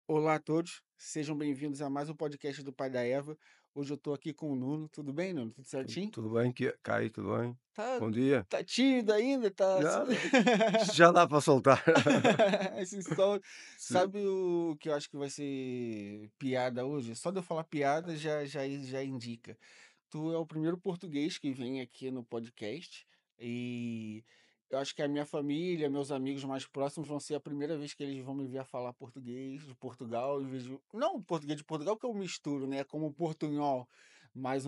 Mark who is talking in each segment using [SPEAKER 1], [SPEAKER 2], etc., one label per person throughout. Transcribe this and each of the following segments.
[SPEAKER 1] Olá a todos, sejam bem-vindos a mais um podcast do Pai da Eva. Hoje eu tô aqui com o Nuno. Tudo bem, Nuno? Tudo
[SPEAKER 2] Tu
[SPEAKER 1] certinho?
[SPEAKER 2] tudo bem, Caio, tudo bem?
[SPEAKER 1] Tá,
[SPEAKER 2] Bom dia.
[SPEAKER 1] tá tímido ainda? Tá.
[SPEAKER 2] Não, não, já dá para soltar.
[SPEAKER 1] Esse som.
[SPEAKER 2] Se
[SPEAKER 1] Sabe o que eu acho que vai ser piada hoje? Só de eu falar piada já indica. Tu é o primeiro português que vem aqui no podcast e eu acho que a minha família, meus amigos mais próximos vão ser a primeira vez que eles vão me ver falar português de Portugal, em vez de... Não português de Portugal, que eu misturo, né? Como portunhol, mais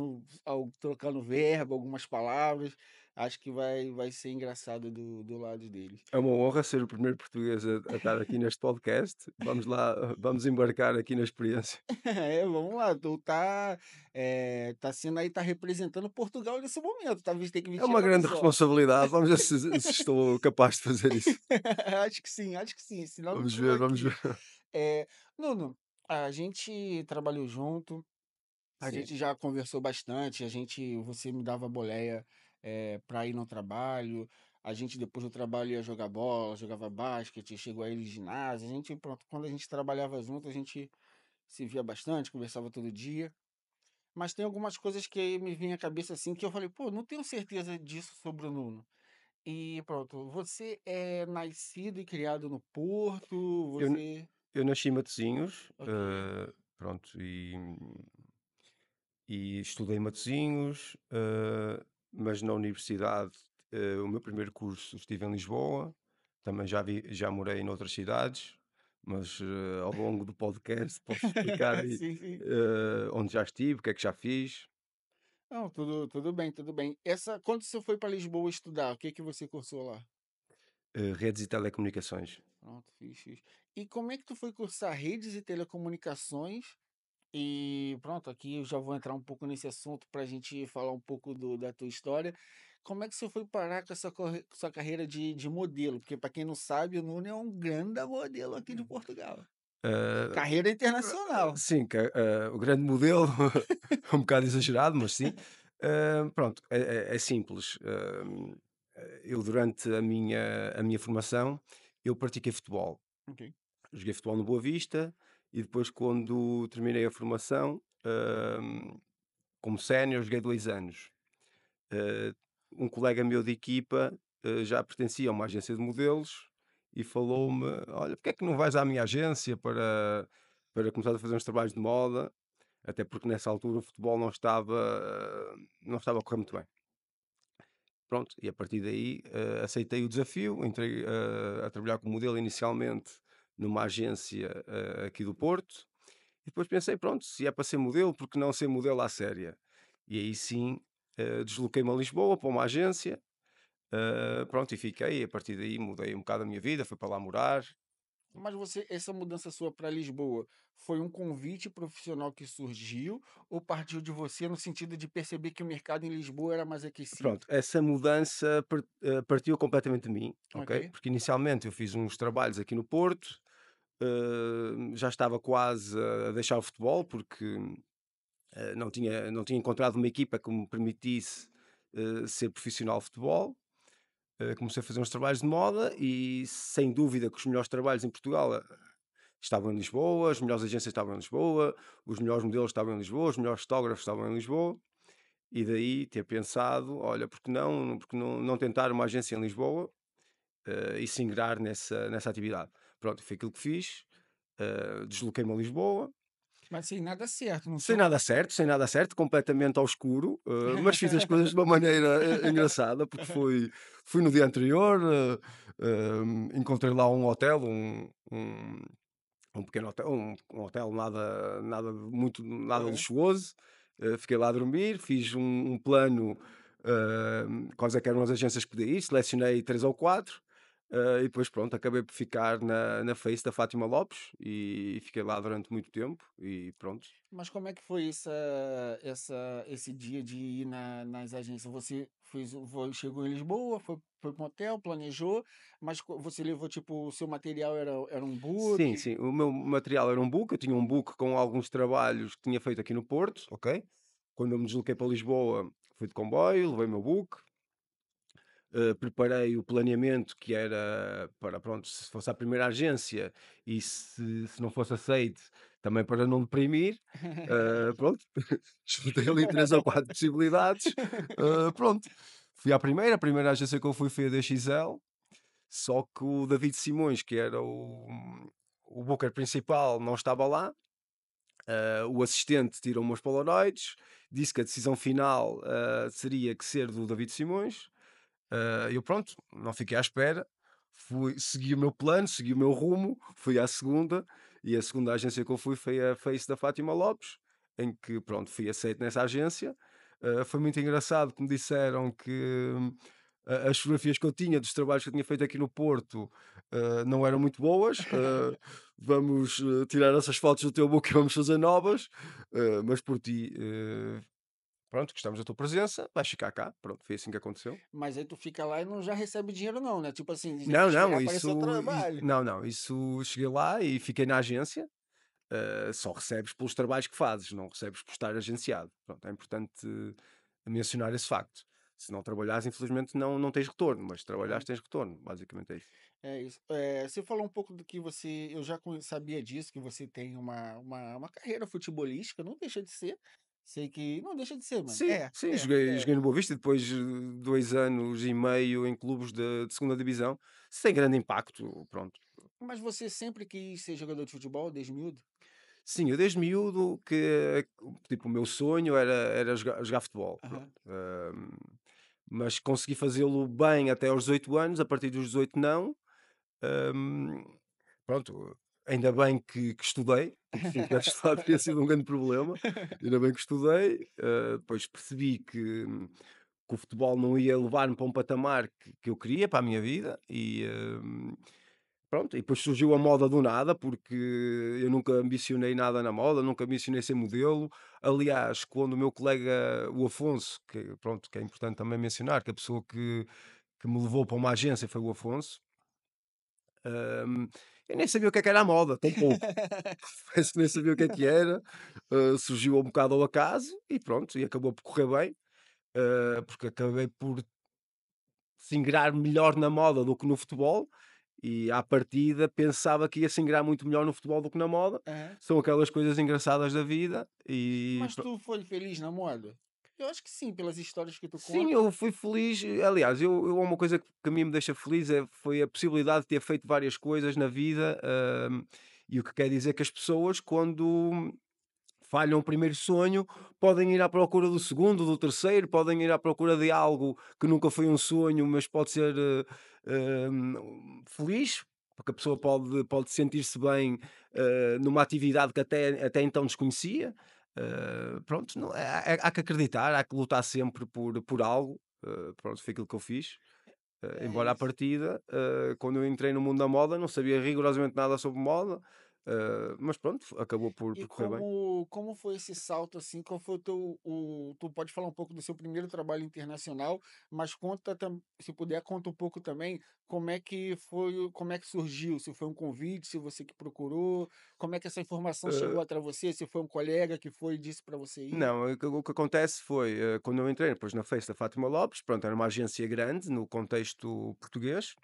[SPEAKER 1] trocando verbo, algumas palavras. Acho que vai ser engraçado do lado deles.
[SPEAKER 2] É uma honra ser o primeiro português a estar aqui neste podcast. Vamos lá, vamos embarcar aqui na experiência.
[SPEAKER 1] É, vamos lá, tu tá sendo aí, tá representando Portugal nesse momento, talvez tem que
[SPEAKER 2] É
[SPEAKER 1] vestir a
[SPEAKER 2] uma grande
[SPEAKER 1] camisola.
[SPEAKER 2] responsabilidade. Vamos ver se estou capaz de fazer isso.
[SPEAKER 1] Acho que sim, senão eu não
[SPEAKER 2] Vamos
[SPEAKER 1] tô
[SPEAKER 2] ver, vamos
[SPEAKER 1] aqui.
[SPEAKER 2] ver.
[SPEAKER 1] É, Nuno, a gente trabalhou junto, a
[SPEAKER 2] Sim.
[SPEAKER 1] gente já conversou bastante, você me dava boleia para ir no trabalho, a gente depois do trabalho ia jogar bola, jogava basquete, chegou aí no ginásio, pronto, quando a gente trabalhava junto, a gente se via bastante, conversava todo dia. Mas tem algumas coisas que me vêm à cabeça assim que eu falei, pô, não tenho certeza disso sobre o Nuno. E pronto, você é nascido e criado no Porto,
[SPEAKER 2] Eu, n-
[SPEAKER 1] você.
[SPEAKER 2] eu nasci em Matosinhos,
[SPEAKER 1] Ok,
[SPEAKER 2] pronto, e estudei em Matosinhos, mas na universidade, o meu primeiro curso estive em Lisboa, também já morei noutras cidades, mas ao longo do podcast posso explicar aí
[SPEAKER 1] sim, sim.
[SPEAKER 2] onde já estive, o que é que já fiz.
[SPEAKER 1] Não, tudo bem, tudo bem. Quando você foi para Lisboa estudar, o que que você cursou lá?
[SPEAKER 2] Redes e telecomunicações.
[SPEAKER 1] Pronto, fiz. E como é que tu foi cursar redes e telecomunicações? E pronto, aqui eu já vou entrar um pouco nesse assunto para a gente falar um pouco da tua história. Como é que você foi parar com sua carreira de modelo? Porque, para quem não sabe, o Nuno é um grande modelo aqui de Portugal.
[SPEAKER 2] Eh,
[SPEAKER 1] Carreira internacional.
[SPEAKER 2] sim, o grande modelo, é um bocado exagerado, mas sim. Pronto, é simples. Eu durante a minha formação, eu pratiquei futebol.
[SPEAKER 1] Ok,
[SPEAKER 2] Joguei futebol no Boa Vista e depois quando terminei a formação, como sénior, joguei 2 anos. Eh, um colega meu de equipa, já pertencia a uma agência de modelos e falou-me: "Olha, porque é que não vais à minha agência para começar a fazer uns trabalhos de moda?" Até porque nessa altura o futebol não estava a correr muito bem. Pronto, e a partir daí, aceitei o desafio, entrei, a trabalhar como modelo inicialmente numa agência, aqui do Porto, e depois pensei: "Pronto, se é para ser modelo, por que não ser modelo à séria?" E aí sim, desloquei-me a Lisboa para uma agência, pronto, e fiquei, a partir daí mudei um bocado a minha vida, fui para lá morar.
[SPEAKER 1] mas essa mudança sua para Lisboa foi um convite profissional que surgiu ou partiu de você no sentido de perceber que o mercado em Lisboa era mais aquecido?
[SPEAKER 2] Pronto, essa mudança partiu completamente de mim, ok?
[SPEAKER 1] Ok,
[SPEAKER 2] Porque inicialmente eu fiz uns trabalhos aqui no Porto, já estava quase a deixar o futebol, porque não tinha encontrado uma equipa que me permitisse ser profissional de futebol. Comecei a fazer uns trabalhos de moda e sem dúvida que os melhores trabalhos em Portugal estavam em Lisboa, as melhores agências estavam em Lisboa, os melhores modelos estavam em Lisboa, os melhores fotógrafos estavam em Lisboa. E daí ter pensado, olha, porque não tentar uma agência em Lisboa, e se ingrar nessa atividade. Pronto, foi aquilo que fiz, desloquei-me a Lisboa,
[SPEAKER 1] mas sem nada certo, não
[SPEAKER 2] sem
[SPEAKER 1] sou?
[SPEAKER 2] nada certo, sem nada certo, completamente ao escuro, mas fiz as coisas de uma maneira engraçada, porque fui no dia anterior, encontrei lá um hotel, um pequeno hotel, um hotel nada
[SPEAKER 1] Aham.
[SPEAKER 2] luxuoso. Fiquei lá a dormir, fiz um plano, quais é que eram as agências que podia ir, selecionei 3 ou 4, e depois pronto, acabei por ficar na Face da Fátima Lopes e fiquei lá durante muito tempo e pronto.
[SPEAKER 1] Mas como é que foi esse dia de ir nas agências? Você chegou em Lisboa, foi para um hotel, planejou, mas você levou, tipo, o seu material era um
[SPEAKER 2] Sim,
[SPEAKER 1] book?
[SPEAKER 2] sim, o meu material era um book, eu tinha um book com alguns trabalhos que tinha feito aqui no Porto, ok? Quando eu me desloquei para Lisboa, fui de comboio, levei o meu book. preparei o planeamento que era para, pronto, se fosse a primeira agência e se não fosse aceite, também para não deprimir, pronto, juntei ali 3 ou 4 possibilidades, pronto. Fui à primeira, a primeira agência que eu fui foi a DXL, só que o David Simões, que era o booker principal, não estava lá. O assistente tirou umas polaroids, disse que a decisão final seria que ser do David Simões. Eu pronto, não fiquei à espera, segui o meu plano, segui o meu rumo, fui à segunda, e a segunda agência que eu fui foi a Face da Fátima Lopes, em que pronto, fui aceito nessa agência. Foi muito engraçado que me disseram que as fotografias que eu tinha dos trabalhos que eu tinha feito aqui no Porto não eram muito boas. Vamos tirar essas fotos do teu book e vamos fazer novas, mas por ti, pronto, gostamos da tua presença, vais ficar cá. Pronto, foi assim que aconteceu.
[SPEAKER 1] Mas aí tu fica lá e não já recebe dinheiro não, né? Tipo assim, já
[SPEAKER 2] Não,
[SPEAKER 1] já
[SPEAKER 2] não,
[SPEAKER 1] apareceu o trabalho.
[SPEAKER 2] isso cheguei lá e fiquei na agência, só recebes pelos trabalhos que fazes, não recebes por estar agenciado. Pronto, é importante mencionar esse facto. Se não trabalhares, infelizmente não tens retorno, mas se trabalhares tens retorno, basicamente é isso.
[SPEAKER 1] É isso. Você falou um pouco do que você. Eu já sabia disso, que você tem uma carreira futebolística, não deixa de ser. Sei que. Não deixa de ser, mano.
[SPEAKER 2] Sim, sim, joguei no Boa Vista e depois 2 anos e meio em clubes de 2ª divisão, sem grande impacto, pronto.
[SPEAKER 1] Mas você sempre quis ser jogador de futebol, desde miúdo?
[SPEAKER 2] Sim, eu desde miúdo que, tipo, o meu sonho era jogar futebol, pronto.
[SPEAKER 1] Aham.
[SPEAKER 2] Mas consegui fazê-lo bem até aos 18 anos, a partir dos 18 não. Hum, pronto, ainda bem que estudei, porque se não tivesse estudado teria sido um grande problema. Ainda bem que estudei, depois percebi que o futebol não ia levar-me para um patamar que eu queria para a minha vida e, pronto, e depois surgiu a moda do nada, porque eu nunca ambicionei nada na moda, nunca ambicionei ser modelo. Aliás, quando o meu colega, o Afonso, que, pronto, que é importante também mencionar, que a pessoa que me levou para uma agência foi o Afonso, hum, eu nem sabia o que era a moda, tão pouco. Confesso que nem sabia o que era. Surgiu um bocado ao acaso e pronto, e acabou por correr bem, porque acabei por se ingrar melhor na moda do que no futebol. E à partida pensava que ia se ingrar muito melhor no futebol do que na moda.
[SPEAKER 1] Aham.
[SPEAKER 2] São aquelas coisas engraçadas da vida e
[SPEAKER 1] Mas tu foi feliz na moda? Eu acho que sim, pelas histórias que tu
[SPEAKER 2] sim,
[SPEAKER 1] conta.
[SPEAKER 2] eu fui feliz. Aliás, há uma coisa que a mim me deixa feliz foi a possibilidade de ter feito várias coisas na vida, e o que quer dizer que as pessoas, quando falham o primeiro sonho, podem ir à procura do segundo, do terceiro, podem ir à procura de algo que nunca foi um sonho, mas pode ser feliz, porque a pessoa pode sentir-se bem numa atividade que até então desconhecia. Pronto, há que acreditar, há que lutar sempre por algo. Pronto, foi aquilo que eu fiz.
[SPEAKER 1] É
[SPEAKER 2] Embora à
[SPEAKER 1] isso.
[SPEAKER 2] partida, quando eu entrei no mundo da moda, não sabia rigorosamente nada sobre moda, mas pronto, acabou por,
[SPEAKER 1] E
[SPEAKER 2] por correr bem.
[SPEAKER 1] como foi esse salto, assim, qual foi o teu tu pode falar um pouco do seu primeiro trabalho internacional, mas conta se puder, conta um pouco também como é que foi como é que surgiu, se foi um convite, se você que procurou, como é que essa informação
[SPEAKER 2] Eh,
[SPEAKER 1] chegou até você, se foi um colega que foi e disse para você ir?
[SPEAKER 2] não, o que acontece foi, quando eu entrei depois na Festa Fátima Lopes, pronto, era uma agência grande no contexto português,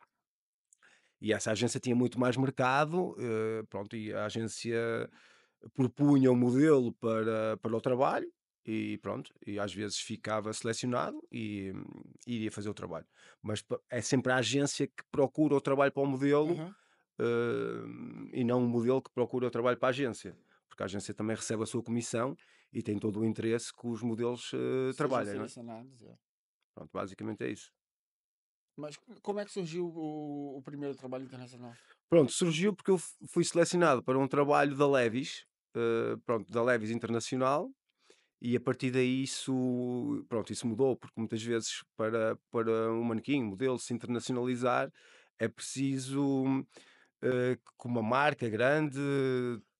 [SPEAKER 2] e essa agência tinha muito mais mercado, pronto, e a agência propunha um modelo para o trabalho, e pronto, e às vezes ficava selecionado e iria fazer o trabalho. Mas é sempre a agência que procura o trabalho para o modelo,
[SPEAKER 1] Aham.
[SPEAKER 2] e não o modelo que procura o trabalho para a agência, porque a agência também recebe a sua comissão e tem todo o interesse que os modelos
[SPEAKER 1] Sejam
[SPEAKER 2] trabalhem, não é?
[SPEAKER 1] selecionados, é.
[SPEAKER 2] Pronto, basicamente é isso.
[SPEAKER 1] Mas como é que surgiu o primeiro trabalho internacional?
[SPEAKER 2] Pronto, surgiu porque eu fui selecionado para um trabalho da Levis, pronto, da Levis Internacional, e a partir daí isso mudou, porque muitas vezes para um manequim, um modelo se internacionalizar, é preciso que uma marca grande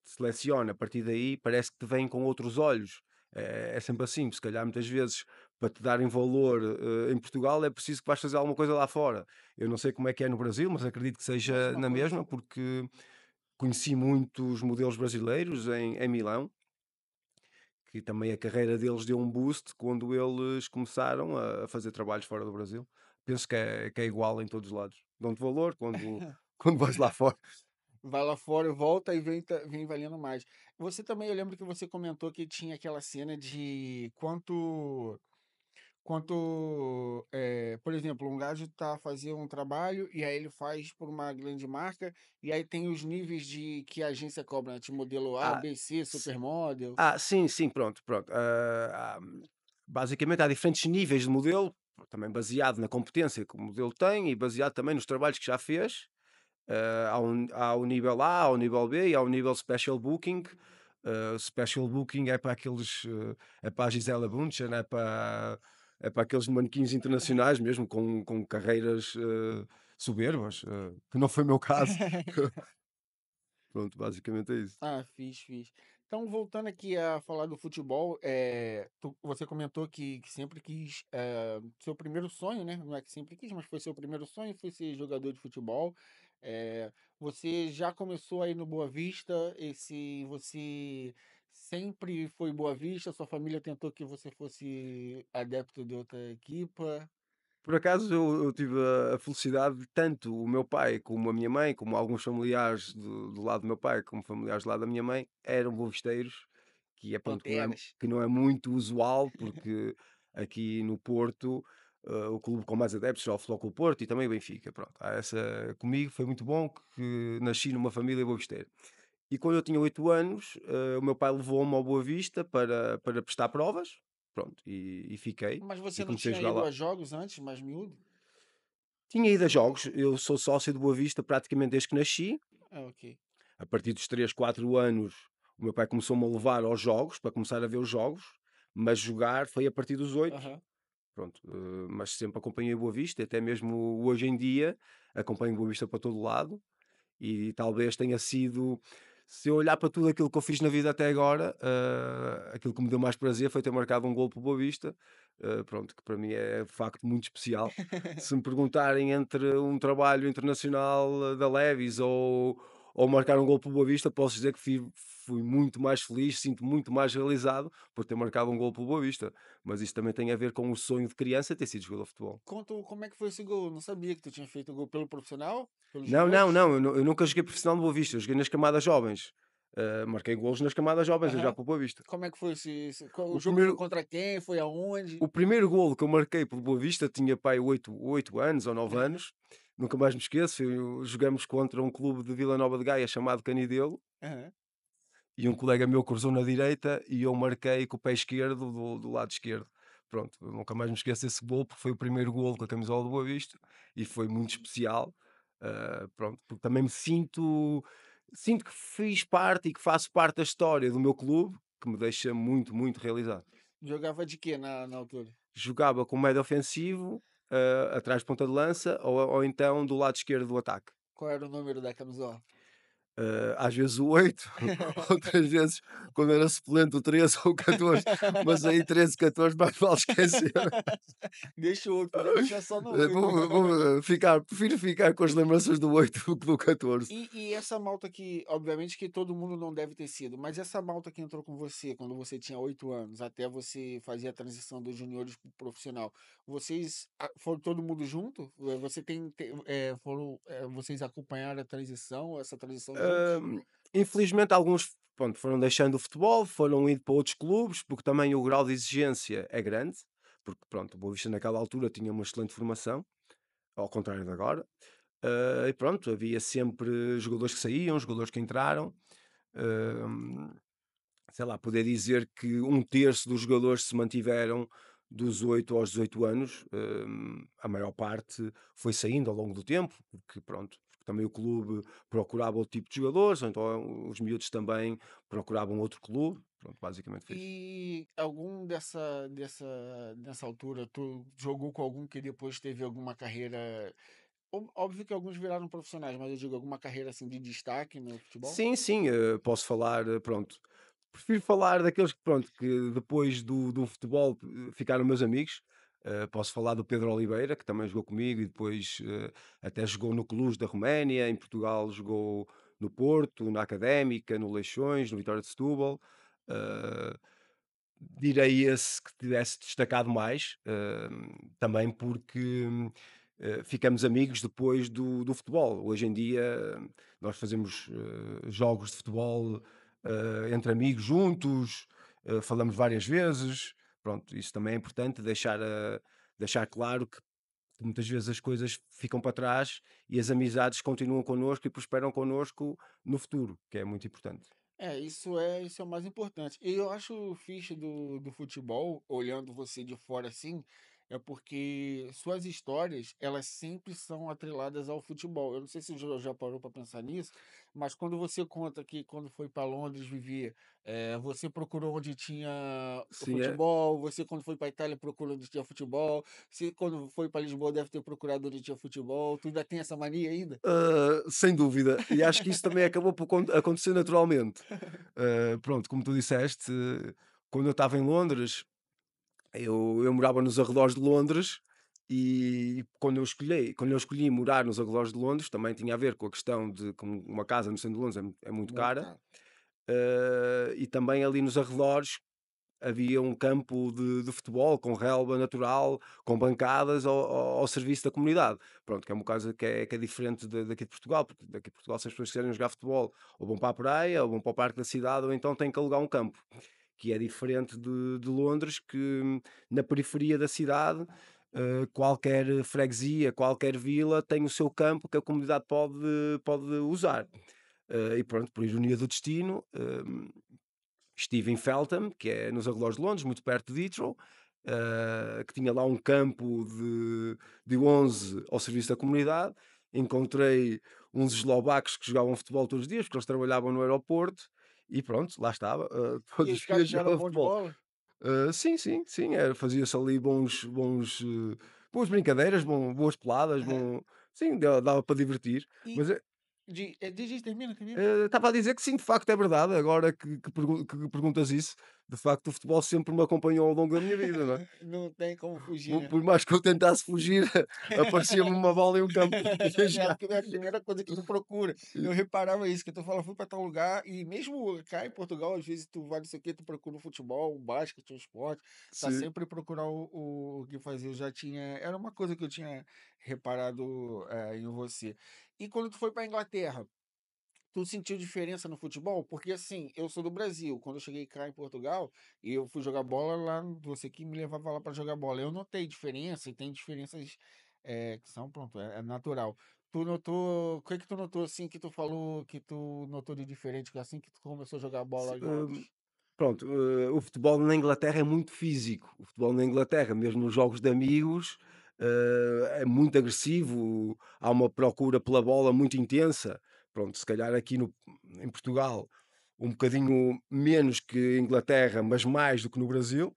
[SPEAKER 2] te selecione. A partir daí parece que te vem com outros olhos. É sempre assim, se calhar muitas vezes para te darem valor em Portugal é preciso que vais fazer alguma coisa lá fora. Eu não sei como é que é no Brasil, mas acredito que seja
[SPEAKER 1] Mesma
[SPEAKER 2] na
[SPEAKER 1] coisa.
[SPEAKER 2] mesma, porque conheci muitos modelos brasileiros em Milão, que também a carreira deles deu um boost quando eles começaram a fazer trabalhos fora do Brasil. penso que é igual em todos os lados. Dão-te valor quando, quando vais lá fora.
[SPEAKER 1] Vai lá fora, volta e vem valendo mais. Você também, eu lembro que você comentou que tinha aquela cena de por exemplo, um gajo tá fazendo um trabalho e aí ele faz por uma grande marca e aí tem os níveis de que a agência cobra, né? Tipo modelo A,
[SPEAKER 2] Ah,
[SPEAKER 1] B, C,
[SPEAKER 2] s-
[SPEAKER 1] supermodel.
[SPEAKER 2] sim, sim, pronto, pronto. Basicamente há diferentes níveis de modelo, também baseado na competência que o modelo tem e baseado também nos trabalhos que já fez. Há o nível A, há o nível B e há o nível Special Booking. Special Booking é para aqueles, é para a Gisela Bündchen, é para aqueles manequins internacionais mesmo, com carreiras soberbas, que não foi o meu caso. Pronto, basicamente é isso.
[SPEAKER 1] Ah, fiz, fiz. Então, voltando aqui a falar do futebol, você comentou que sempre quis, seu primeiro sonho, né? Não é que sempre quis, mas foi seu primeiro sonho, foi ser jogador de futebol. Você já começou aí no Boa Vista, você sempre foi Boa Vista, sua família tentou que você fosse adepto de outra equipa.
[SPEAKER 2] Por acaso eu tive a felicidade de tanto o meu pai como a minha mãe, como alguns familiares do lado do meu pai, como familiares do lado da minha mãe, eram bovisteiros, que é pronto,
[SPEAKER 1] Panteras.
[SPEAKER 2] que não é muito usual, porque aqui no Porto, o clube com mais adeptos é o Futebol Clube Porto e também o Benfica. Pronto, há essa, comigo foi muito bom que nasci numa família bovisteira. E quando eu tinha 8 anos, o meu pai levou-me ao Boa Vista para prestar provas, pronto, e fiquei,
[SPEAKER 1] Mas
[SPEAKER 2] e
[SPEAKER 1] você não
[SPEAKER 2] comecei a
[SPEAKER 1] tinha
[SPEAKER 2] jogar
[SPEAKER 1] ido
[SPEAKER 2] lá.
[SPEAKER 1] a jogos antes, mais miúdo?
[SPEAKER 2] Tinha ido a jogos, eu sou sócio do Boa Vista praticamente desde que nasci.
[SPEAKER 1] Ah, ok.
[SPEAKER 2] A partir dos 3 4 anos, o meu pai começou-me a levar aos jogos, para começar a ver os jogos, mas jogar foi a partir dos 8.
[SPEAKER 1] Aham.
[SPEAKER 2] Pronto, mas sempre acompanhei o Boa Vista, até mesmo hoje em dia acompanho o Boa Vista para todo lado. E talvez tenha sido, se eu olhar para tudo aquilo que eu fiz na vida até agora, aquilo que me deu mais prazer foi ter marcado um gol para o Boa Vista, pronto, que para mim é de facto muito especial. Se me perguntarem entre um trabalho internacional da Levis ou marcar um gol para o Boa Vista, posso dizer que fui muito mais feliz, sinto muito mais realizado por ter marcado um gol para o Boa Vista. Mas isso também tem a ver com o sonho de criança ter sido jogador de futebol.
[SPEAKER 1] Conta como é que foi esse gol. Eu não sabia que tu tinha feito gol pelo profissional, pelos
[SPEAKER 2] Não, não,
[SPEAKER 1] juniores.
[SPEAKER 2] não, eu nunca joguei profissional no Boa Vista, eu joguei nas camadas jovens. Marquei golos nas camadas jovens, a jogar
[SPEAKER 1] Aham.
[SPEAKER 2] para o Boa Vista.
[SPEAKER 1] Como é que foi o
[SPEAKER 2] O
[SPEAKER 1] jogo foi
[SPEAKER 2] primeiro,
[SPEAKER 1] contra quem? Foi aonde?
[SPEAKER 2] o primeiro golo que eu marquei pelo Boa Vista tinha pai 8 anos ou 9
[SPEAKER 1] Aham,
[SPEAKER 2] anos, nunca mais me esqueço. Jogamos contra um clube de Vila Nova de Gaia chamado Canidelo
[SPEAKER 1] aham.
[SPEAKER 2] e um colega meu cruzou na direita e eu marquei com o pé esquerdo do lado esquerdo. Pronto, eu nunca mais me esqueço desse golo porque foi o primeiro golo com a camisola do Boa Vista e foi muito especial. Pronto, porque também sinto que fiz parte e que faço parte da história do meu clube, que me deixa muito, muito realizado.
[SPEAKER 1] Jogava de quê na altura?
[SPEAKER 2] Jogava com médio ofensivo, atrás de ponta de lança ou então do lado esquerdo do ataque.
[SPEAKER 1] Qual era o número da camisola?
[SPEAKER 2] Às vezes o 8, outras vezes, quando era suplente, o 13 ou o 14, mas aí 13, 14 mais vale esquecer.
[SPEAKER 1] Deixa o 8, podia deixar só no 8.
[SPEAKER 2] Prefiro ficar com as lembranças do 8 do que do 14.
[SPEAKER 1] E essa malta que, obviamente que todo mundo não deve ter sido, mas essa malta que entrou com você quando você tinha 8 anos, até você fazer a transição dos juniores pro profissional, foram todo mundo junto? Vocês acompanharam a transição, essa transição juntos?
[SPEAKER 2] Hum, Infelizmente, alguns pronto, foram deixando o futebol, foram indo para outros clubes, porque também o grau de exigência é grande, porque pronto, o Boa Vista naquela altura tinha uma excelente formação, ao contrário de agora. E pronto, havia sempre jogadores que saíam, jogadores que entraram. Hum, Sei lá, poder dizer que um terço dos jogadores se mantiveram dos 8 aos 18 anos, a maior parte foi saindo ao longo do tempo, porque pronto, porque também o clube procurava outro tipo de jogadores, ou então os miúdos também procuravam outro clube, pronto, basicamente foi isso.
[SPEAKER 1] E algum nessa altura, tu jogou com algum que depois teve alguma carreira. Óbvio que alguns viraram profissionais, mas eu digo alguma carreira assim de destaque no futebol?
[SPEAKER 2] Sim, sim, posso falar, pronto. Prefiro falar daqueles que, pronto, que depois do futebol ficaram meus amigos. Posso falar do Pedro Oliveira, que também jogou comigo e depois até jogou no Cluj da Roménia, em Portugal jogou no Porto, na Académica, no Leixões, no Vitória de Setúbal. Eh, direi esse que tivesse destacado mais, também porque, ficamos amigos depois do futebol. Hoje em dia nós fazemos, jogos de futebol, entre amigos juntos, falamos várias vezes. Pronto, isso também é importante deixar claro que muitas vezes as coisas ficam para trás e as amizades continuam connosco e prosperam connosco no futuro, que é muito importante.
[SPEAKER 1] Isso é o mais importante. E eu acho o fiche do futebol, olhando você de fora assim, é porque suas histórias, elas sempre são atreladas ao futebol. Eu não sei se você já parou para pensar nisso, mas quando você conta que quando foi para Londres viver, você procurou onde tinha o
[SPEAKER 2] Sim, é.
[SPEAKER 1] futebol, você quando foi para Itália procurou onde tinha futebol, você quando foi para Lisboa deve ter procurado onde tinha futebol. Tu ainda tem essa mania ainda?
[SPEAKER 2] Sem dúvida, e acho que isso também acabou por acontecer naturalmente. Pronto, como tu disseste, quando eu estava em Londres, eu morava nos arredores de Londres e quando eu escolhi morar nos arredores de Londres, também tinha a ver com a questão de como uma casa no centro de Londres é muito
[SPEAKER 1] Muito,
[SPEAKER 2] cara,
[SPEAKER 1] cara.
[SPEAKER 2] e também ali nos arredores havia um campo de futebol com relva natural, com bancadas ao serviço da comunidade. Pronto, que é uma coisa que é diferente daqui de Portugal, porque daqui de Portugal, se as pessoas quiserem jogar futebol, ou vão para a praia, ou vão para o parque da cidade, ou então têm que alugar um campo. Que é diferente de Londres, que na periferia da cidade, qualquer freguesia, qualquer vila tem o seu campo que a comunidade pode usar. E pronto, por ironia do destino, estive em Feltham, que é nos arredores de Londres, muito perto de Heathrow, que tinha lá um campo de 11 ao serviço da comunidade. Encontrei uns eslovacos que jogavam futebol todos os dias, porque eles trabalhavam no aeroporto, e pronto, lá estava,
[SPEAKER 1] E
[SPEAKER 2] todos
[SPEAKER 1] os
[SPEAKER 2] os
[SPEAKER 1] caras
[SPEAKER 2] dias
[SPEAKER 1] eram
[SPEAKER 2] jogava
[SPEAKER 1] bons de
[SPEAKER 2] futebol.
[SPEAKER 1] bola?
[SPEAKER 2] Sim, sim, sim, fazia-se ali boas brincadeiras, boas peladas, sim, dava para divertir,
[SPEAKER 1] E
[SPEAKER 2] mas
[SPEAKER 1] diz, termina, termina.
[SPEAKER 2] estava a dizer que sim, de facto é verdade, agora que perguntas isso, de facto o futebol sempre me acompanhou ao longo da minha vida, não é?
[SPEAKER 1] Não tem como fugir,
[SPEAKER 2] Por
[SPEAKER 1] né?
[SPEAKER 2] por mais que eu tentasse fugir, aparecia-me uma bola em um campo para poder
[SPEAKER 1] É
[SPEAKER 2] jogar.
[SPEAKER 1] a primeira coisa que tu procura. Eu reparava isso, que tu fala, fui pra tal lugar, e mesmo cá em Portugal, às vezes tu vai, não sei o quê, tu procura um futebol, um basquete, um esporte, tá
[SPEAKER 2] Sim.
[SPEAKER 1] sempre procurar o que fazer. Eu já tinha, era uma coisa que eu tinha reparado em você. E quando tu foi pra Inglaterra, tu sentiu diferença no futebol? Porque assim, eu sou do Brasil. Quando eu cheguei cá em Portugal, e eu fui jogar bola lá, você que me levava lá para jogar bola. Eu notei diferença, e tem diferenças que são, pronto, é natural. Tu notou, o que que tu notou assim, que tu falou, que tu notou de diferente, que assim que tu começou a jogar
[SPEAKER 2] Se
[SPEAKER 1] bola em Londres?
[SPEAKER 2] Pronto, o futebol na Inglaterra é muito físico. O futebol na Inglaterra, mesmo nos jogos de amigos, é muito agressivo, há uma procura pela bola muito intensa. Pronto, se calhar aqui em Portugal, um bocadinho menos que em Inglaterra, mas mais do que no Brasil.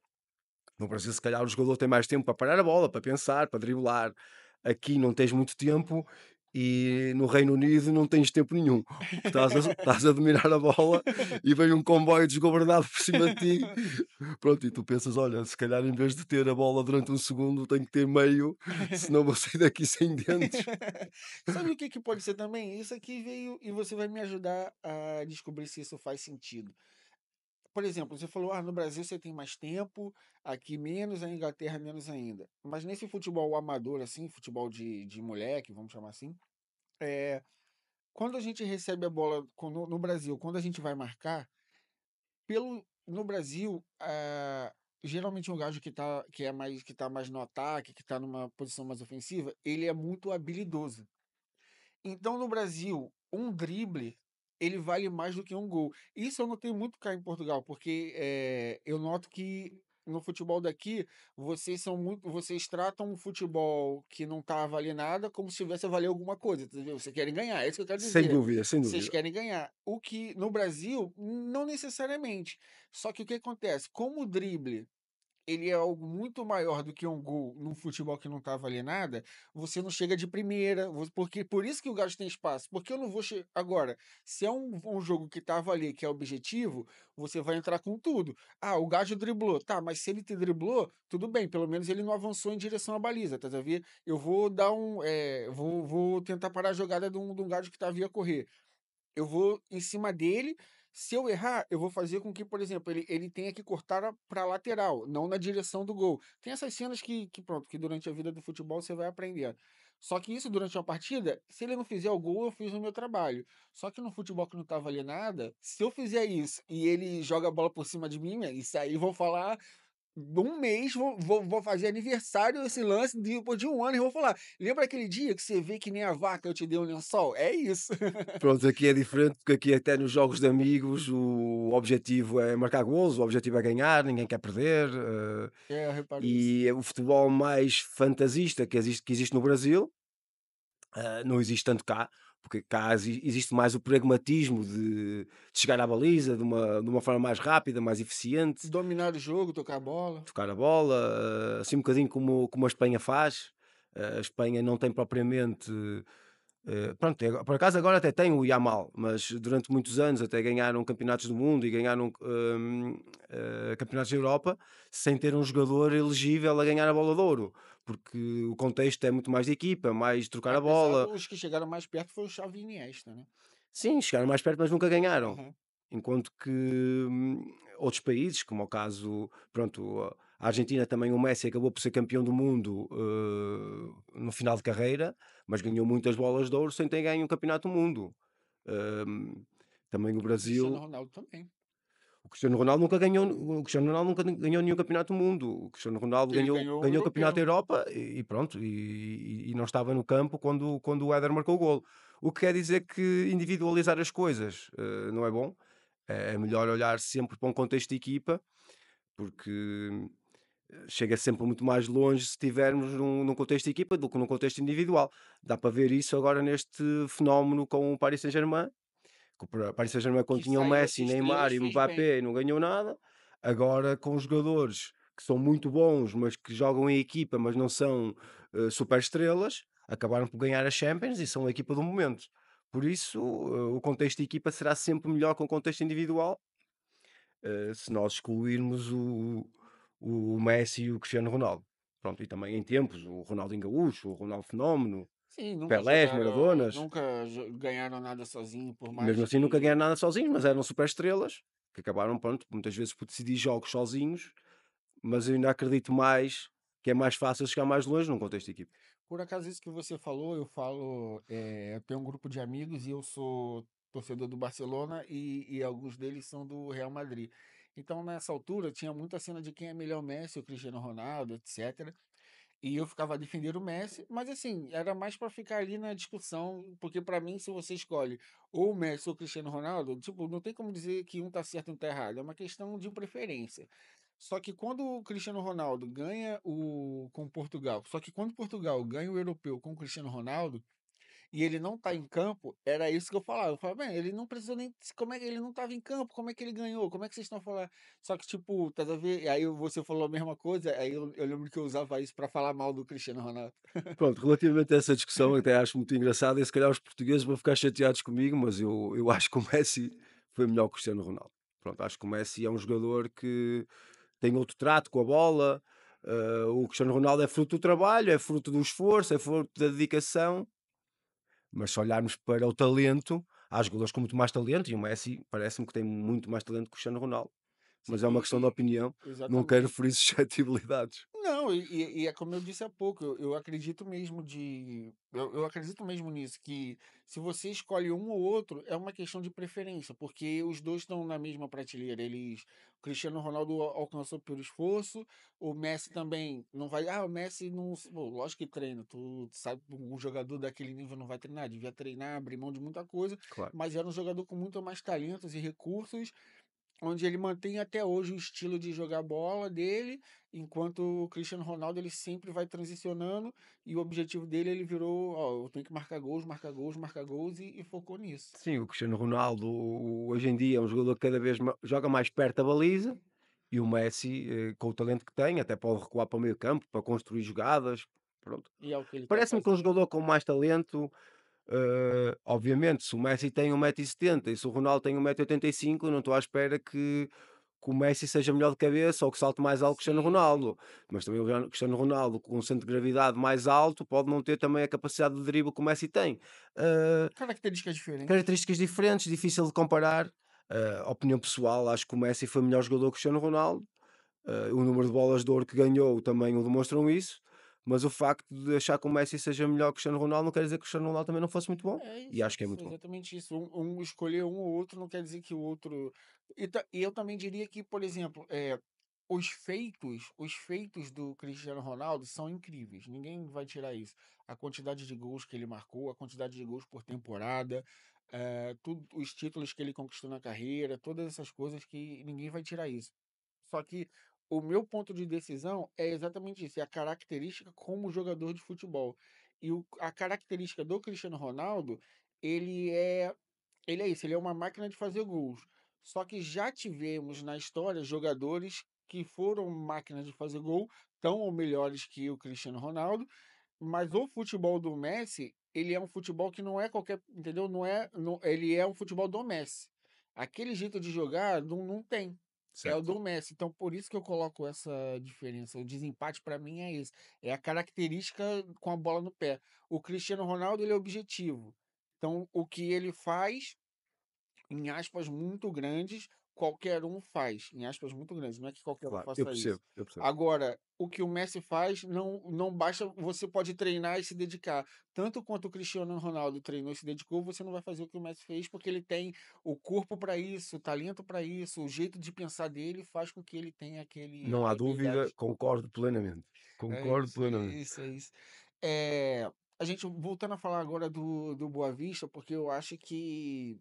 [SPEAKER 2] No Brasil, se calhar, o jogador tem mais tempo para parar a bola, para pensar, para driblar. Aqui não tens muito tempo e no Reino Unido não tens tempo nenhum, porque estás a dominar a bola e vem um comboio desgovernado por cima de ti. Pronto, e tu pensas: olha, se calhar em vez de ter a bola durante um segundo, tenho que ter meio, senão vou sair daqui sem dentes.
[SPEAKER 1] Sabe o que que pode ser também? Isso aqui veio e você vai me ajudar a descobrir se isso faz sentido. Por exemplo, você falou, no Brasil você tem mais tempo, aqui menos, na Inglaterra menos ainda. Mas nesse futebol amador, assim, futebol de moleque, vamos chamar assim, é, quando a gente recebe a bola no Brasil, quando a gente vai marcar, no Brasil, geralmente um gajo que tá mais no ataque, que tá numa posição mais ofensiva, ele é muito habilidoso. Então, no Brasil, um drible, ele vale mais do que um gol. Isso eu notei muito cá em Portugal, porque eu noto que no futebol daqui, vocês tratam o futebol que não tá a valer nada como se tivesse a valer alguma coisa, entendeu? Vocês querem ganhar, é isso que eu quero
[SPEAKER 2] Sem
[SPEAKER 1] dizer.
[SPEAKER 2] dúvida, sem
[SPEAKER 1] Vocês
[SPEAKER 2] dúvida.
[SPEAKER 1] querem ganhar. O que no Brasil, não necessariamente. Só que o que acontece? Como o drible ele é algo muito maior do que um gol num futebol que não tá valendo nada, você não chega de primeira, porque por isso que o Galo tem espaço, porque eu não vou agora, se é um jogo que tava ali, que é objetivo, você vai entrar com tudo. O Gajo driblou, tá, mas se ele te driblou, tudo bem, pelo menos ele não avançou em direção à baliza, tá vendo? Eu vou dar vou tentar parar a jogada de um Gajo que tá via correr. Eu vou em cima dele. Se eu errar, eu vou fazer com que, por exemplo, ele tenha que cortar para lateral, não na direção do gol. Tem essas cenas que, pronto, que durante a vida do futebol você vai aprender. Só que isso durante uma partida, se ele não fizer o gol, eu fiz o meu trabalho. Só que no futebol que não tá valendo nada, se eu fizer isso e ele joga a bola por cima de mim, isso aí vão falar um mês, vou fazer aniversário esse lance, depois de um ano, e vou falar: lembra aquele dia que você vê que nem a vaca eu te dei um lençol? É isso.
[SPEAKER 2] Pronto, aqui é diferente, porque aqui até nos jogos de amigos o objetivo é marcar golos, o objetivo é ganhar, ninguém quer perder.
[SPEAKER 1] É, eu reparo isso.
[SPEAKER 2] E é o futebol mais fantasista que existe no Brasil, não existe tanto cá, porque cá existe mais o pragmatismo de chegar à baliza de uma forma mais rápida, mais eficiente,
[SPEAKER 1] Dominar o jogo, tocar a bola.
[SPEAKER 2] tocar a bola, assim um bocadinho como a Espanha faz. A Espanha não tem propriamente. Pronto, por acaso agora até tem o Yamal, mas durante muitos anos até ganharam campeonatos do mundo e ganharam campeonatos da Europa sem ter um jogador elegível a ganhar a bola de ouro, porque o contexto é muito mais de equipa, mais trocar a
[SPEAKER 1] Apesar
[SPEAKER 2] bola.
[SPEAKER 1] dos que chegaram mais perto foi o Xavi e Iniesta, né.
[SPEAKER 2] Sim, chegaram mais perto, mas nunca ganharam.
[SPEAKER 1] Aham.
[SPEAKER 2] Enquanto que outros países, como o caso, pronto, a Argentina também, o Messi acabou por ser campeão do mundo no final de carreira, mas ganhou muitas bolas de ouro sem ter ganho um campeonato do mundo. Hum, também o
[SPEAKER 1] O Cristiano
[SPEAKER 2] Brasil,
[SPEAKER 1] Ronaldo também,
[SPEAKER 2] o Cristiano Ronaldo nunca ganhou, o Cristiano Ronaldo nunca ganhou nenhum campeonato do mundo. O Cristiano Ronaldo
[SPEAKER 1] que ele ganhou o
[SPEAKER 2] ganhou o campeonato da
[SPEAKER 1] europeu.
[SPEAKER 2] Europa e pronto, e não estava no campo quando o Éder marcou o golo. O que quer dizer que individualizar as coisas não é bom. É melhor olhar sempre para um contexto de equipa, porque chega sempre muito mais longe se estivermos num contexto de equipa do que num contexto individual. Dá para ver isso agora neste fenómeno com o Paris Saint-Germain, que o Paris Saint-Germain quando
[SPEAKER 1] Que
[SPEAKER 2] tinha o
[SPEAKER 1] saiu as
[SPEAKER 2] Messi, Neymar
[SPEAKER 1] estrelas,
[SPEAKER 2] e
[SPEAKER 1] fez bem.
[SPEAKER 2] Mbappé não ganhou nada, agora com jogadores que são muito bons, mas que jogam em equipa, mas não são super estrelas, acabaram por ganhar a Champions e são a equipa do momento. Por isso, o contexto de equipa será sempre melhor que o contexto individual, se nós excluirmos o Messi e o Cristiano Ronaldo. Pronto, e também em tempos, o Ronaldinho Gaúcho, o Ronaldo Fenómeno,
[SPEAKER 1] Sim,
[SPEAKER 2] Pelés, Maradonas,
[SPEAKER 1] ganharam nada sozinho, por
[SPEAKER 2] e
[SPEAKER 1] mais
[SPEAKER 2] mesmo assim nunca ganharam
[SPEAKER 1] que
[SPEAKER 2] nada sozinhos, mas eram super estrelas, que acabaram, pronto, muitas vezes por decidir jogos sozinhos, mas eu ainda acredito mais que é mais fácil chegar mais longe num contexto de equipe.
[SPEAKER 1] por acaso isso que você falou, eu falo, eu tenho um grupo de amigos e eu sou torcedor do Barcelona e alguns deles são do Real Madrid. Então, nessa altura, tinha muita cena de quem é melhor, Messi ou Cristiano Ronaldo, etc. E eu ficava defendendo o Messi, mas assim, era mais para ficar ali na discussão, porque para mim, se você escolhe ou o Messi ou o Cristiano Ronaldo, tipo, não tem como dizer que um tá certo e um tá errado, é uma questão de preferência. Só que quando o Cristiano Ronaldo ganha o com Portugal, só que quando Portugal ganha o europeu com o Cristiano Ronaldo e ele não tá em campo, era isso que eu falava. Eu falava, bem, ele não precisou nem. Como é que ele não tava em campo? Como é que ele ganhou? Como é que vocês estão falando? Só que, tipo, tá a ver? Aí você falou a mesma coisa, aí eu lembro que eu usava isso pra falar mal do Cristiano Ronaldo.
[SPEAKER 2] Pronto, relativamente a essa discussão, eu até acho muito engraçado, e se calhar os portugueses vão ficar chateados comigo, mas eu acho que o Messi foi melhor que o Cristiano Ronaldo. Pronto, acho que o Messi é um jogador que tem outro trato com a bola. O Cristiano Ronaldo é fruto do trabalho, é fruto do esforço, é fruto da dedicação, mas se olharmos para o talento, há jogadores com muito mais talento e o Messi parece-me que tem muito mais talento que o Cristiano Ronaldo.
[SPEAKER 1] Sim,
[SPEAKER 2] Mas é uma questão de opinião, não quero
[SPEAKER 1] exatamente.
[SPEAKER 2] ferir suscetibilidades.
[SPEAKER 1] Não, e é como eu disse há pouco, eu acredito mesmo eu acredito mesmo nisso, que se você escolhe um ou outro, é uma questão de preferência, porque os dois estão na mesma prateleira. O Cristiano Ronaldo alcançou pelo esforço, o Messi também não vai. Ah, o Messi não. Pô, lógico que treina, tu sabe, um jogador daquele nível não vai treinar, devia treinar, abrir mão de muita coisa,
[SPEAKER 2] Claro.
[SPEAKER 1] mas era um jogador com muito mais talentos e recursos onde ele mantém até hoje o estilo de jogar bola dele, enquanto o Cristiano Ronaldo ele sempre vai transicionando e o objetivo dele ele virou, ó, eu tenho que marcar gols, marcar gols, marcar gols e focou nisso.
[SPEAKER 2] Sim, o Cristiano Ronaldo hoje em dia é um jogador que cada vez joga mais perto da baliza e o Messi, com o talento que tem, até pode recuar para o meio campo para construir jogadas. Pronto.
[SPEAKER 1] E é o que ele está
[SPEAKER 2] Parece-me que um
[SPEAKER 1] fazendo.
[SPEAKER 2] jogador com mais talento, obviamente, se o Messi tem 1,70 m e se o Ronaldo tem 1,85 m, eu não estou à espera que o Messi seja melhor de cabeça ou que salte mais alto que o Cristiano
[SPEAKER 1] Sim, sim.
[SPEAKER 2] Ronaldo. Mas também o Cristiano Ronaldo, com um centro de gravidade mais alto, pode não ter também a capacidade de drible que o Messi tem. Eh,
[SPEAKER 1] Características diferentes.
[SPEAKER 2] Características diferentes, difícil de comparar. Opinião pessoal, acho que o Messi foi melhor jogador que o Cristiano Ronaldo. O número de bolas de ouro que ganhou também o demonstram isso, mas o facto de achar que o Messi seja melhor que o Cristiano Ronaldo não quer dizer que o Cristiano Ronaldo também não fosse muito bom,
[SPEAKER 1] É
[SPEAKER 2] e
[SPEAKER 1] isso,
[SPEAKER 2] acho que é muito bom.
[SPEAKER 1] exatamente isso. Escolher um ou outro não quer dizer que o outro. E eu também diria que, por exemplo, os feitos do Cristiano Ronaldo são incríveis. Ninguém vai tirar isso. A quantidade de gols que ele marcou, a quantidade de gols por temporada, tudo, os títulos que ele conquistou na carreira, todas essas coisas que ninguém vai tirar isso. Só que o meu ponto de decisão é exatamente isso, é a característica como jogador de futebol. A característica do Cristiano Ronaldo, ele é, ele é isso, ele é uma máquina de fazer gols. Só que já tivemos na história jogadores que foram máquinas de fazer gol, tão ou melhores que o Cristiano Ronaldo, mas o futebol do Messi, ele é um futebol que não é qualquer, entendeu? Ele é um futebol do Messi. Aquele jeito de jogar não tem. É o
[SPEAKER 2] Certo,
[SPEAKER 1] do Messi. Então, por isso que eu coloco essa diferença. O desempate, para mim, é esse. É a característica com a bola no pé. O Cristiano Ronaldo, ele é objetivo. Então, o que ele faz em aspas muito grandes, qualquer um faz, em aspas muito grandes, não é que qualquer um
[SPEAKER 2] claro, eu
[SPEAKER 1] faça isso.
[SPEAKER 2] percebo, eu percebo.
[SPEAKER 1] Agora, o que o Messi faz não basta, você pode treinar e se dedicar. Tanto quanto o Cristiano Ronaldo treinou e se dedicou, você não vai fazer o que o Messi fez, porque ele tem o corpo para isso, o talento para isso, o jeito de pensar dele faz com que ele tenha
[SPEAKER 2] Não há
[SPEAKER 1] a
[SPEAKER 2] dúvida,
[SPEAKER 1] habilidade.
[SPEAKER 2] concordo plenamente.
[SPEAKER 1] É
[SPEAKER 2] Concordo
[SPEAKER 1] isso, é
[SPEAKER 2] plenamente.
[SPEAKER 1] isso, é isso. É, a gente voltando a falar agora do Boa Vista, porque eu acho que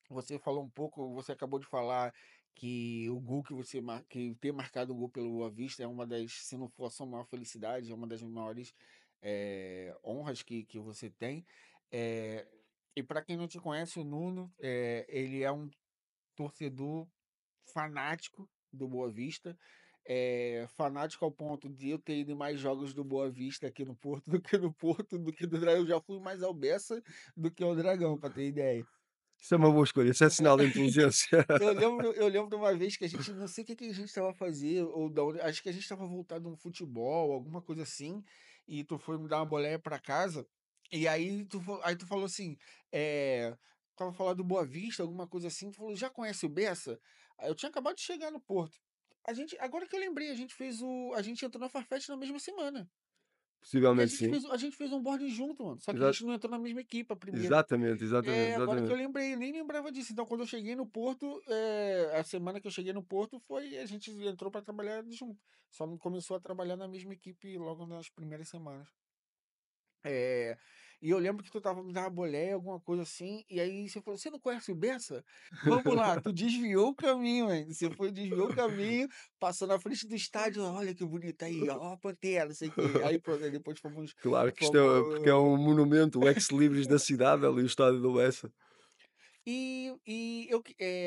[SPEAKER 1] você falou um pouco, você acabou de falar que o gol que ter marcado o gol pelo Boa Vista é uma das, se não for a sua maior felicidade, é uma das maiores honras que você tem. Eh, e para quem não te conhece, o Nuno, ele é um torcedor fanático do Boa Vista. Fanático ao ponto de eu ter ido em mais jogos do Boa Vista aqui no Porto do que no Porto, do que do Dragão. Eu já fui mais ao Bessa do que ao Dragão, para ter ideia.
[SPEAKER 2] Isso é uma boa escolha, isso é sinal de inteligência.
[SPEAKER 1] Eu lembro de uma vez que a gente, não sei o que que a gente estava fazendo, ou acho que a gente estava voltado no futebol, alguma coisa assim, e tu foi me dar uma boleia para casa, e aí tu falou assim, tava falando do Boa Vista, alguma coisa assim, tu falou, já conhece o Bessa? Aí eu tinha acabado de chegar no Porto. Agora que eu lembrei, a gente entrou na Farfetch na mesma semana. Porque
[SPEAKER 2] Possivelmente sim.
[SPEAKER 1] a gente fez um boarding junto, mano. Só que a
[SPEAKER 2] Exa
[SPEAKER 1] gente não entrou na mesma equipe a primeira.
[SPEAKER 2] exatamente, exatamente,
[SPEAKER 1] Agora que eu
[SPEAKER 2] exatamente.
[SPEAKER 1] lembrei, eu nem lembrava disso. Então, quando eu cheguei no Porto, a semana que eu cheguei no Porto foi a gente entrou para trabalhar junto. Só não começou a trabalhar na mesma equipe logo nas primeiras semanas. É, e eu lembro que tu tava me dando uma boleia, alguma coisa assim, e aí você falou: Você não conhece o Bessa? Vamos lá, tu desviou o caminho, hein? Desviou o caminho, passou na frente do estádio, olha que bonito aí, ó, a Pantera, não sei o quê. Aí pronto, aí depois
[SPEAKER 2] Claro que isto é porque é
[SPEAKER 1] fomos
[SPEAKER 2] um monumento, o ex-libris da cidade, ali o estádio do Bessa.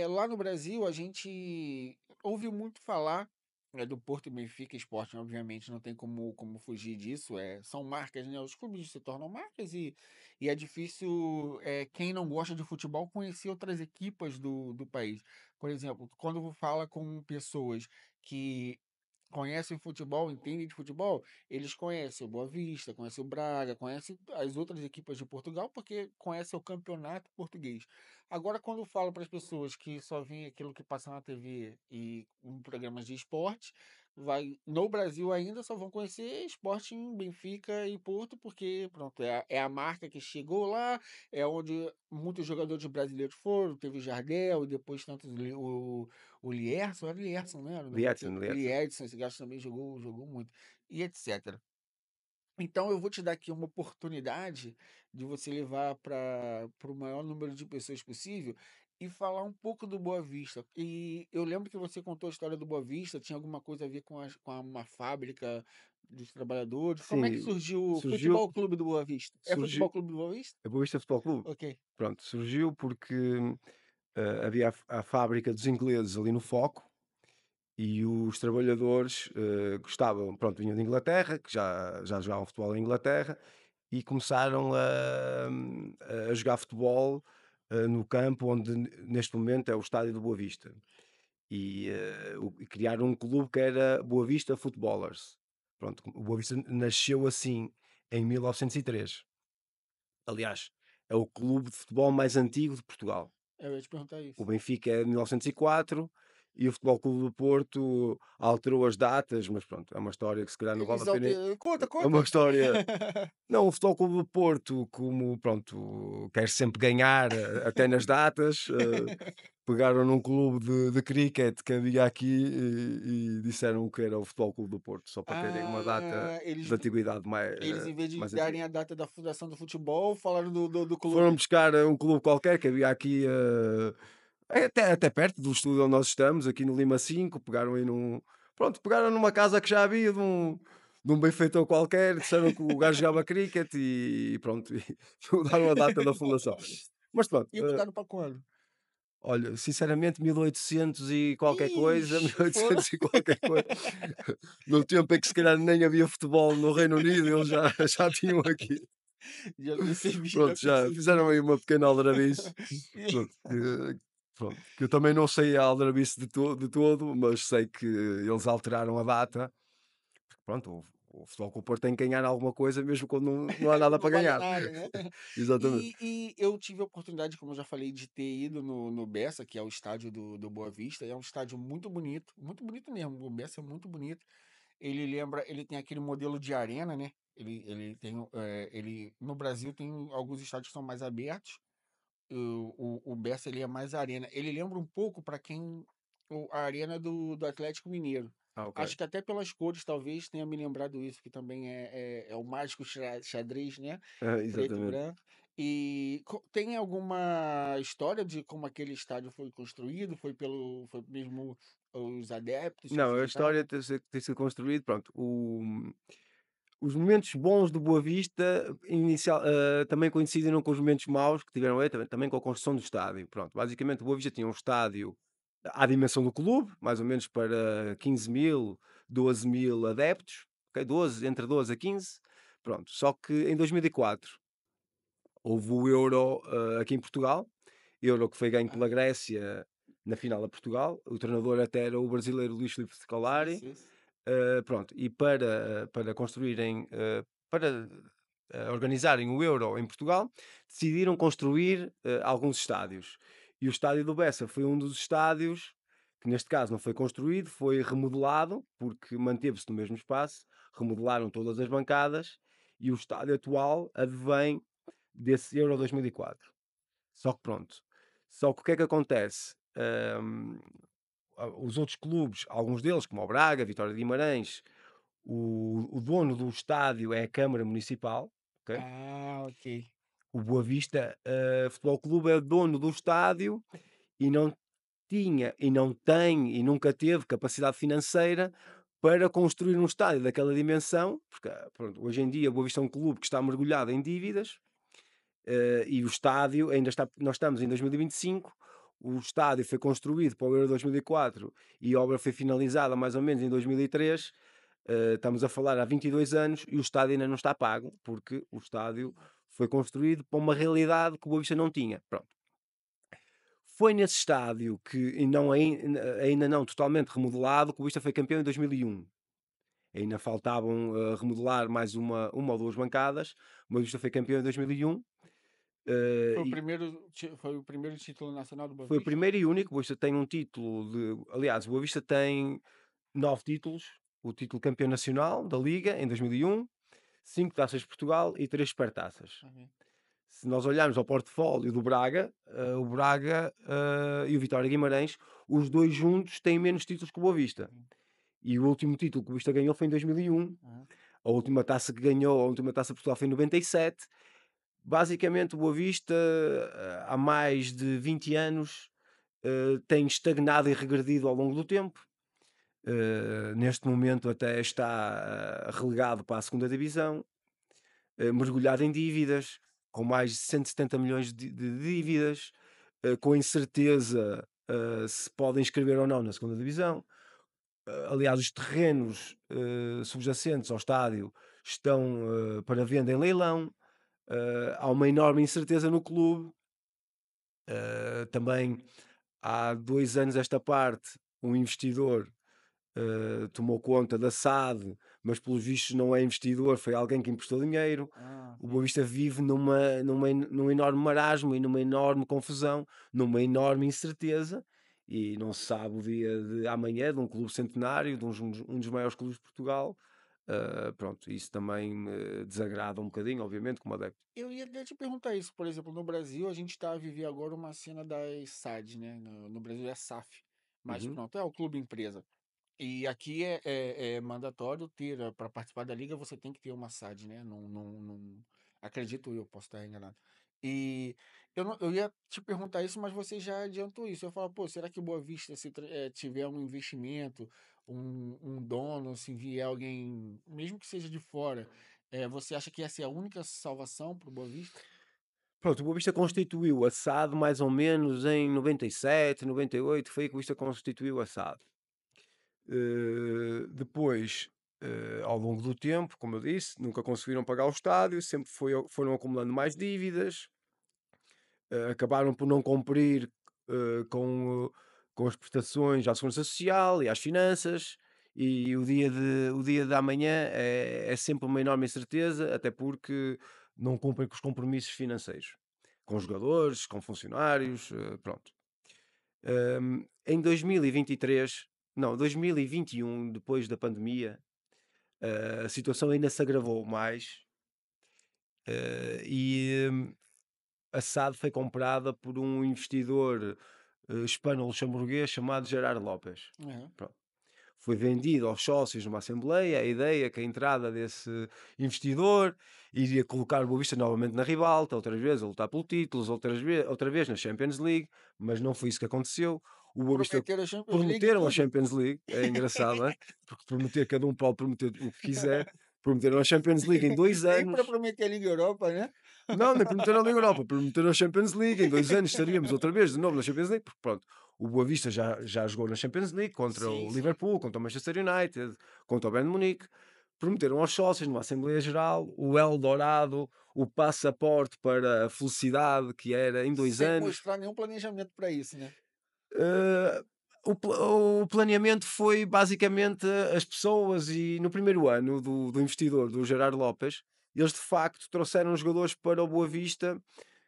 [SPEAKER 1] Lá no Brasil, a gente ouve muito falar do Porto e Benfica Sporting, obviamente, não tem como fugir disso. São marcas, né? Os clubes se tornam marcas e é difícil quem não gosta de futebol conhecer outras equipas do país. Por exemplo, quando fala com pessoas que conhecem futebol, entendem de futebol, eles conhecem o Boa Vista, conhecem o Braga, conhecem as outras equipas de Portugal, porque conhecem o campeonato português. Agora, quando eu falo para as pessoas que só veem aquilo que passa na TV e em programas de esporte, no Brasil ainda só vão conhecer Sporting, Benfica e Porto, porque pronto, é a marca que chegou lá, é onde muitos jogadores brasileiros foram, teve o Jardel e depois tantos o Lierson, era Lierson, né? Era o nome dele.
[SPEAKER 2] Liedson, Liedson.
[SPEAKER 1] Liedson, esse gajo também jogou muito. E etc. Então eu vou te dar aqui uma oportunidade de você levar para o maior número de pessoas possível e falar um pouco do Boa Vista. E eu lembro que você contou a história do Boa Vista, tinha alguma coisa a ver com uma fábrica dos trabalhadores. Como é que
[SPEAKER 2] Sim,
[SPEAKER 1] surgiu o
[SPEAKER 2] surgiu
[SPEAKER 1] Futebol Clube do Boa Vista? É
[SPEAKER 2] surgiu
[SPEAKER 1] Futebol Clube do Boa Vista?
[SPEAKER 2] a Boa Vista Futebol Clube.
[SPEAKER 1] Ok.
[SPEAKER 2] Pronto, surgiu porque, havia a fábrica dos ingleses ali no Foco e os trabalhadores, gostavam, pronto, vinham de Inglaterra, que já jogavam futebol em Inglaterra, e começaram a jogar futebol, no campo onde neste momento é o estádio do Boa Vista. E criaram um clube que era Boa Vista Footballers. Pronto, o Boa Vista nasceu assim em 1903. Aliás, é o clube de futebol mais antigo de Portugal.
[SPEAKER 1] Eu ia te perguntar
[SPEAKER 2] O
[SPEAKER 1] isso.
[SPEAKER 2] Benfica é de 1904 e o Futebol Clube do Porto alterou as datas, mas pronto, é uma história que se calhar não vale a
[SPEAKER 1] Eles
[SPEAKER 2] pena.
[SPEAKER 1] conta,
[SPEAKER 2] É uma
[SPEAKER 1] conta.
[SPEAKER 2] história. Não, o Futebol Clube do Porto, como pronto, quer sempre ganhar, até nas datas, pegaram num clube de cricket que havia aqui e disseram que era o Futebol Clube do Porto, só para terem uma data
[SPEAKER 1] Ah,
[SPEAKER 2] de antiguidade
[SPEAKER 1] eles, em vez de
[SPEAKER 2] mais
[SPEAKER 1] darem
[SPEAKER 2] antiga.
[SPEAKER 1] a data da fundação do futebol, falaram do
[SPEAKER 2] Foram
[SPEAKER 1] clube.
[SPEAKER 2] buscar um clube qualquer que havia aqui, até perto do estúdio onde nós estamos, aqui no Lima 5, pegaram aí num. Pronto, pegaram numa casa que já havia de um benfeitor qualquer, disseram que o gajo jogava cricket e pronto, e mudaram a data da fundação. Mas pronto,
[SPEAKER 1] E mudaram pra quando?
[SPEAKER 2] olha, sinceramente, 1800 e qualquer coisa,
[SPEAKER 1] Ixi, foram.
[SPEAKER 2] 1800 e qualquer coisa, no tempo em que se calhar nem havia futebol no Reino Unido, eles já, já tinham aqui.
[SPEAKER 1] Já percebi, já
[SPEAKER 2] Pronto, já
[SPEAKER 1] percebi.
[SPEAKER 2] fizeram aí uma pequena aldrabice. Pronto, que eu também não sei a aldrabice de todo, mas sei que eles alteraram a data. Pronto, o Futebol Clube do Porto tem que ganhar alguma coisa, mesmo quando não há nada
[SPEAKER 1] Não
[SPEAKER 2] para
[SPEAKER 1] vale
[SPEAKER 2] ganhar.
[SPEAKER 1] nada, né?
[SPEAKER 2] Exatamente.
[SPEAKER 1] E eu tive a oportunidade, como eu já falei, de ter ido no Bessa, que é o estádio do Boa Vista. É um estádio muito bonito mesmo. O Bessa é muito bonito. Ele tem aquele modelo de arena, né? Ele tem, no Brasil tem alguns estádios que são mais abertos. O Bessa ele é mais arena. Ele lembra um pouco para quem a arena do Atlético Mineiro.
[SPEAKER 2] Ah, ok.
[SPEAKER 1] Acho que até pelas cores talvez tenha me lembrado isso, que também é o mágico xadrez, né?
[SPEAKER 2] Ah,
[SPEAKER 1] Preto e
[SPEAKER 2] exatamente.
[SPEAKER 1] branco. E tem alguma história de como aquele estádio foi construído? Foi mesmo os adeptos que
[SPEAKER 2] Não, a história
[SPEAKER 1] fizeram?
[SPEAKER 2] tem sido construído, pronto. Os momentos bons do Boa Vista também coincidiram com os momentos maus que tiveram aí, também com a construção do estádio. Pronto, basicamente o Boa Vista tinha um estádio à dimensão do clube, mais ou menos para 15.000, 12.000 adeptos, ok? 12, entre 12 a 15. Pronto, só que em 2004 houve o Euro aqui em Portugal, Euro que foi ganho
[SPEAKER 1] Ah,
[SPEAKER 2] pela Grécia na final a Portugal. O treinador até era o brasileiro Luís Filipe
[SPEAKER 1] sim,
[SPEAKER 2] Scolari.
[SPEAKER 1] sim.
[SPEAKER 2] Pronto, e para construírem, para organizarem o Euro em Portugal, decidiram construir alguns estádios. E o estádio do Bessa foi um dos estádios que, neste caso, não foi construído, foi remodelado, porque manteve-se no mesmo espaço, remodelaram todas as bancadas e o estádio atual advém desse Euro 2004. Só que pronto, só que o que é que acontece? Os outros clubes, alguns deles, como o Braga, Vitória de Guimarães, o dono do estádio é a Câmara Municipal, ok?
[SPEAKER 1] Ah, ok.
[SPEAKER 2] O Boa Vista Futebol Clube é dono do estádio e não tinha, e não tem, e nunca teve capacidade financeira para construir um estádio daquela dimensão, porque pronto, hoje em dia o Boa Vista é um clube que está mergulhado em dívidas, e o estádio ainda está, nós estamos em 2025, o estádio foi construído para o Euro 2004 e a obra foi finalizada mais ou menos em 2003. Estamos a falar há 22 anos e o estádio ainda não está pago, porque o estádio foi construído para uma realidade que o Boa Vista não tinha. Pronto. Foi nesse estádio que, e não, ainda não totalmente remodelado, que o Boa Vista foi campeão em 2001. Ainda faltavam remodelar mais uma ou duas bancadas. O Boa Vista foi campeão em 2001.
[SPEAKER 1] Foi o primeiro título nacional do Boa
[SPEAKER 2] Foi o
[SPEAKER 1] Vista?
[SPEAKER 2] primeiro e único. O Boa Vista tem um título de. Aliás, o Boa Vista tem 9 títulos. O título campeão nacional da Liga em 2001, 5 taças de Portugal e 3 supertaças.
[SPEAKER 1] Ok.
[SPEAKER 2] Se nós olharmos ao portfólio do Braga, o Braga e o Vitória Guimarães, os dois juntos têm menos títulos que o Boa Vista.
[SPEAKER 1] Uhum.
[SPEAKER 2] E o último título que o Boa Vista ganhou foi em 2001.
[SPEAKER 1] Aham.
[SPEAKER 2] A última taça que ganhou, a última taça de Portugal foi em 97. Basicamente, o Boa Vista, há mais de 20 anos, tem estagnado e regredido ao longo do tempo. Neste momento até está relegado para a segunda divisão, mergulhado em dívidas, com mais de 170 milhões de dívidas, com incerteza se podem inscrever ou não na segunda divisão. Aliás, os terrenos subjacentes ao estádio estão para venda em leilão. Há uma enorme incerteza no clube. Também há 2 anos esta parte, um investidor tomou conta da SAD, mas pelos vistos não é investidor, foi alguém que emprestou dinheiro.
[SPEAKER 1] Ah,
[SPEAKER 2] O Boa
[SPEAKER 1] sim.
[SPEAKER 2] Vista vive num enorme marasmo e numa enorme confusão, numa enorme incerteza, e não se sabe o dia de amanhã de um clube centenário, de um dos maiores clubes de Portugal. Pronto, isso também me desagrada um bocadinho, obviamente, como adepto.
[SPEAKER 1] Eu ia até te perguntar isso, por exemplo, no Brasil a gente está a viver agora uma cena das SADs, né? No Brasil é SAF, mas
[SPEAKER 2] Uhum.
[SPEAKER 1] pronto, é o clube empresa. E aqui é mandatório ter, para participar da liga, você tem que ter uma SAD, né? Acredito eu, posso estar enganado. E eu ia te perguntar isso, mas você já adiantou isso. Eu falo, pô, será que Boa Vista, se tiver um investimento, um dono, se vier alguém, mesmo que seja de fora, você acha que essa é a única salvação para o Boa Vista?
[SPEAKER 2] Pronto, o Boa Vista constituiu a SAD mais ou menos em 97, 98, foi aí que o Boa Vista constituiu a SAD. Depois, ao longo do tempo, como eu disse, nunca conseguiram pagar o estádio, sempre foram acumulando mais dívidas, acabaram por não cumprir com as prestações à Segurança Social e às finanças, e o dia de amanhã é sempre uma enorme incerteza, até porque não cumprem com os compromissos financeiros, com jogadores, com funcionários, pronto. Em 2023, não, 2021, depois da pandemia, a situação ainda se agravou mais, e a SAD foi comprada por um investidor hispano-luxemburguês chamado Gerard Lopes.
[SPEAKER 1] É.
[SPEAKER 2] Pronto. Foi vendido aos sócios numa assembleia a ideia que a entrada desse investidor iria colocar o Boa Vista novamente na ribalta, outra vez a lutar pelo título, outra vez na Champions League, mas não foi isso que aconteceu. O Boa Vista
[SPEAKER 1] Prometeram a Champions League e
[SPEAKER 2] prometeram a
[SPEAKER 1] tudo.
[SPEAKER 2] Champions League, é engraçado, não é? Porque prometer, cada um pode prometer o que quiser. Prometeram a Champions League em dois
[SPEAKER 1] Nem para
[SPEAKER 2] anos.
[SPEAKER 1] prometer a Liga Europa, né?
[SPEAKER 2] Não, nem prometeram a Liga Europa, prometeram a Champions League. Em 2 anos estaríamos outra vez de novo na Champions League, porque pronto, o Boa Vista já jogou na Champions League contra
[SPEAKER 1] Sim,
[SPEAKER 2] o
[SPEAKER 1] sim.
[SPEAKER 2] Liverpool, contra o Manchester United, contra o Bayern de Munique. Prometeram aos sócios numa Assembleia Geral o Eldorado, o passaporte para a felicidade que era em dois
[SPEAKER 1] Sem
[SPEAKER 2] anos.
[SPEAKER 1] mostrar nenhum planejamento para isso, né?
[SPEAKER 2] Eh, o planeamento foi basicamente as pessoas, e no primeiro ano do investidor, do Gerard Lopes, eles de facto trouxeram jogadores para o Boa Vista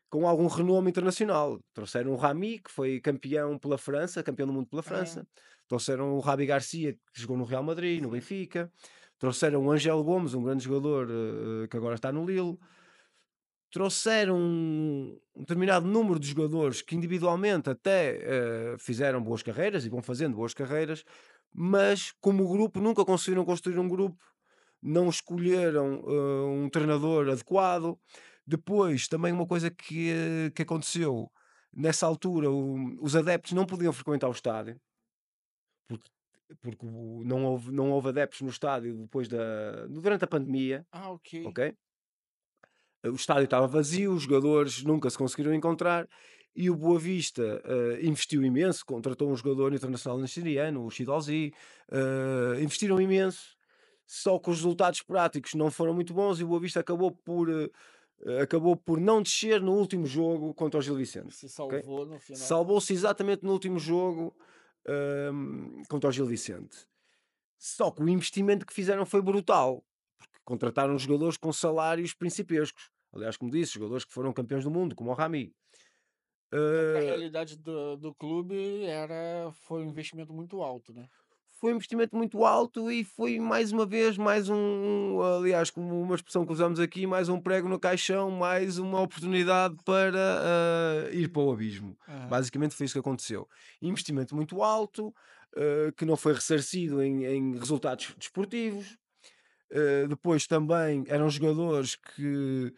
[SPEAKER 2] com algum renome internacional. Trouxeram o Rami, que foi campeão pela França, campeão do mundo pela
[SPEAKER 1] Ah,
[SPEAKER 2] França. Trouxeram o Rabi Garcia, que jogou no Real Madrid, no
[SPEAKER 1] sim.
[SPEAKER 2] Benfica. Trouxeram o Angel Gomes, um grande jogador que agora está no Lille. Trouxeram um determinado número de jogadores que individualmente até fizeram boas carreiras e vão fazendo boas carreiras, mas como grupo nunca conseguiram construir um grupo, não escolheram um treinador adequado. Depois, também uma coisa que aconteceu, nessa altura, os adeptos não podiam frequentar o estádio, porque, porque não houve adeptos no estádio durante a pandemia,
[SPEAKER 1] Ah, ok.
[SPEAKER 2] ok? O estádio estava vazio, os jogadores nunca se conseguiram encontrar, e o Boa Vista investiu imenso, contratou um jogador internacional nigeriano, o Shidozi, investiram imenso, só que os resultados práticos não foram muito bons, e o Boa Vista acabou por não descer no último jogo contra o Gil Vicente.
[SPEAKER 1] Se
[SPEAKER 2] Ok?
[SPEAKER 1] salvou no final.
[SPEAKER 2] Salvou-se exatamente no último jogo contra o Gil Vicente. Só que o investimento que fizeram foi brutal, porque contrataram jogadores com salários principescos. Aliás, como disse, jogadores que foram campeões do mundo, como o Rami.
[SPEAKER 1] É porque a
[SPEAKER 2] Eh,
[SPEAKER 1] realidade do clube foi um investimento muito alto, né?
[SPEAKER 2] Foi um investimento muito alto e foi mais uma vez aliás, como uma expressão que usamos aqui, mais um prego no caixão, mais uma oportunidade para ir para o abismo.
[SPEAKER 1] Aham.
[SPEAKER 2] Basicamente foi isso que aconteceu. Investimento muito alto, que não foi ressarcido em resultados desportivos. Depois também eram jogadores que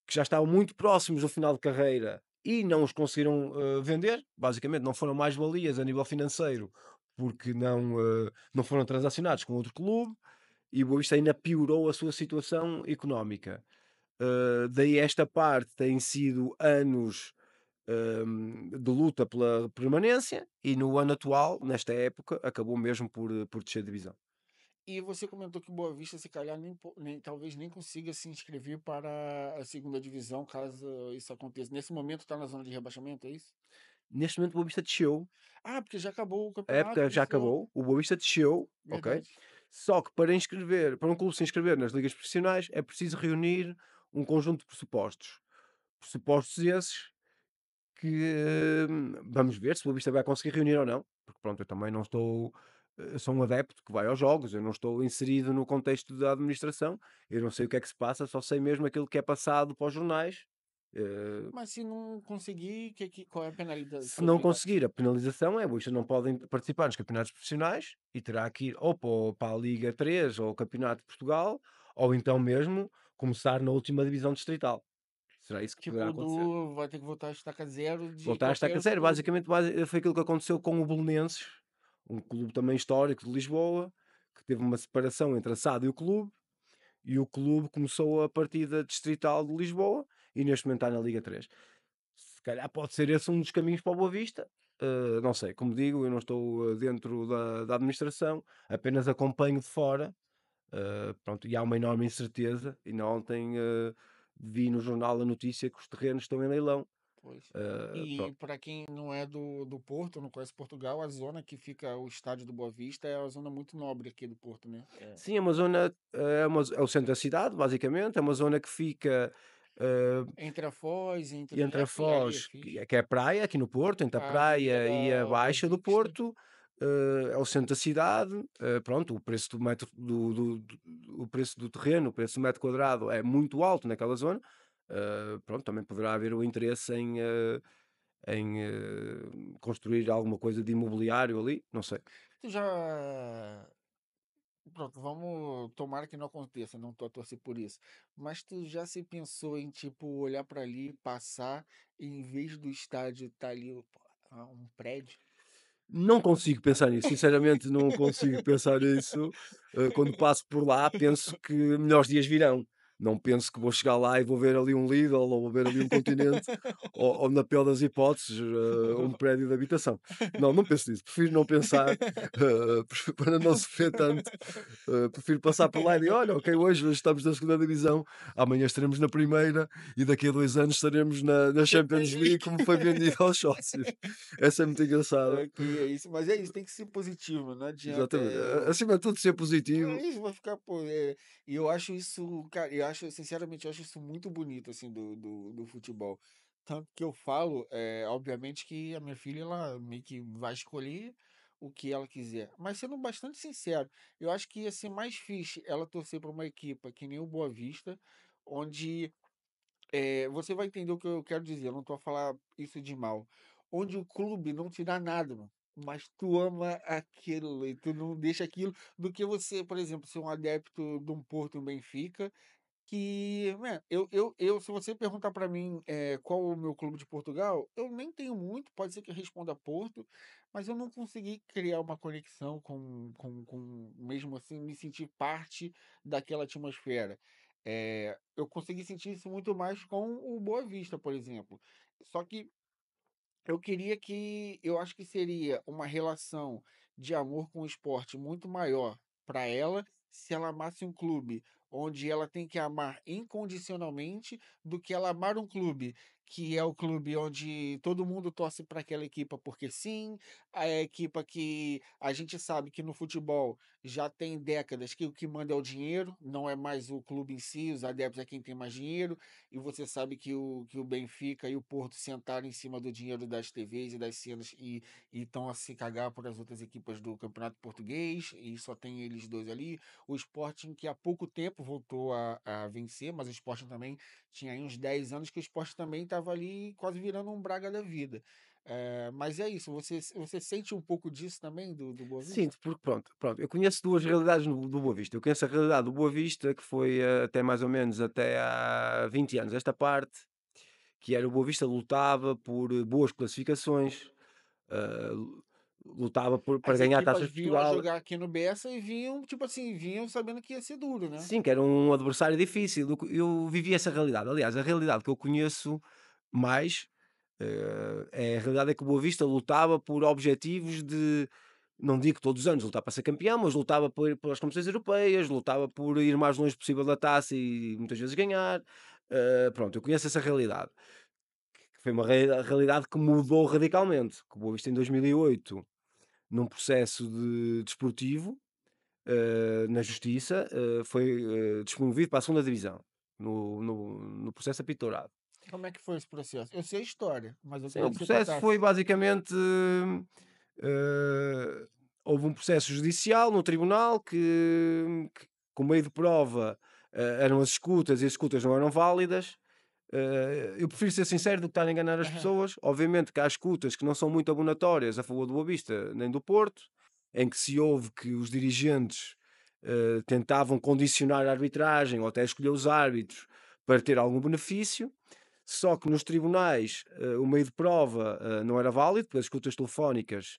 [SPEAKER 2] já estavam muito próximos do final de carreira e não os conseguiram vender. Basicamente, não foram mais-valias a nível financeiro porque não foram transacionados com outro clube, e o Boa Vista ainda piorou a sua situação económica. Daí esta parte tem sido anos de luta pela permanência, e no ano atual, nesta época, acabou mesmo por descer de divisão.
[SPEAKER 1] E você comentou que o Boa Vista, se calhar, talvez nem consiga se inscrever para a segunda divisão, caso isso aconteça. Nesse momento está na zona de rebaixamento, é isso?
[SPEAKER 2] Neste momento o Boa Vista desceu,
[SPEAKER 1] Ah, porque já acabou o
[SPEAKER 2] a
[SPEAKER 1] campeonato,
[SPEAKER 2] época já
[SPEAKER 1] começou.
[SPEAKER 2] acabou, o Boa Vista desceu, ok?
[SPEAKER 1] Verdade.
[SPEAKER 2] Só que para um clube se inscrever nas ligas profissionais é preciso reunir um conjunto de pressupostos. Pressupostos esses que vamos ver se o Boa Vista vai conseguir reunir ou não, porque pronto, eu também não estou, sou um adepto que vai aos jogos, eu não estou inserido no contexto da administração, eu não sei o que é que se passa, só sei mesmo aquilo que é passado para os jornais. eh,
[SPEAKER 1] Mas se não conseguir, qual é a
[SPEAKER 2] Se não
[SPEAKER 1] penalidade?
[SPEAKER 2] conseguir, a penalização é: o Boa não podem participar nos campeonatos profissionais e terá que ir ou para a Liga 3 ou o Campeonato de Portugal, ou então mesmo começar na última divisão distrital. Será isso que poderá
[SPEAKER 1] Tipo,
[SPEAKER 2] acontecer.
[SPEAKER 1] vai ter que voltar a estaca zero de
[SPEAKER 2] Voltar a
[SPEAKER 1] qualquer
[SPEAKER 2] estaca
[SPEAKER 1] outro
[SPEAKER 2] zero,
[SPEAKER 1] clube.
[SPEAKER 2] basicamente, foi aquilo que aconteceu com o Belenenses, um clube também histórico de Lisboa, que teve uma separação entre a SAD e o clube começou a partir da distrital de Lisboa e neste momento está na Liga 3. Se calhar pode ser esse um dos caminhos para o Boa Vista. Não sei, como digo, eu não estou dentro da administração, apenas acompanho de fora. Pronto, e há uma enorme incerteza. E ontem vi no jornal a notícia que os terrenos estão em leilão.
[SPEAKER 1] Pois. E
[SPEAKER 2] Pronto.
[SPEAKER 1] para quem não é do Porto, não conhece Portugal, a zona que fica o estádio do Boa Vista é uma zona muito nobre aqui do Porto, né?
[SPEAKER 2] Sim, é uma zona, é o centro da cidade, basicamente. É uma zona que fica eh,
[SPEAKER 1] Entre a Foz, entre.
[SPEAKER 2] entre a
[SPEAKER 1] Ali é
[SPEAKER 2] Foz,
[SPEAKER 1] fixe.
[SPEAKER 2] que é a praia, aqui no Porto, entre a
[SPEAKER 1] A
[SPEAKER 2] praia e a
[SPEAKER 1] Riviera Boa
[SPEAKER 2] Baixa do
[SPEAKER 1] Vista.
[SPEAKER 2] Porto, é o centro da cidade. Pronto, o preço do metro o preço do terreno, o preço do metro quadrado é muito alto naquela zona. Pronto, também poderá haver o interesse em construir alguma coisa de imobiliário ali, não sei.
[SPEAKER 1] Tu já. Pronto, vamos. Tomara que não aconteça, não tô a torcer por isso. Mas tu já se pensou em, tipo, olhar pra ali, passar, e em vez do estádio tá ali um prédio?
[SPEAKER 2] Não consigo pensar nisso, sinceramente não consigo pensar nisso. Quando passo por lá, penso que melhores dias virão. Não penso que vou chegar lá e vou ver ali um Lidl ou vou ver ali um Continente ou na pior das hipóteses, um prédio de habitação. Não, não penso nisso. Prefiro não pensar, para não sofrer tanto. Prefiro passar por lá e dizer: olha, ok, hoje estamos na segunda divisão, amanhã estaremos na primeira e daqui a 2 anos estaremos na Champions League, como foi vendido aos sócios. Essa é muito engraçada.
[SPEAKER 1] Ok, é isso. Mas é isso, tem que ser positivo, não adianta.
[SPEAKER 2] Exatamente. Acima de tudo, ser
[SPEAKER 1] É
[SPEAKER 2] positivo.
[SPEAKER 1] isso, vai ficar, pô. E eu acho isso, cara, sinceramente, eu acho isso muito bonito, assim, do futebol. Tanto que eu falo, obviamente, que a minha filha, ela meio que vai escolher o que ela quiser. Mas sendo bastante sincero, eu acho que ia ser mais fixe ela torcer para uma equipe que nem o Boa Vista, onde você vai entender o que eu quero dizer, eu não tô a falar isso de mal. Onde o clube não te dá nada, mano, mas tu ama aquilo e tu não deixa aquilo, do que você, por exemplo, ser um adepto de um Porto, um Benfica, que, né, se você perguntar pra mim qual o meu clube de Portugal, eu nem tenho muito, pode ser que eu responda Porto, mas eu não consegui criar uma conexão mesmo assim, me sentir parte daquela atmosfera. Eu consegui sentir isso muito mais com o Boa Vista, por exemplo. Só que eu acho que seria uma relação de amor com o esporte muito maior para ela se ela amasse um clube onde ela tem que amar incondicionalmente do que ela amar um clube que é o clube onde todo mundo torce para aquela equipa porque sim, a equipa que a gente sabe que no futebol já tem décadas que o que manda é o dinheiro, não é mais o clube em si, os adeptos é quem tem mais dinheiro, e você sabe que o Benfica e o Porto sentaram em cima do dinheiro das TVs e das cenas e estão a se cagar por as outras equipas do Campeonato Português, e só tem eles dois ali. O Sporting, que há pouco tempo voltou a vencer, mas o Sporting também tinha aí uns 10 anos que o Sporting também estava ali quase virando um Braga da vida. Mas é isso, você sente um pouco disso também do Boa Vista?
[SPEAKER 2] Sinto, porque pronto, eu conheço duas realidades do Boa Vista. Eu conheço a realidade do Boa Vista, que foi até mais ou menos até há 20 anos, esta parte, que era o Boa Vista lutava por boas classificações, eh, lutava para
[SPEAKER 1] As
[SPEAKER 2] ganhar
[SPEAKER 1] equipas
[SPEAKER 2] taças de
[SPEAKER 1] vinham a
[SPEAKER 2] Portugal.
[SPEAKER 1] jogar aqui no Bessa e vinham, tipo assim, vinham sabendo que ia ser duro, né?
[SPEAKER 2] Sim, que era um adversário difícil. Eu vivi essa realidade. Aliás, a realidade que eu conheço mais, é a realidade é que o Boa Vista lutava por objetivos de, não digo todos os anos lutar para ser campeão, mas lutava pelas competições europeias, lutava por ir o mais longe possível da taça e muitas vezes ganhar. Pronto, eu conheço essa realidade. foi uma realidade que mudou radicalmente. Que o Boa Vista em 2008, num processo desportivo, na justiça, foi despromovido para a segunda divisão, no processo apito dourado.
[SPEAKER 1] Como é que foi esse processo? Eu sei a história, mas eu
[SPEAKER 2] Sim,
[SPEAKER 1] queria
[SPEAKER 2] o
[SPEAKER 1] que você
[SPEAKER 2] processo foi
[SPEAKER 1] contasse.
[SPEAKER 2] basicamente, eh, houve um processo judicial no tribunal que com meio de prova, eram as escutas e as escutas não eram válidas. Eu prefiro ser sincero do que estar a enganar as
[SPEAKER 1] Aham,
[SPEAKER 2] pessoas. Obviamente que há escutas que não são muito abonatórias a favor do Boa Vista nem do Porto, em que se ouve que os dirigentes tentavam condicionar a arbitragem ou até escolher os árbitros para ter algum benefício. Só que nos tribunais o meio de prova não era válido, porque as escutas telefónicas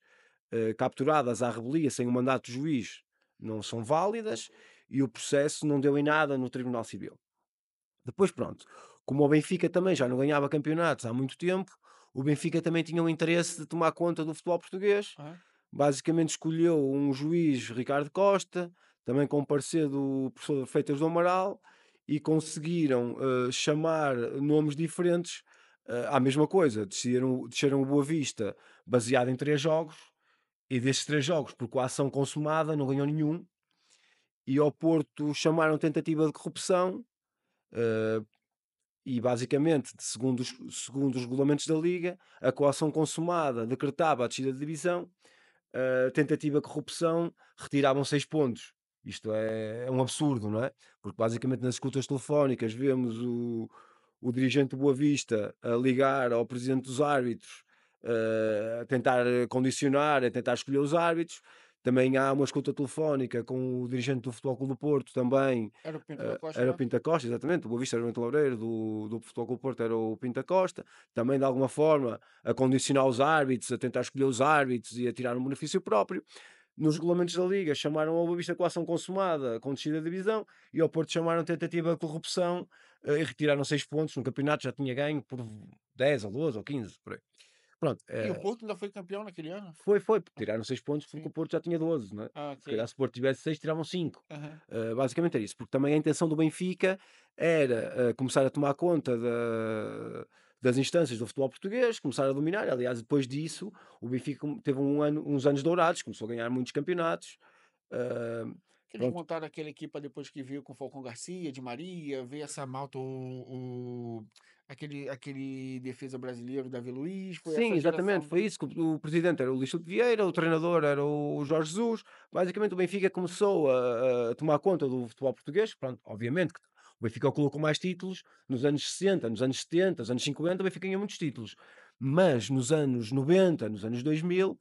[SPEAKER 2] capturadas à revelia sem o mandato do juiz não são válidas e o processo não deu em nada no Tribunal Civil. Depois, pronto, como o Benfica também já não ganhava campeonatos há muito tempo, o Benfica também tinha o interesse de tomar conta do futebol português.
[SPEAKER 1] aham.
[SPEAKER 2] Basicamente escolheu um juiz, Ricardo Costa, também com parecer do professor Freitas do Amaral, e conseguiram chamar nomes diferentes à mesma coisa. Desceram o Boa Vista baseado em 3 jogos, e desses 3 jogos, por coação consumada, não ganhou nenhum. E ao Porto chamaram tentativa de corrupção, eh, e basicamente, segundo os regulamentos da Liga, a coação consumada decretava a descida de divisão, a tentativa de corrupção retiravam 6 pontos. Isto é um absurdo, não é? Porque basicamente nas escutas telefónicas vemos o dirigente do Boa Vista a ligar ao presidente dos árbitros, a tentar condicionar, a tentar escolher os árbitros. Também há uma escuta telefónica com o dirigente do Futebol Clube do Porto também,
[SPEAKER 1] Era o Pinto da Costa,
[SPEAKER 2] era o
[SPEAKER 1] né?
[SPEAKER 2] Pinta Costa, exatamente, o Boa Vista era o Bento Loureiro, do Futebol Clube do Porto era o Pinta Costa, também de alguma forma a condicionar os árbitros, a tentar escolher os árbitros e a tirar um benefício próprio. Nos regulamentos da Liga chamaram ao Boa Vista coação consumada com descida de divisão e ao Porto chamaram tentativa de corrupção e retiraram 6 pontos no campeonato, já tinha ganho por 10 ou 12 ou 15, por aí. Pronto,
[SPEAKER 1] E o Porto ainda foi campeão naquele ano?
[SPEAKER 2] foi, porque
[SPEAKER 1] Ah,
[SPEAKER 2] tiraram 6 pontos porque o
[SPEAKER 1] sim.
[SPEAKER 2] Porto já tinha 12, não é?
[SPEAKER 1] Ah,
[SPEAKER 2] Se calhar
[SPEAKER 1] ok.
[SPEAKER 2] se o Porto tivesse 6 tiravam 5.
[SPEAKER 1] Aham.
[SPEAKER 2] Basicamente era isso, porque também a intenção do Benfica era começar a tomar conta das instâncias do futebol português, começar a dominar. Aliás, depois disso, o Benfica teve uns anos dourados, começou a ganhar muitos campeonatos. ah,
[SPEAKER 1] Que eles
[SPEAKER 2] Pronto.
[SPEAKER 1] montaram aquela equipa depois que veio com o Falcão Garcia, Di Maria, veio essa malta, aquele defesa brasileiro, Davi Luiz, foi
[SPEAKER 2] Sim,
[SPEAKER 1] essa
[SPEAKER 2] exatamente,
[SPEAKER 1] geração
[SPEAKER 2] foi
[SPEAKER 1] que.
[SPEAKER 2] isso, que o presidente era o Luís Filipe Vieira, o treinador era o Jorge Jesus. Basicamente o Benfica começou a tomar conta do futebol português. Pronto, obviamente que o Benfica colocou mais títulos nos anos 60, nos anos 70, nos anos 50, o Benfica ganhou muitos títulos. Mas nos anos 90, nos anos 2000,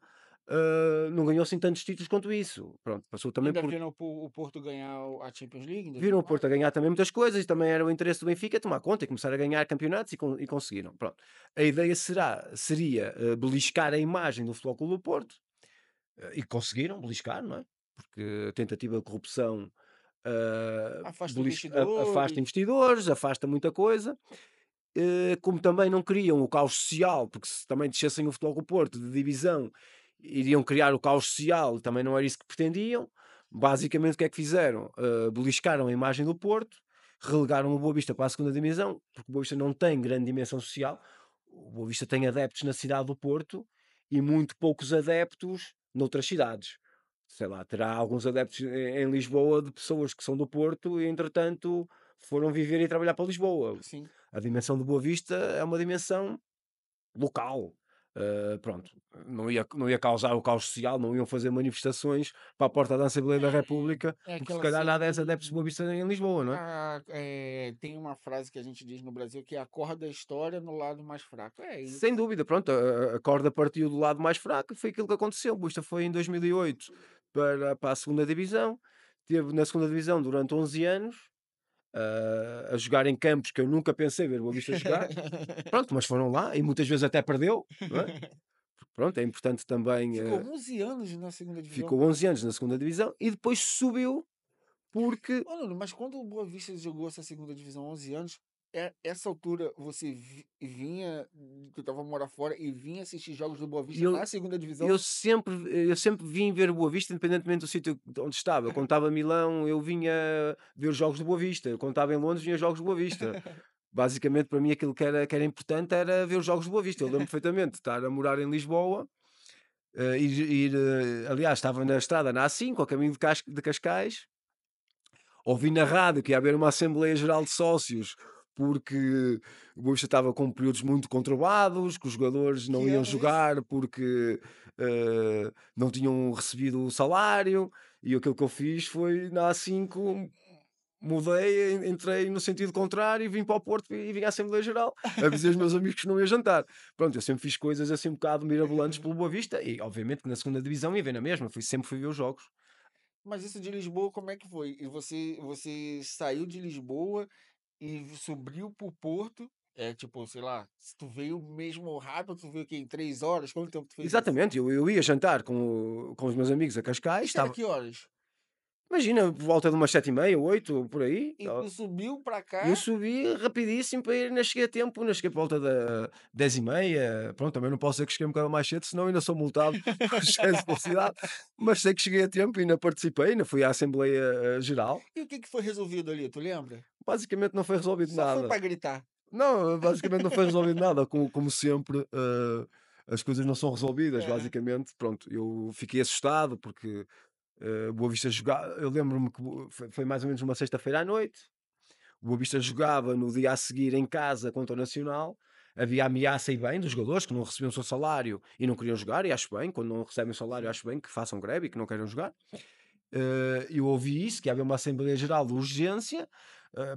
[SPEAKER 2] não ganhou assim tantos títulos quanto isso. Pronto, passou também
[SPEAKER 1] Ainda
[SPEAKER 2] por.
[SPEAKER 1] viram o Porto ganhar a Champions League em
[SPEAKER 2] Viram o Porto a
[SPEAKER 1] 2004?
[SPEAKER 2] ganhar também muitas coisas e também era o interesse do Benfica tomar conta e começar a ganhar campeonatos e conseguiram. Pronto. A ideia seria beliscar a imagem do Futebol Clube do Porto e conseguiram beliscar, não é? Porque a tentativa de corrupção
[SPEAKER 1] Afasta investidores.
[SPEAKER 2] afasta investidores, afasta muita coisa. Como também não queriam o caos social, porque se também descessem o Futebol Clube do Porto de divisão, iriam criar o caos social, também não era isso que pretendiam. Basicamente, o que é que fizeram? Beliscaram a imagem do Porto, relegaram o Boa Vista para a segunda dimensão, porque o Boa Vista não tem grande dimensão social. O Boa Vista tem adeptos na cidade do Porto e muito poucos adeptos noutras cidades. Sei lá, terá alguns adeptos em Lisboa de pessoas que são do Porto e, entretanto, foram viver e trabalhar para Lisboa.
[SPEAKER 1] Sim.
[SPEAKER 2] A dimensão do Boa Vista é uma dimensão local. Pronto, não ia causar o caos social, não iam fazer manifestações para a porta da Assembleia da República,
[SPEAKER 1] É
[SPEAKER 2] porque se
[SPEAKER 1] aquela
[SPEAKER 2] calhar há
[SPEAKER 1] cena
[SPEAKER 2] 10
[SPEAKER 1] que
[SPEAKER 2] adeptos de Boa Vista em Lisboa, não é?
[SPEAKER 1] tem uma frase que a gente diz no Brasil que é acorda a história no lado mais fraco. É
[SPEAKER 2] Sem
[SPEAKER 1] isso.
[SPEAKER 2] dúvida, pronto, a corda partiu do lado mais fraco, foi aquilo que aconteceu. O Boa Vista foi em 2008 para a segunda divisão, teve na segunda divisão durante 11 anos, a jogar em campos que eu nunca pensei ver o Boa Vista jogar. Pronto, mas foram lá e muitas vezes até perdeu, não é? Pronto, é importante também.
[SPEAKER 1] Ficou 11 anos na segunda divisão.
[SPEAKER 2] Ficou 11 anos na segunda divisão e depois subiu porque
[SPEAKER 1] Ô, Nuno, mas quando o Boa Vista jogou essa segunda divisão 11 anos, essa altura você vinha, que eu tava a morar fora, e vinha assistir jogos do Boa Vista
[SPEAKER 2] eu,
[SPEAKER 1] na segunda
[SPEAKER 2] eu
[SPEAKER 1] divisão?
[SPEAKER 2] sempre, eu sempre vim ver o Boa Vista, independentemente do sítio onde estava. Eu quando estava em Milão, eu vinha ver os jogos do Boa Vista. Eu quando estava em Londres, vinha jogos do Boa Vista. basicamente para mim aquilo que era importante era ver os jogos do Boa Vista. Eu lembro perfeitamente de estar a morar em Lisboa, aliás, estava na estrada na A5, ao caminho de Cascais, ouvi na rádio que ia haver uma Assembleia Geral de Sócios, porque o Boa Vista estava com períodos muito conturbados, que os jogadores
[SPEAKER 1] Que
[SPEAKER 2] não iam
[SPEAKER 1] ano é isso?
[SPEAKER 2] jogar porque não tinham recebido o salário, e aquilo que eu fiz foi na A5, mudei, entrei no sentido contrário, vim para o Porto e vim à Assembleia Geral, avisei os meus amigos que não ia jantar. Pronto, eu sempre fiz coisas assim um bocado mirabolantes pelo Boa Vista, e obviamente que na segunda divisão ia ver na mesma, sempre fui ver os jogos.
[SPEAKER 1] Mas isso de Lisboa, como é que foi? E você saiu de Lisboa e subiu pro Porto? É tipo, sei lá, se tu veio mesmo rápido, tu veio o quê? Em 3 horas? Quanto tempo tu fez isso?
[SPEAKER 2] Exatamente, eu ia jantar com os meus amigos a Cascais,
[SPEAKER 1] Isso era
[SPEAKER 2] estava,
[SPEAKER 1] que horas?
[SPEAKER 2] imagina, por volta de umas 7h30, 8, por aí.
[SPEAKER 1] E tu subiu pra
[SPEAKER 2] E eu
[SPEAKER 1] cá?
[SPEAKER 2] subi rapidíssimo para ir, ainda cheguei a tempo, ainda cheguei por volta da 10h30. Pronto, também não posso dizer que cheguei um bocado mais cedo, senão ainda sou multado por excesso de velocidade, mas sei que cheguei a tempo e ainda participei, ainda fui à Assembleia Geral.
[SPEAKER 1] E o que que foi resolvido ali, tu lembra?
[SPEAKER 2] Basicamente não foi resolvido
[SPEAKER 1] Só foi
[SPEAKER 2] nada.
[SPEAKER 1] pra gritar.
[SPEAKER 2] Não, basicamente não foi resolvido nada, como sempre, as coisas não são resolvidas,
[SPEAKER 1] Aham.
[SPEAKER 2] basicamente. Pronto, eu fiquei assustado porque Boa Vista jogar, eu lembro-me que foi mais ou menos uma sexta-feira à noite. O Boa Vista jogava no dia a seguir em casa contra o Nacional. Havia ameaça e bem dos jogadores que não recebiam o seu salário e não queriam jogar, e acho bem, quando não recebem o salário,
[SPEAKER 1] Sim.
[SPEAKER 2] acho bem que façam greve e que não queiram jogar. Eu ouvi isso, que havia uma Assembleia Geral de urgência.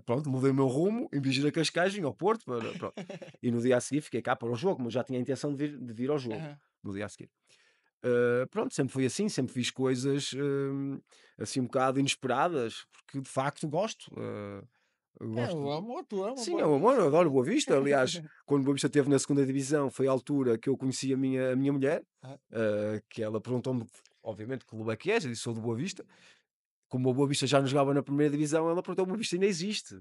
[SPEAKER 2] Pronto, mudei o meu rumo, em vez de ir a Cascais, vim ao Porto, pronto. E no dia a seguir fiquei cá para o jogo, mas já tinha a intenção de vir ao jogo,
[SPEAKER 1] Aham.
[SPEAKER 2] no dia a seguir. Pronto, sempre foi assim, sempre fiz coisas assim um bocado inesperadas, porque de facto gosto. Eu
[SPEAKER 1] É,
[SPEAKER 2] gosto.
[SPEAKER 1] tu ama
[SPEAKER 2] Sim,
[SPEAKER 1] Boa
[SPEAKER 2] é um amor,
[SPEAKER 1] Vista,
[SPEAKER 2] eu adoro o
[SPEAKER 1] né?
[SPEAKER 2] Boa Vista. Aliás, quando o Boa Vista esteve na segunda divisão, foi a altura que eu conheci a minha mulher,
[SPEAKER 1] Ah.
[SPEAKER 2] que ela perguntou-me, obviamente, que clube é que és, eu disse, sou do Boa Vista. Como o Boa Vista já não jogava na primeira divisão, ela perguntou: o Boa Vista ainda existe?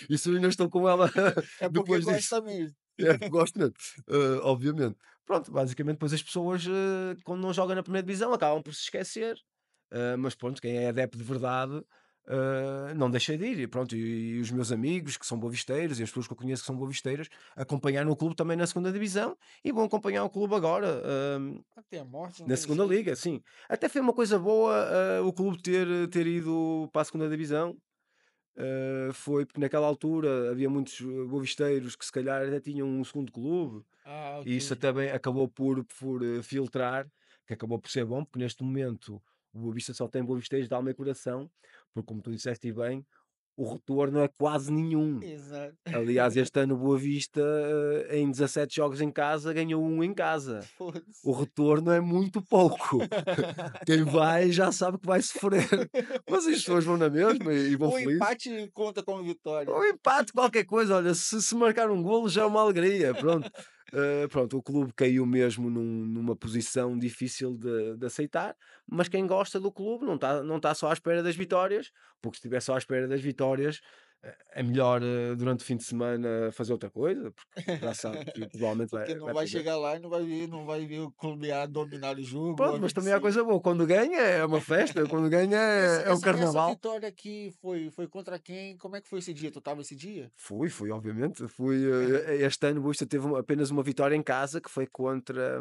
[SPEAKER 2] Isso eu ainda estou com ela
[SPEAKER 1] É porque
[SPEAKER 2] depois disso.
[SPEAKER 1] gosta mesmo.
[SPEAKER 2] É, porque gosto mesmo, obviamente. Pronto, basicamente, depois as pessoas, quando não jogam na primeira divisão, acabam por se esquecer. Mas pronto, quem é adepto de verdade, não deixa de ir. E pronto, e os meus amigos que são boavisteiros e as pessoas que eu conheço que são boavisteiras acompanharam o clube também na segunda divisão e vão acompanhar o clube agora,
[SPEAKER 1] Até a morte não
[SPEAKER 2] na
[SPEAKER 1] tem
[SPEAKER 2] segunda
[SPEAKER 1] jeito.
[SPEAKER 2] liga, sim. Até foi uma coisa boa, o clube ter ido para a segunda divisão. Foi porque naquela altura havia muitos boavisteiros que se calhar até tinham um segundo clube,
[SPEAKER 1] Ah,
[SPEAKER 2] e isso
[SPEAKER 1] ok.
[SPEAKER 2] também acabou por filtrar, que acabou por ser bom, porque neste momento o Boa Vista só tem boavisteiros de alma e coração, porque como tu disseste bem, o retorno é quase nenhum.
[SPEAKER 1] Exato.
[SPEAKER 2] Aliás, este ano o Boa Vista, em 17 jogos em casa, ganhou um em casa. O
[SPEAKER 1] Foda-se.
[SPEAKER 2] retorno é muito pouco. Quem vai já sabe que vai sofrer, mas as pessoas vão na mesma e vão
[SPEAKER 1] O
[SPEAKER 2] felizes.
[SPEAKER 1] empate conta como vitória.
[SPEAKER 2] Um empate, qualquer coisa, olha, se marcar um golo já é uma alegria, pronto. Pronto, o clube caiu mesmo numa posição difícil de aceitar, mas quem gosta do clube não tá só à espera das vitórias, porque se estiver só à espera das vitórias, é melhor durante o fim de semana fazer outra coisa, porque já sabe que provavelmente vai,
[SPEAKER 1] Porque não
[SPEAKER 2] vai
[SPEAKER 1] vai
[SPEAKER 2] perder.
[SPEAKER 1] chegar lá e não vai ver o clube A dominar o jogo ou
[SPEAKER 2] Pronto,
[SPEAKER 1] a
[SPEAKER 2] mas também há
[SPEAKER 1] vencer.
[SPEAKER 2] coisa boa, quando ganha é uma festa, quando ganha
[SPEAKER 1] Essa
[SPEAKER 2] é um
[SPEAKER 1] essa essa
[SPEAKER 2] carnaval.
[SPEAKER 1] vitória aqui foi contra quem? Como é que foi esse dia? Tu estava esse dia?
[SPEAKER 2] Fui, obviamente. Fui,
[SPEAKER 1] Aham.
[SPEAKER 2] este ano o Boa teve apenas uma vitória em casa, que foi contra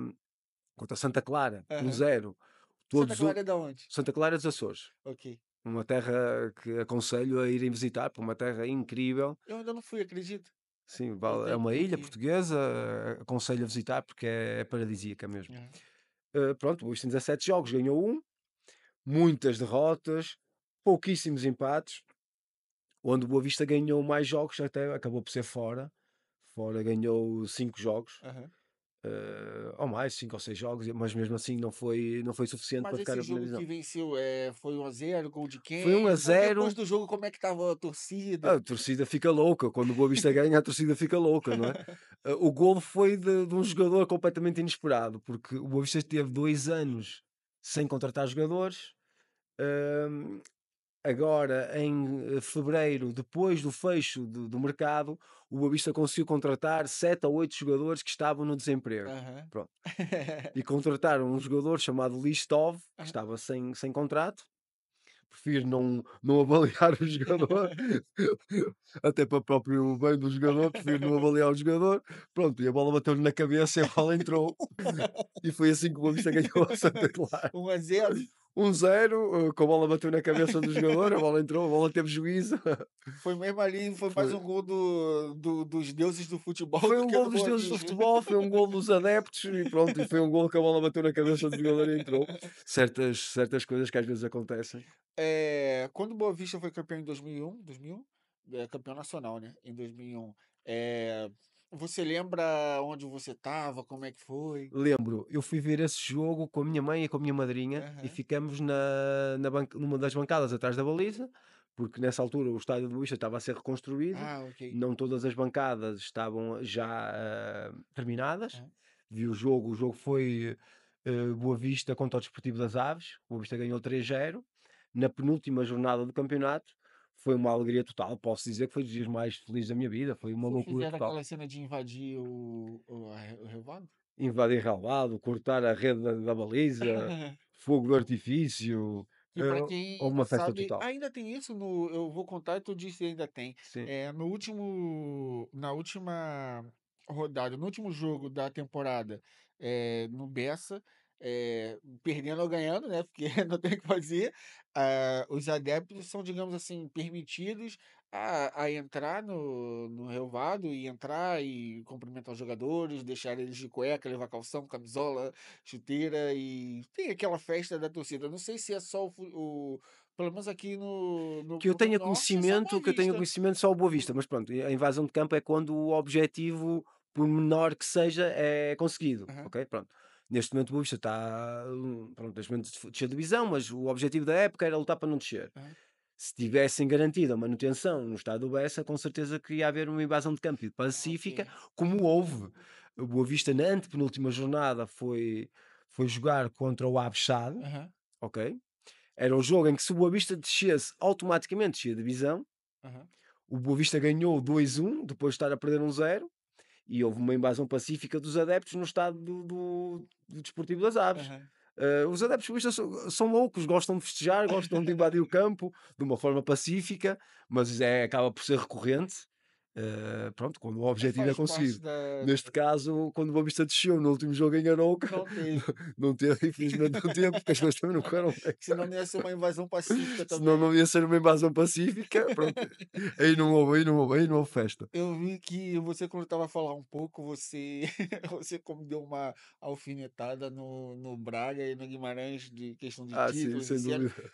[SPEAKER 2] Santa Clara,
[SPEAKER 1] Aham.
[SPEAKER 2] 1-0.
[SPEAKER 1] Santa
[SPEAKER 2] Todos o
[SPEAKER 1] Clara é da onde?
[SPEAKER 2] Santa Clara dos Açores,
[SPEAKER 1] Ok.
[SPEAKER 2] uma terra que aconselho a irem visitar, por uma terra incrível.
[SPEAKER 1] Eu ainda não fui, acredita?
[SPEAKER 2] Sim,
[SPEAKER 1] Eu
[SPEAKER 2] é
[SPEAKER 1] tenho
[SPEAKER 2] uma
[SPEAKER 1] tenho
[SPEAKER 2] ilha
[SPEAKER 1] que ir.
[SPEAKER 2] portuguesa, aconselho a visitar porque é paradisíaca mesmo.
[SPEAKER 1] Aham.
[SPEAKER 2] Pronto, o Boa tem 17 jogos, ganhou um, muitas derrotas, pouquíssimos empates. Onde o Boa Vista ganhou mais jogos, até acabou por ser fora. Fora ganhou 5 jogos,
[SPEAKER 1] Aham.
[SPEAKER 2] ou mais, 5 ou 6 jogos, mas mesmo assim não foi suficiente
[SPEAKER 1] Mas
[SPEAKER 2] para ficar
[SPEAKER 1] esse
[SPEAKER 2] na primeira
[SPEAKER 1] jogo
[SPEAKER 2] divisão.
[SPEAKER 1] que venceu, foi 1-0, gol de
[SPEAKER 2] Foi um
[SPEAKER 1] quem?
[SPEAKER 2] a
[SPEAKER 1] Não, depois
[SPEAKER 2] zero
[SPEAKER 1] do jogo como é que estava a torcida?
[SPEAKER 2] A torcida fica louca, quando o Boa Vista ganha, a torcida fica louca, não é? O golo foi de um jogador completamente inesperado, porque o Boa Vista teve 2 anos sem contratar jogadores. hum, Agora, em fevereiro, depois do fecho do mercado, o Boa Vista conseguiu contratar 7 ou 8 jogadores que estavam no desemprego.
[SPEAKER 1] Aham.
[SPEAKER 2] Pronto. E contrataram um jogador chamado Listov, que
[SPEAKER 1] Aham.
[SPEAKER 2] estava sem contrato. prefiro não avaliar o jogador, até para o próprio bem do jogador, prefiro não avaliar o jogador. Pronto, e a bola bateu-lhe na cabeça e a bola entrou. E foi assim que o Boa Vista ganhou a Santa Clara.
[SPEAKER 1] 1-0.
[SPEAKER 2] 1-0, com a bola bateu na cabeça do jogador, a bola entrou, a bola teve juízo.
[SPEAKER 1] Foi mesmo ali, foi mais
[SPEAKER 2] Foi.
[SPEAKER 1] um gol dos deuses do futebol
[SPEAKER 2] Foi
[SPEAKER 1] do
[SPEAKER 2] um
[SPEAKER 1] que
[SPEAKER 2] gol
[SPEAKER 1] do
[SPEAKER 2] dos
[SPEAKER 1] Boa
[SPEAKER 2] deuses do
[SPEAKER 1] Vista.
[SPEAKER 2] futebol, foi um gol dos adeptos e pronto, e foi um gol que a bola bateu na cabeça do jogador e entrou. Certas coisas que às vezes acontecem.
[SPEAKER 1] Quando o Boa Vista foi campeão em 2001, campeão nacional, né, em 2001, você lembra onde você estava, como é que foi?
[SPEAKER 2] Lembro, eu fui ver esse jogo com a minha mãe e com a minha madrinha e
[SPEAKER 1] Aham.
[SPEAKER 2] ficamos numa das bancadas atrás da baliza, porque nessa altura o estádio do Boavista estava a ser reconstruído,
[SPEAKER 1] Ah, ok.
[SPEAKER 2] não todas as bancadas estavam já terminadas.
[SPEAKER 1] Aham.
[SPEAKER 2] Vi o jogo foi Boa Vista contra o Desportivo das Aves, o Boa Vista ganhou 3-0. Na penúltima jornada do campeonato foi uma alegria total, posso dizer que foi dos dias mais felizes da minha vida, foi uma
[SPEAKER 1] Vocês
[SPEAKER 2] loucura
[SPEAKER 1] fizeram
[SPEAKER 2] total.
[SPEAKER 1] aquela cena de invadir o relvado?
[SPEAKER 2] Invadir relvado, cortar a rede da baliza, fogo de artifício,
[SPEAKER 1] Que para
[SPEAKER 2] houve
[SPEAKER 1] quem
[SPEAKER 2] uma festa
[SPEAKER 1] sabe,
[SPEAKER 2] total.
[SPEAKER 1] ainda tem isso no eu vou contar e tu disse ainda tem.
[SPEAKER 2] Sim.
[SPEAKER 1] No último na última rodada, no último jogo da temporada, no Bessa, perdendo ou ganhando, né, porque não tem o que fazer, os adeptos são, digamos assim, permitidos a entrar no relvado e entrar e cumprimentar os jogadores, deixar eles de cueca, levar calção, camisola, chuteira e tem aquela festa da torcida. Não sei se é só pelo menos aqui no norte é só Boa
[SPEAKER 2] Que eu tenha
[SPEAKER 1] Vista.
[SPEAKER 2] conhecimento só o Boa Vista, mas pronto, a invasão de campo é quando o objetivo, por menor que seja, é conseguido,
[SPEAKER 1] Aham,
[SPEAKER 2] ok? Pronto. Neste momento o Boa Vista está, pronto, neste momento desceu de divisão, mas o objetivo da época era lutar para não descer.
[SPEAKER 1] aham.
[SPEAKER 2] Se tivessem garantido a manutenção no estado do Bessa, com certeza que ia haver uma invasão de campo
[SPEAKER 1] Ah, ok.
[SPEAKER 2] pacífica, como houve. O Boa Vista, na antepenúltima jornada, foi jogar contra o Aves Sade,
[SPEAKER 1] Aham,
[SPEAKER 2] ok? Era um jogo em que se o Boa Vista descesse, automaticamente descia a divisão.
[SPEAKER 1] aham,
[SPEAKER 2] O Boa Vista ganhou 2-1, depois de estar a perder 1-0, e houve uma invasão pacífica dos adeptos no estado do Desportivo das Aves.
[SPEAKER 1] aham.
[SPEAKER 2] Os adeptos boistas são loucos, gostam de festejar, gostam de invadir o campo de uma forma pacífica, mas acaba por ser recorrente. Pronto, quando o objetivo é
[SPEAKER 1] Faz parte
[SPEAKER 2] conseguido.
[SPEAKER 1] da
[SPEAKER 2] Neste caso, quando o Boa Vista desceu no último jogo em Arouca,
[SPEAKER 1] não teve,
[SPEAKER 2] não teve, infelizmente não teve, porque as coisas também não correram bem.
[SPEAKER 1] senão não ia ser uma invasão pacífica
[SPEAKER 2] Senão
[SPEAKER 1] também.
[SPEAKER 2] não ia ser uma invasão pacífica. Pronto, aí não houve festa.
[SPEAKER 1] Eu vi que você, quando estava a falar um pouco, você você como deu uma alfinetada no Braga e no Guimarães de questão de
[SPEAKER 2] Ah, sim,
[SPEAKER 1] títulos e
[SPEAKER 2] sem
[SPEAKER 1] séries.
[SPEAKER 2] dúvida.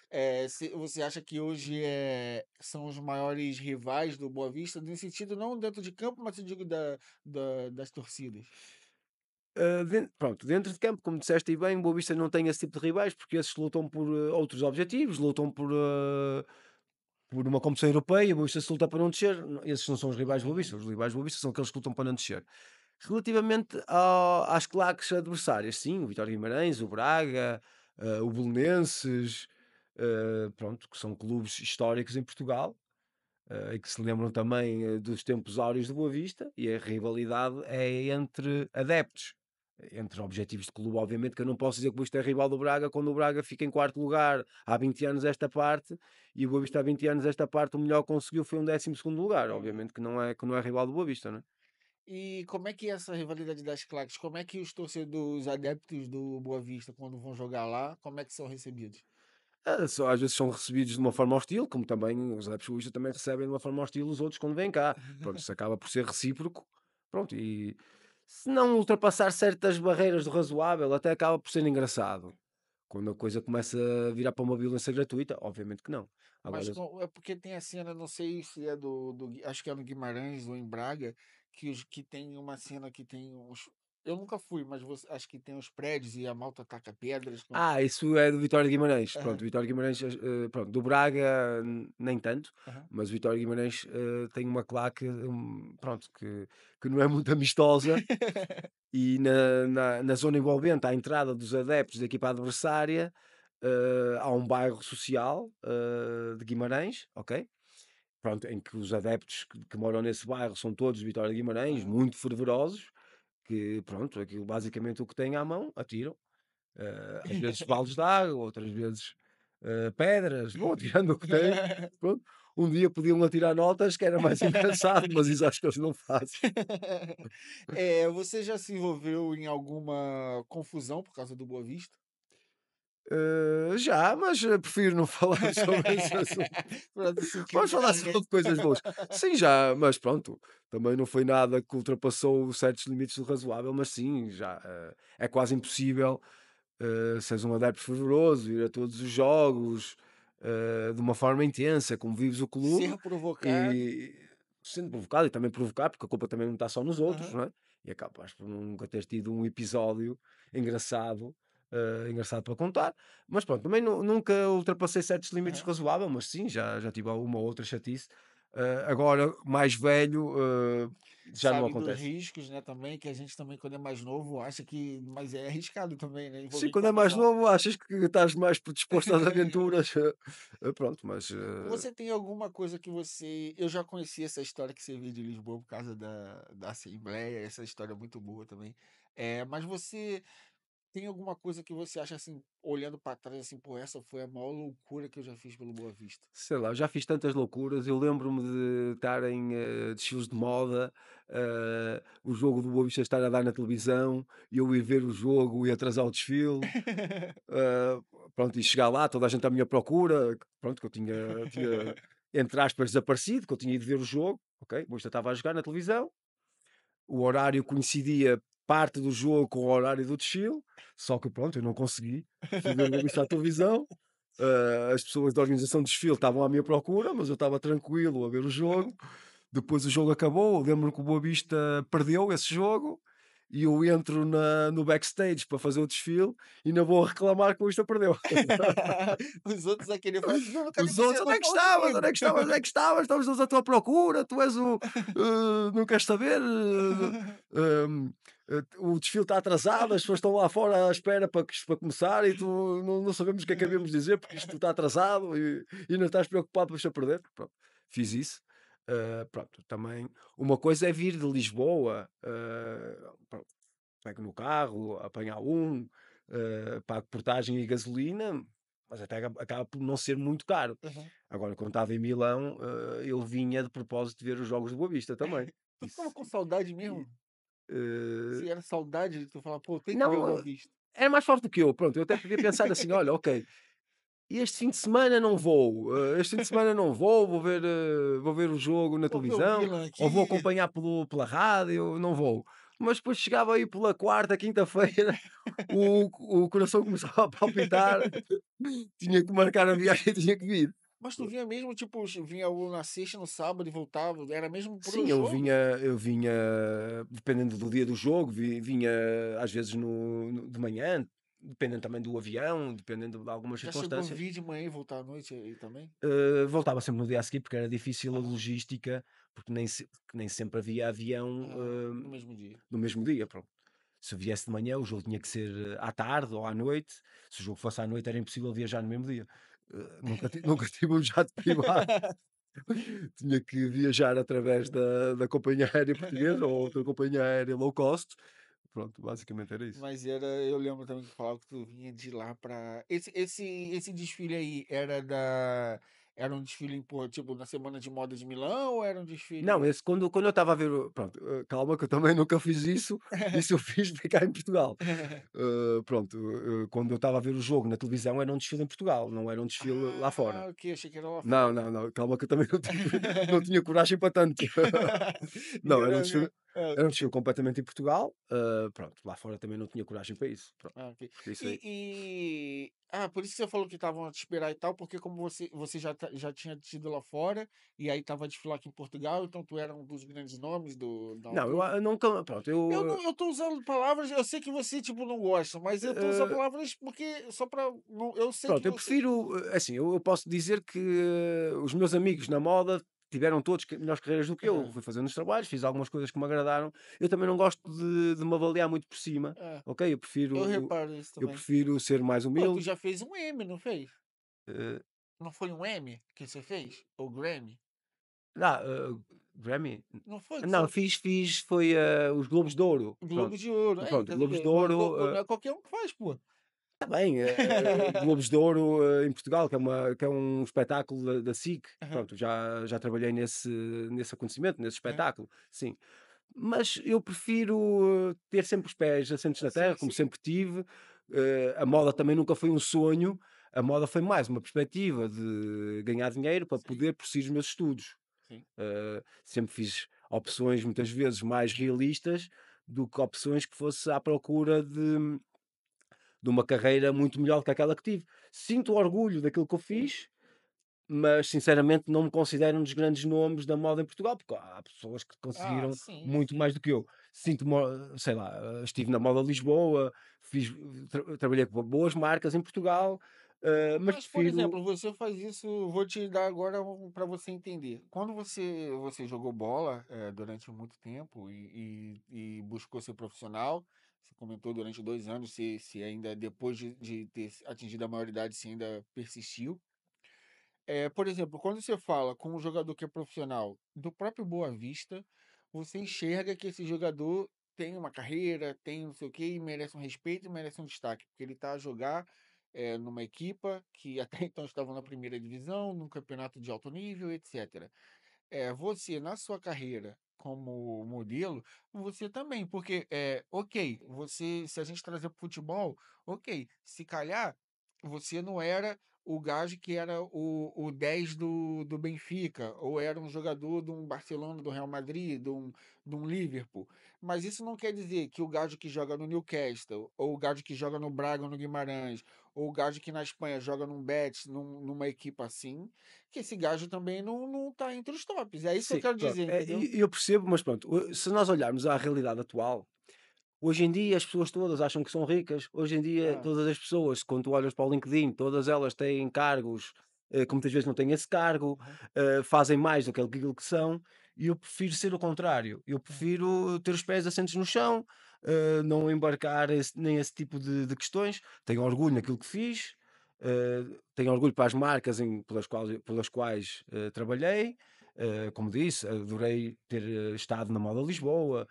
[SPEAKER 1] Você acha que hoje são os maiores rivais do Boa Vista, nesse sentido, não dentro de campo, mas eu digo das torcidas?
[SPEAKER 2] Pronto, dentro de campo, como disseste e bem, o Boa Vista não tem esse tipo de rivais, porque esses lutam por outros objetivos, lutam por uma competição europeia, o Boa Vista se luta para não descer, esses não são os rivais do Boa Vista, os rivais do Boa Vista são aqueles que lutam para não descer. Relativamente às claques adversárias, sim, o Vitória de Guimarães, o Braga, o Belenenses, pronto, que são clubes históricos em Portugal, e que se lembram também dos tempos áureos do Boa Vista, e a rivalidade é entre adeptos, entre objetivos de clube, obviamente, que eu não posso dizer que o Boa Vista é rival do Braga, quando o Braga fica em quarto lugar há 20 anos esta parte, e o Boa Vista há 20 anos esta parte, o melhor que conseguiu foi um 12º lugar,
[SPEAKER 1] Aham.
[SPEAKER 2] obviamente que não é rival do Boa Vista, não é?
[SPEAKER 1] E como é que é essa rivalidade das claques? Como é que os torcedores, os adeptos do Boa Vista, quando vão jogar lá, como é que são recebidos?
[SPEAKER 2] Às vezes são recebidos de uma forma hostil, como também os adeptos boístas também recebem de uma forma hostil os outros quando vêm cá. Pronto, isso acaba por ser recíproco. Pronto, e se não ultrapassar certas barreiras do razoável, até acaba por ser engraçado. Quando a coisa começa a virar para uma violência gratuita, obviamente que não.
[SPEAKER 1] Mas
[SPEAKER 2] Agora,
[SPEAKER 1] é porque tem a cena, não sei se é acho que é no Guimarães ou em Braga, que tem uma cena que tem uns. Eu nunca fui, mas acho que tem os prédios e a malta taca pedras.
[SPEAKER 2] isso é do Vitória de Guimarães. Pronto,
[SPEAKER 1] Aham,
[SPEAKER 2] o Vitória de Guimarães, pronto, do Braga nem tanto,
[SPEAKER 1] aham,
[SPEAKER 2] mas o Vitória de Guimarães tem uma claque, pronto, que não é muito amistosa. E na zona envolvente, à entrada dos adeptos da equipa adversária, há um bairro social, de Guimarães, ok? Pronto, em que os adeptos que moram nesse bairro são todos de Vitória de Guimarães,
[SPEAKER 1] aham.
[SPEAKER 2] muito fervorosos, que pronto, aquilo basicamente o que têm à mão, atiram. Às vezes baldes de água, outras vezes. pedras, vão atirando o que tem. Pronto. Um dia podiam atirar notas, que era mais engraçado, mas isso acho que eles não fazem.
[SPEAKER 1] Você já se envolveu em alguma confusão por causa do Boa Vista?
[SPEAKER 2] Já, mas prefiro não falar sobre esse assunto.
[SPEAKER 1] Pra não se
[SPEAKER 2] Vamos falar
[SPEAKER 1] incriminar
[SPEAKER 2] só
[SPEAKER 1] ninguém.
[SPEAKER 2] de coisas boas. Sim, já, mas pronto, também não foi nada que ultrapassou certos limites do razoável, mas sim, já é quase impossível seres um adepto fervoroso, ir a todos os jogos de uma forma intensa, como vives o clube
[SPEAKER 1] Ser provocado.
[SPEAKER 2] e sendo provocado e também provocar, porque a culpa também não está só nos outros,
[SPEAKER 1] Aham.
[SPEAKER 2] não é? E acabas por nunca teres tido um episódio engraçado, engraçado para contar. Mas pronto, também nunca ultrapassei certos limites
[SPEAKER 1] Aham.
[SPEAKER 2] razoáveis, mas sim, já tive uma ou outra chatice. Agora, mais velho, já não
[SPEAKER 1] Sabe dos
[SPEAKER 2] acontece.
[SPEAKER 1] riscos, né, também, que a gente também quando é mais novo acha que mas é arriscado também, né, envolver
[SPEAKER 2] Sim,
[SPEAKER 1] em
[SPEAKER 2] quando é mais
[SPEAKER 1] confusão.
[SPEAKER 2] novo, achas que estás mais predisposto às aventuras. Pronto, mas
[SPEAKER 1] Você tem alguma coisa que você eu já conheci essa história que você veio de Lisboa por causa da Assembleia, essa história é muito boa também. Mas você tem alguma coisa que você acha, assim, olhando pra trás, assim: "Pô, essa foi a maior loucura que eu já fiz pelo Boa Vista"?
[SPEAKER 2] sei lá, já fiz tantas loucuras. Eu lembro-me de estar em desfiles de moda, o jogo do Boa Vista estar a dar na televisão, e eu ir ver o jogo e atrasar o desfile. eh, Pronto, e chegar lá, toda a gente à minha procura. Pronto, que eu tinha, entre aspas, desaparecido, que eu tinha ido ver o jogo. Ok, o Boa Vista estava a jogar na televisão. O horário coincidia parte do jogo com o horário do desfile, só que pronto, eu não consegui. Fui ver o Boa Vista à televisão. As pessoas da organização do desfile estavam à minha procura, mas eu estava tranquilo a ver o jogo. Depois o jogo acabou. Eu lembro que o Boa Vista perdeu esse jogo e eu entro no backstage para fazer o desfile e não vou reclamar que o Boa Vista perdeu.
[SPEAKER 1] Os outros a querer falar: "Não, cadê
[SPEAKER 2] Os
[SPEAKER 1] você?
[SPEAKER 2] outros, onde
[SPEAKER 1] Não
[SPEAKER 2] é que
[SPEAKER 1] fala
[SPEAKER 2] estavas?
[SPEAKER 1] comigo".
[SPEAKER 2] Onde é que estavas? Onde é que estavas? Estamos todos à tua procura. Tu és o. Não queres saber? O desfile está atrasado, as pessoas estão lá fora à espera para começar e tu não sabemos o que é que havemos de dizer porque isto está atrasado e não estás preocupado por a perder. Pronto, fiz isso. Pronto, também uma coisa é vir de Lisboa, pronto, pego no carro, apanhar pago portagem e gasolina, mas até acaba por não ser muito caro.
[SPEAKER 1] Aham.
[SPEAKER 2] Agora, quando estava em Milão, eu vinha de propósito ver os jogos do Boa Vista também.
[SPEAKER 1] Tu ficava
[SPEAKER 2] Isso,
[SPEAKER 1] com saudade
[SPEAKER 2] e,
[SPEAKER 1] mesmo?
[SPEAKER 2] eh,
[SPEAKER 1] Se era saudade de tu falar: "Pô, tem que ver o
[SPEAKER 2] não,
[SPEAKER 1] Boa Vista".
[SPEAKER 2] era mais forte do que eu. Pronto, eu até podia pensar assim: olha, ok, este fim de semana não vou, este fim de semana não vou, vou ver o jogo na
[SPEAKER 1] Vou ver o
[SPEAKER 2] televisão,
[SPEAKER 1] Milan
[SPEAKER 2] ou vou
[SPEAKER 1] aqui.
[SPEAKER 2] acompanhar pela rádio, não vou. Mas depois chegava aí pela quarta, quinta-feira, o coração começava a palpitar, tinha que marcar a viagem e tinha que vir.
[SPEAKER 1] Mas tu vinha mesmo, tipo, vinha ou na sexta, no sábado e voltava, era mesmo pro
[SPEAKER 2] Sim, eu
[SPEAKER 1] jogo?
[SPEAKER 2] vinha, eu vinha, dependendo do dia do jogo, vinha às vezes de manhã, dependendo também do avião, dependendo de algumas
[SPEAKER 1] Já chegou a
[SPEAKER 2] circunstâncias.
[SPEAKER 1] vir de manhã e voltar à noite aí também?
[SPEAKER 2] Voltava sempre no dia a seguir porque era difícil a
[SPEAKER 1] Aham.
[SPEAKER 2] logística, porque nem sempre havia avião
[SPEAKER 1] No mesmo dia.
[SPEAKER 2] no mesmo dia. Pronto. Se eu viesse de manhã, o jogo tinha que ser à tarde ou à noite. Se o jogo fosse à noite, era impossível viajar no mesmo dia. Nunca tive um jato privado. Tinha que viajar através da companhia aérea portuguesa ou outra companhia aérea low cost. Pronto, basicamente era isso.
[SPEAKER 1] Mas eu lembro também que falava que tu vinha de lá pra esse desfile aí era um desfile tipo, na semana de moda de Milão ou era um
[SPEAKER 2] Não,
[SPEAKER 1] desfile
[SPEAKER 2] esse quando eu estava a ver pronto, calma que eu também nunca fiz isso. Isso eu fiz ficar em Portugal. Pronto, quando eu estava a ver o jogo na televisão era um desfile em Portugal, não era um desfile lá fora.
[SPEAKER 1] Ok, achei que era lá
[SPEAKER 2] Não,
[SPEAKER 1] fora.
[SPEAKER 2] não, calma que eu também não tinha coragem para tanto.
[SPEAKER 1] E
[SPEAKER 2] Não,
[SPEAKER 1] era
[SPEAKER 2] era um desfile completamente em Portugal. Pronto, lá fora também não tinha coragem para isso. Pronto,
[SPEAKER 1] ok.
[SPEAKER 2] porque isso aí.
[SPEAKER 1] Por isso que você falou que estavam a te esperar e tal, porque como você já tinha tido lá fora, e aí estava a desfilar aqui em Portugal, então tu era um dos grandes nomes da
[SPEAKER 2] Não,
[SPEAKER 1] altura.
[SPEAKER 2] eu nunca. Pronto,
[SPEAKER 1] Eu não, eu tô usando palavras, eu sei que você, tipo, não gosta, mas eu tô usando
[SPEAKER 2] eh,
[SPEAKER 1] palavras porque só pra. Eu sei que
[SPEAKER 2] Pronto, eu
[SPEAKER 1] você.
[SPEAKER 2] prefiro, assim, eu posso dizer que os meus amigos na moda tiveram todos melhores carreiras do que eu.
[SPEAKER 1] Aham.
[SPEAKER 2] Fui fazendo os trabalhos, fiz algumas coisas que me agradaram. Eu também não gosto de me avaliar muito por cima,
[SPEAKER 1] É,
[SPEAKER 2] ok?
[SPEAKER 1] eu reparo isso
[SPEAKER 2] Eu
[SPEAKER 1] também.
[SPEAKER 2] prefiro ser mais
[SPEAKER 1] Pô, tu
[SPEAKER 2] humilde.
[SPEAKER 1] já fez um M, não fez?
[SPEAKER 2] eh,
[SPEAKER 1] Não foi um M que você fez? Ou Grammy?
[SPEAKER 2] ah, eh, Grammy?
[SPEAKER 1] Não foi que
[SPEAKER 2] Não,
[SPEAKER 1] você.
[SPEAKER 2] foi os Globos de Ouro.
[SPEAKER 1] Globo
[SPEAKER 2] Pronto,
[SPEAKER 1] de Ouro. Aí,
[SPEAKER 2] pronto,
[SPEAKER 1] tá
[SPEAKER 2] Globos de
[SPEAKER 1] vendo? Mas
[SPEAKER 2] Ouro.
[SPEAKER 1] não é qualquer um que faz, pô.
[SPEAKER 2] Está bem, Globos de Ouro, em Portugal, que é um espetáculo da SIC,
[SPEAKER 1] Aham,
[SPEAKER 2] pronto, já trabalhei nesse acontecimento, nesse
[SPEAKER 1] aham.
[SPEAKER 2] espetáculo, sim. Mas eu prefiro, ter sempre os pés assentes na terra,
[SPEAKER 1] Sim,
[SPEAKER 2] como
[SPEAKER 1] sim.
[SPEAKER 2] sempre tive. A moda também nunca foi um sonho, a moda foi mais uma perspectiva de ganhar dinheiro para
[SPEAKER 1] Sim,
[SPEAKER 2] poder prosseguir os meus estudos.
[SPEAKER 1] sim.
[SPEAKER 2] Sempre fiz opções muitas vezes mais realistas do que opções que fosse à procura de uma carreira muito melhor do que aquela que tive. Sinto orgulho daquilo que eu fiz, mas sinceramente não me considero um dos grandes nomes da moda em Portugal, porque há pessoas que
[SPEAKER 1] Ah,
[SPEAKER 2] conseguiram
[SPEAKER 1] sim,
[SPEAKER 2] muito
[SPEAKER 1] sim.
[SPEAKER 2] mais do que eu. Sinto-me, sei lá, estive na moda Lisboa, fiz, trabalhei com boas marcas em Portugal, mas
[SPEAKER 1] Mas, por
[SPEAKER 2] prefiro.
[SPEAKER 1] exemplo, você faz isso, vou te dar agora para você entender. Quando você jogou bola durante muito tempo e buscou ser profissional, você comentou durante 2 anos, se ainda depois de ter atingido a maioridade, se ainda persistiu. Por exemplo, quando você fala com um jogador que é profissional do próprio Boa Vista, você enxerga que esse jogador tem uma carreira, tem não sei o quê, e merece um respeito e merece um destaque, porque ele está a jogar numa equipa que até então estava na primeira divisão, num campeonato de alto nível, etc. Você na sua carreira como modelo, você também, porque ok, você, se a gente trazer para o futebol, ok, se calhar você não era o gajo que era o 10 do Benfica, ou era um jogador de um Barcelona, do Real Madrid, de um Liverpool. Mas isso não quer dizer que o gajo que joga no Newcastle, ou o gajo que joga no Braga ou no Guimarães, ou o gajo que na Espanha joga num Betis, numa equipe assim, que esse gajo também não tá entre os tops. É isso que eu
[SPEAKER 2] Sim,
[SPEAKER 1] quero
[SPEAKER 2] pronto,
[SPEAKER 1] dizer, entendeu?
[SPEAKER 2] eu percebo, mas pronto, se nós olharmos à realidade atual, hoje em dia as pessoas todas acham que são ricas. Hoje em dia
[SPEAKER 1] Ah,
[SPEAKER 2] todas as pessoas, quando tu olhas para o LinkedIn, todas elas têm cargos, que muitas vezes não têm esse cargo,
[SPEAKER 1] aham,
[SPEAKER 2] fazem mais do que aquilo que são, e eu prefiro ser o contrário. Eu
[SPEAKER 1] aham,
[SPEAKER 2] prefiro ter os pés assentes no chão, não embarcar nem esse tipo de questões. Tenho orgulho naquilo que fiz, tenho orgulho para as marcas pelas quais trabalhei. Como disse, adorei ter estado na Moda Lisboa,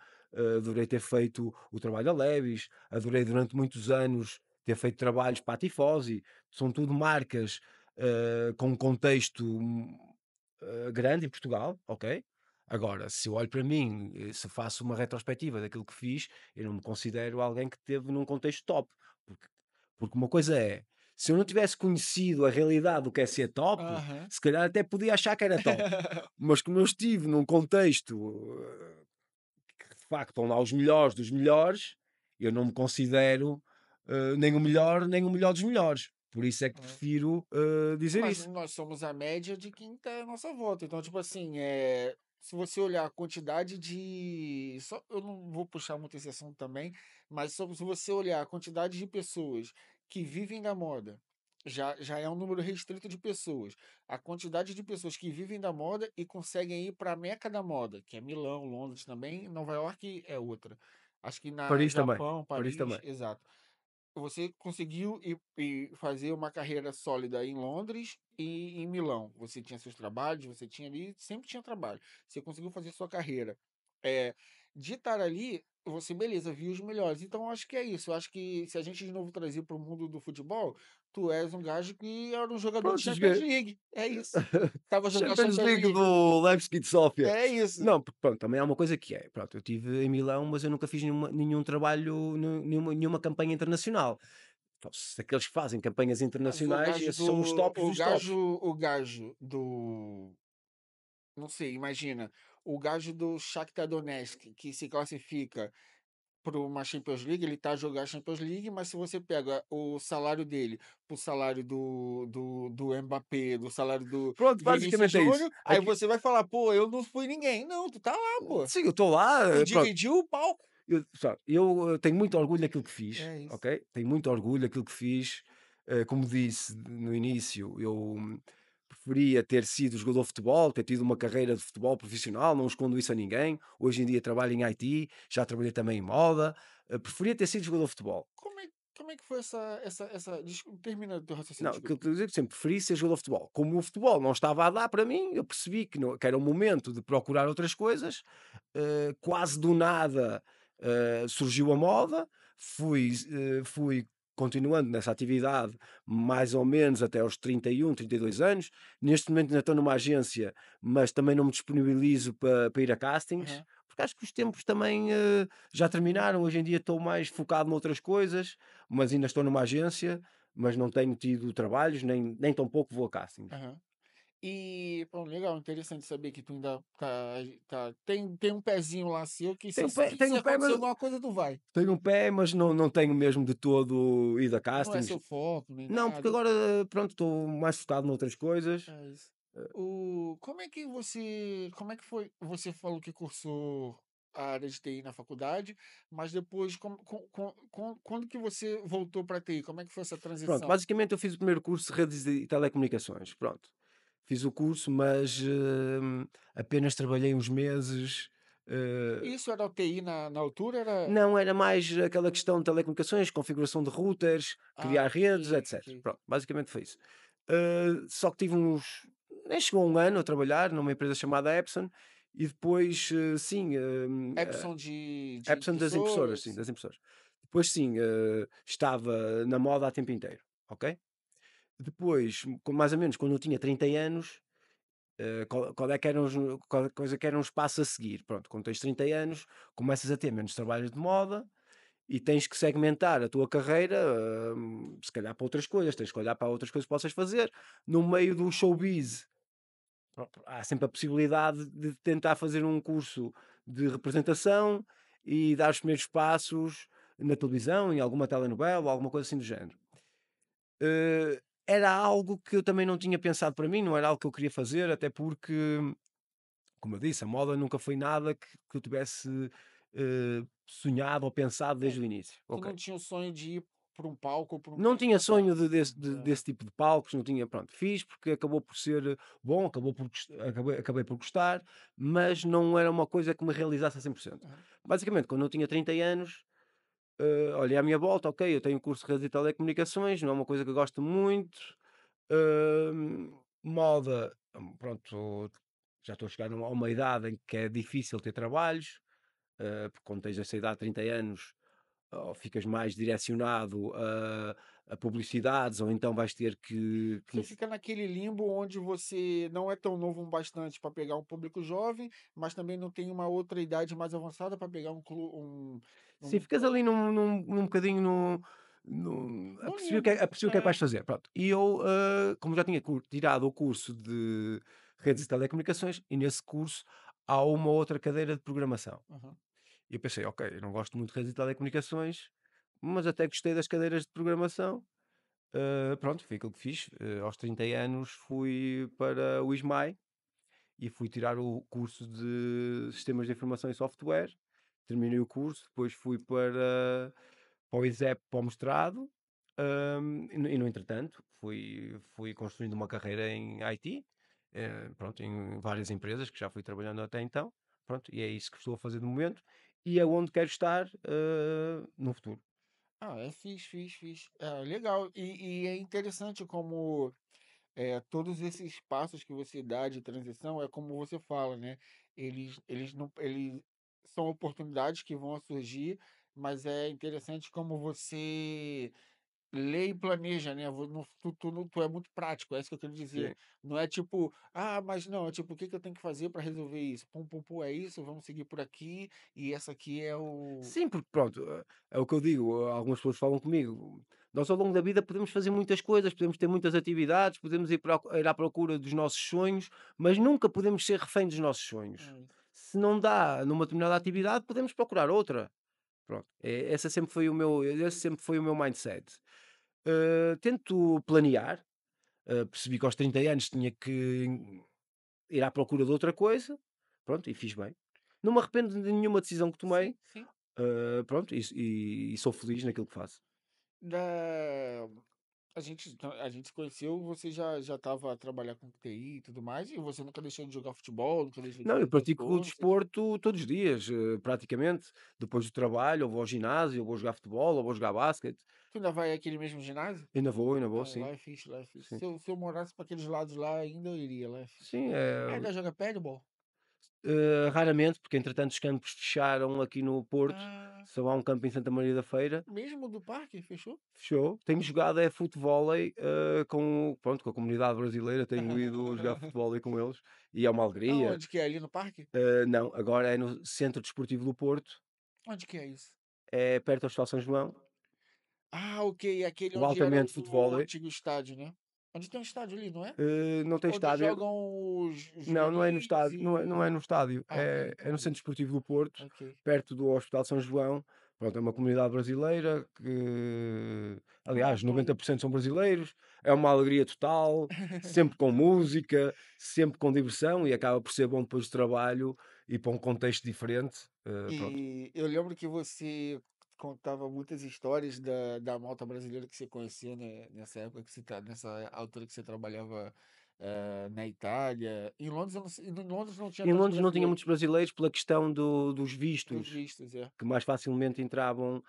[SPEAKER 2] adorei ter feito o trabalho da Levis, adorei durante muitos anos ter feito trabalhos para a Tifosi, são tudo marcas com um contexto grande em Portugal, ok? Agora, se eu olho para mim, se faço uma retrospectiva daquilo que fiz, eu não me considero alguém que teve num contexto top, porque, porque uma coisa é, se eu não tivesse conhecido a realidade do que é ser top,
[SPEAKER 1] aham.
[SPEAKER 2] se calhar até podia achar que era top, mas como eu estive num contexto que de facto estão lá os melhores dos melhores, eu não me considero nem o melhor, nem o melhor dos melhores. Por isso é que
[SPEAKER 1] É.
[SPEAKER 2] prefiro dizer
[SPEAKER 1] Mas
[SPEAKER 2] isso.
[SPEAKER 1] nós somos a média de quem tá à nossa volta. Então, tipo assim, se você olhar a quantidade de. Só, eu não vou puxar muito esse assunto também, mas se você olhar a quantidade de pessoas que vivem da moda, já é um número restrito de pessoas. A quantidade de pessoas que vivem da moda e conseguem ir para a meca da moda, que é Milão, Londres também, Nova York é outra. Acho que na
[SPEAKER 2] Paris também.
[SPEAKER 1] Japão,
[SPEAKER 2] Paris
[SPEAKER 1] Paris,
[SPEAKER 2] também.
[SPEAKER 1] exato. Você conseguiu e fazer uma carreira sólida em Londres e em Milão. Você tinha seus trabalhos, você tinha ali, sempre tinha trabalho. Você conseguiu fazer sua carreira. É, de estar ali, você, beleza, viu os melhores. Então, eu acho que é isso. Eu acho que se a gente de novo trazer para o mundo do futebol, tu és um gajo que era um jogador de
[SPEAKER 2] Pronto,
[SPEAKER 1] Champions
[SPEAKER 2] joguei.
[SPEAKER 1] League. É isso. Tava jogando
[SPEAKER 2] Champions
[SPEAKER 1] Champions
[SPEAKER 2] League
[SPEAKER 1] League.
[SPEAKER 2] do Leipzig de Sofia.
[SPEAKER 1] É isso.
[SPEAKER 2] Não, porque pronto, também há uma coisa que é, pronto, eu estive em Milão, mas eu nunca fiz nenhum trabalho, nenhuma campanha internacional. Então, se aqueles que fazem campanhas
[SPEAKER 1] Mas o
[SPEAKER 2] internacionais,
[SPEAKER 1] gajo
[SPEAKER 2] esses são os
[SPEAKER 1] do.
[SPEAKER 2] tops
[SPEAKER 1] O
[SPEAKER 2] dos tops.
[SPEAKER 1] gajo, o gajo do. Não sei, imagina, o gajo do Shakhtar Donetsk, que se classifica para uma Champions League, ele tá a jogar a Champions League, mas se você pega o salário dele pro salário do Mbappé, do salário do
[SPEAKER 2] Pronto,
[SPEAKER 1] Vinícius
[SPEAKER 2] basicamente é isso.
[SPEAKER 1] Júnior, aí você vai falar, pô, eu não fui ninguém. Não, tu tá lá, pô.
[SPEAKER 2] Sim, eu estou lá,
[SPEAKER 1] Tu
[SPEAKER 2] pronto.
[SPEAKER 1] dividiu o palco.
[SPEAKER 2] Eu tenho muito orgulho daquilo que fiz,
[SPEAKER 1] É isso.
[SPEAKER 2] ok? Tenho muito orgulho daquilo que fiz. Como disse no início, eu preferia ter sido jogador de futebol, ter tido uma carreira de futebol profissional, não escondo isso a ninguém. Hoje em dia trabalho em IT, já trabalhei também em moda. Preferia ter sido jogador de futebol.
[SPEAKER 1] Como é que foi essa. Desculpa, termina o teu raciocínio,
[SPEAKER 2] Não, aquilo
[SPEAKER 1] desculpa.
[SPEAKER 2] que eu dizer que sempre preferi ser jogador de futebol. Como o futebol não estava a dar para mim, eu percebi que era o momento de procurar outras coisas. Quase do nada surgiu a moda, fui continuando nessa atividade mais ou menos até aos 31, 32 anos. Neste momento ainda estou numa agência, mas também não me disponibilizo para ir a castings,
[SPEAKER 1] Aham.
[SPEAKER 2] porque acho que os tempos também já terminaram. Hoje em dia estou mais focado noutras coisas, mas ainda estou numa agência, mas não tenho tido trabalhos, nem tão pouco vou a castings.
[SPEAKER 1] Aham. E, pô, legal, interessante saber que tu ainda tem um pezinho lá seu que se
[SPEAKER 2] Tenho um pé,
[SPEAKER 1] acontecer
[SPEAKER 2] mas
[SPEAKER 1] alguma coisa, tu vai.
[SPEAKER 2] tenho um pé, mas não tenho mesmo de todo ido a
[SPEAKER 1] Não é
[SPEAKER 2] castings.
[SPEAKER 1] seu foco nem
[SPEAKER 2] Não, porque
[SPEAKER 1] nada.
[SPEAKER 2] agora, pronto, estou mais focado noutras coisas.
[SPEAKER 1] É isso. Como é que foi? Você falou que cursou a área de TI na faculdade, mas depois, quando que você voltou para TI? Como é que foi essa
[SPEAKER 2] Pronto,
[SPEAKER 1] transição?
[SPEAKER 2] basicamente eu fiz o primeiro curso de redes e telecomunicações, pronto. Fiz o curso, mas apenas trabalhei uns meses. eh,
[SPEAKER 1] Isso era o TI na altura? Era.
[SPEAKER 2] não, era mais aquela questão de telecomunicações, configuração de routers,
[SPEAKER 1] Ah,
[SPEAKER 2] criar redes,
[SPEAKER 1] ok,
[SPEAKER 2] etc.
[SPEAKER 1] ok.
[SPEAKER 2] Pronto, basicamente foi isso. Só que tive uns. Nem chegou um ano a trabalhar numa empresa chamada Epson e depois, sim,
[SPEAKER 1] Epson de
[SPEAKER 2] Epson das impressoras, sim,
[SPEAKER 1] impressoras?
[SPEAKER 2] das impressoras. Depois, sim, estava na moda há tempo inteiro, ok? Depois, mais ou menos quando eu tinha 30 anos, qual é que eram qual coisa que era um espaço a seguir? Pronto, quando tens 30 anos, começas a ter menos trabalhos de moda e tens que segmentar a tua carreira, se calhar para outras coisas, tens que olhar para outras coisas que possas fazer. No meio do showbiz, há sempre a possibilidade de tentar fazer um curso de representação e dar os primeiros passos na televisão, em alguma telenovela ou alguma coisa assim do género. Era algo que eu também não tinha pensado para mim, não era algo que eu queria fazer, até porque, como eu disse, a moda nunca foi nada que eu tivesse sonhado ou pensado
[SPEAKER 1] É,
[SPEAKER 2] desde o início.
[SPEAKER 1] tu
[SPEAKER 2] Ok.
[SPEAKER 1] não tinha o sonho de ir para um palco ou para um
[SPEAKER 2] Não tinha sonho
[SPEAKER 1] personagem?
[SPEAKER 2] desse tipo de palcos, não tinha, pronto, fiz porque acabou por ser bom, acabei por gostar, mas não era uma coisa que me realizasse a 100%.
[SPEAKER 1] Aham.
[SPEAKER 2] Basicamente, quando eu tinha 30 anos, olhei à minha volta, ok, eu tenho um curso de redes e telecomunicações, não é uma coisa que eu gosto muito. Moda, pronto, já estou a chegar a uma idade em que é difícil ter trabalhos, porque quando tens essa idade, 30 anos, ou ficas mais direcionado a publicidades, ou então vais ter
[SPEAKER 1] Você fica naquele limbo onde você não é tão novo o bastante para pegar um público jovem, mas também não tem uma outra idade mais avançada para pegar
[SPEAKER 2] sim,
[SPEAKER 1] um
[SPEAKER 2] ficas ali num bocadinho a
[SPEAKER 1] no
[SPEAKER 2] perceber
[SPEAKER 1] limbo.
[SPEAKER 2] a perceber o que é que vais fazer. Pronto. E eu, como já tinha tirado o curso de redes e telecomunicações, e nesse curso há uma outra cadeira de programação.
[SPEAKER 1] Aham.
[SPEAKER 2] E eu pensei, ok, eu não gosto muito de redes e telecomunicações, mas até gostei das cadeiras de programação. Pronto, foi aquilo que fiz. Aos 30 anos fui para o ISMAI e fui tirar o curso de Sistemas de Informação e Software. Terminei o curso, depois fui para o ISEP para o mestrado. No entretanto, fui construindo uma carreira em IT, pronto, em várias empresas que já fui trabalhando até então. Pronto, e é isso que estou a fazer de momento e é onde quero estar no futuro.
[SPEAKER 1] Ah, é fixe, fixe, fixe. É, legal. E é interessante como todos esses passos que você dá de transição, é como você fala, né? Eles não, eles são oportunidades que vão surgir, mas é interessante como você lê e planeja, né? Tu é muito prático, é isso que eu quero dizer.
[SPEAKER 2] Sim.
[SPEAKER 1] Não é tipo, mas não, é tipo, o que que eu tenho que fazer para resolver isso? Pum, pum, pum, é isso, vamos seguir por aqui, e essa aqui é o.
[SPEAKER 2] Sim, porque pronto, é o que eu digo, algumas pessoas falam comigo. Nós ao longo da vida podemos fazer muitas coisas, podemos ter muitas atividades, podemos ir à procura dos nossos sonhos, mas nunca podemos ser refém dos nossos sonhos.
[SPEAKER 1] É,
[SPEAKER 2] Se não dá numa determinada atividade, podemos procurar outra. Pronto, esse sempre foi o meu mindset. Tento planear, percebi que aos 30 anos tinha que ir à procura de outra coisa, pronto, e fiz bem. Não me arrependo de nenhuma decisão que tomei.
[SPEAKER 1] sim, sim.
[SPEAKER 2] Pronto, e sou feliz naquilo que faço.
[SPEAKER 1] Da... a gente se conheceu, você já estava a trabalhar com TI e tudo mais, e você nunca deixou de jogar futebol, nunca deixou de
[SPEAKER 2] Não, eu
[SPEAKER 1] fazer as
[SPEAKER 2] pratico o
[SPEAKER 1] coisas.
[SPEAKER 2] desporto todos os dias, praticamente. Depois do trabalho, ou vou ao ginásio, ou vou jogar futebol, ou vou jogar basquete.
[SPEAKER 1] Tu ainda vai àquele mesmo ginásio?
[SPEAKER 2] Ainda vou,
[SPEAKER 1] Ah,
[SPEAKER 2] sim.
[SPEAKER 1] lá é fixe, lá é fixe.
[SPEAKER 2] Sim,
[SPEAKER 1] Se eu morasse para aqueles lados lá, ainda eu iria, lá é fixe.
[SPEAKER 2] sim
[SPEAKER 1] Ainda joga paddle?
[SPEAKER 2] Raramente, porque entretanto os campos fecharam aqui no Porto,
[SPEAKER 1] Ah,
[SPEAKER 2] só há um campo em Santa Maria da Feira,
[SPEAKER 1] mesmo do parque, fechou?
[SPEAKER 2] fechou. Tenho jogado é futevôlei, pronto, com a comunidade brasileira, tenho ido jogar futevôlei com eles e é uma alegria.
[SPEAKER 1] Aonde que é? Ali no parque?
[SPEAKER 2] Não, agora é no Centro Desportivo do Porto,
[SPEAKER 1] Onde que é isso?
[SPEAKER 2] é perto do Hospital São João,
[SPEAKER 1] Ah, ok, aquele
[SPEAKER 2] o
[SPEAKER 1] onde era
[SPEAKER 2] Altamente
[SPEAKER 1] o
[SPEAKER 2] Futevôlei.
[SPEAKER 1] antigo estádio, né? Onde tem um estádio ali, não é?
[SPEAKER 2] Não tem
[SPEAKER 1] Onde
[SPEAKER 2] estádio,
[SPEAKER 1] jogam os
[SPEAKER 2] não, não é no
[SPEAKER 1] juvenis
[SPEAKER 2] estádio, não é
[SPEAKER 1] e...
[SPEAKER 2] no estádio,
[SPEAKER 1] Ah, ok,
[SPEAKER 2] é
[SPEAKER 1] então
[SPEAKER 2] no
[SPEAKER 1] ali.
[SPEAKER 2] Centro Desportivo do Porto,
[SPEAKER 1] Ok.
[SPEAKER 2] perto do Hospital São João. Pronto, é uma comunidade brasileira que,
[SPEAKER 1] Não,
[SPEAKER 2] aliás,
[SPEAKER 1] tô aí.
[SPEAKER 2] 90% são brasileiros, é uma alegria total, sempre com música, sempre com diversão e acaba por ser bom depois do trabalho e para um contexto diferente, pronto.
[SPEAKER 1] E eu lembro que você contava muitas histórias da malta brasileira que você conhecia, né, nessa época que você nessa altura que você trabalhava na Itália. Em Londres, eu não sei- em Londres não tinha
[SPEAKER 2] Em
[SPEAKER 1] tantos
[SPEAKER 2] Londres não tinha
[SPEAKER 1] brasileiros,
[SPEAKER 2] muitos brasileiros pela questão dos
[SPEAKER 1] dos
[SPEAKER 2] vistos,
[SPEAKER 1] vistos, é.
[SPEAKER 2] que mais facilmente entravam,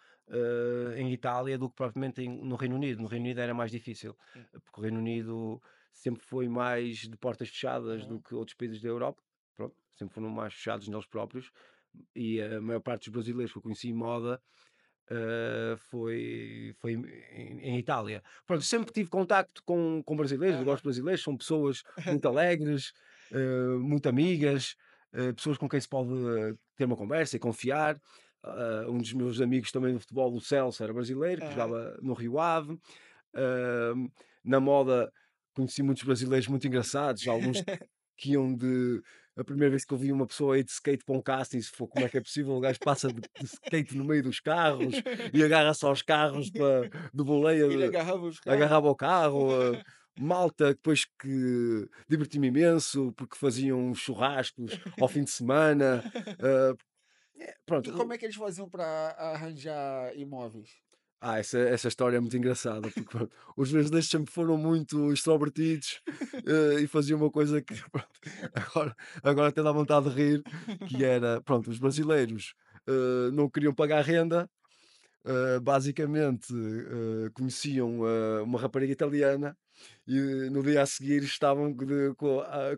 [SPEAKER 2] em Itália do que propriamente no Reino Unido. No Reino
[SPEAKER 1] Sim,
[SPEAKER 2] Unido era mais difícil,
[SPEAKER 1] sim.
[SPEAKER 2] porque o Reino Unido sempre foi mais de portas fechadas do
[SPEAKER 1] Aham.
[SPEAKER 2] que outros países da Europa. Pronto, sempre foram mais fechados neles próprios e a maior parte dos brasileiros que eu conheci em moda, foi em Itália. Pronto, sempre tive contacto com brasileiros, eu gosto
[SPEAKER 1] Aham.
[SPEAKER 2] de brasileiros, são pessoas muito alegres, muito amigas, pessoas com quem se pode ter uma conversa e confiar. Um dos meus amigos também do futebol, o Celso, era brasileiro, que
[SPEAKER 1] Aham.
[SPEAKER 2] jogava no Rio Ave. Ahm, Na moda conheci muitos brasileiros muito engraçados, alguns que iam de. A primeira vez que eu vi uma pessoa ir de skate para um casting, se for como é que é possível, o gajo passa de skate no meio dos carros e agarra-se aos carros de
[SPEAKER 1] Ele
[SPEAKER 2] boleia,
[SPEAKER 1] agarrava os carros.
[SPEAKER 2] agarrava ao carro. Malta, depois que diverti-me imenso porque faziam churrascos ao fim de semana. ah,
[SPEAKER 1] E
[SPEAKER 2] Pronto,
[SPEAKER 1] como é que eles faziam para arranjar imóveis?
[SPEAKER 2] essa história é muito engraçada, porque pronto, os brasileiros sempre foram muito extrovertidos, e faziam uma coisa que pronto, agora, agora até dá vontade de rir, que era, pronto, os brasileiros não queriam pagar renda, basicamente conheciam uma rapariga italiana e no dia a seguir estavam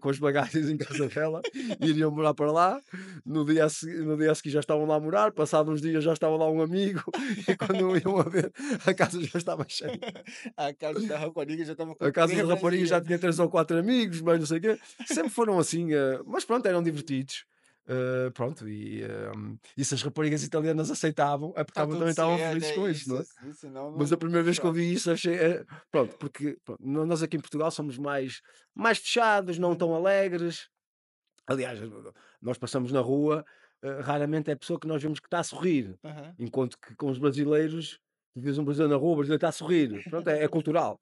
[SPEAKER 2] com as bagagens em casa dela, iriam morar para lá. No dia a seguir já estavam lá a morar, passados uns dias já estava lá um amigo, e quando iam a ver, a casa já estava cheia.
[SPEAKER 1] A casa da rapariga já estava com
[SPEAKER 2] A casa
[SPEAKER 1] 3
[SPEAKER 2] da rapariga já
[SPEAKER 1] brasileiros.
[SPEAKER 2] tinha 3 ou 4 amigos, mas não sei o quê. Sempre foram assim, mas pronto, eram divertidos. Pronto, e se as raparigas italianas aceitavam, é porque
[SPEAKER 1] Tá tudo
[SPEAKER 2] também estavam
[SPEAKER 1] certo,
[SPEAKER 2] felizes
[SPEAKER 1] é
[SPEAKER 2] com isso,
[SPEAKER 1] isso,
[SPEAKER 2] não é?
[SPEAKER 1] assim, senão
[SPEAKER 2] Mas a
[SPEAKER 1] não
[SPEAKER 2] primeira vez que eu
[SPEAKER 1] funciona.
[SPEAKER 2] vi isso achei, pronto, porque pronto, nós aqui em Portugal somos mais fechados, não
[SPEAKER 1] Aham,
[SPEAKER 2] tão alegres. Aliás, nós passamos na rua, raramente é a pessoa que nós vemos que está a sorrir,
[SPEAKER 1] aham.
[SPEAKER 2] enquanto que com os brasileiros, tu vês um brasileiro na rua, o brasileiro está a sorrir. Pronto, é cultural.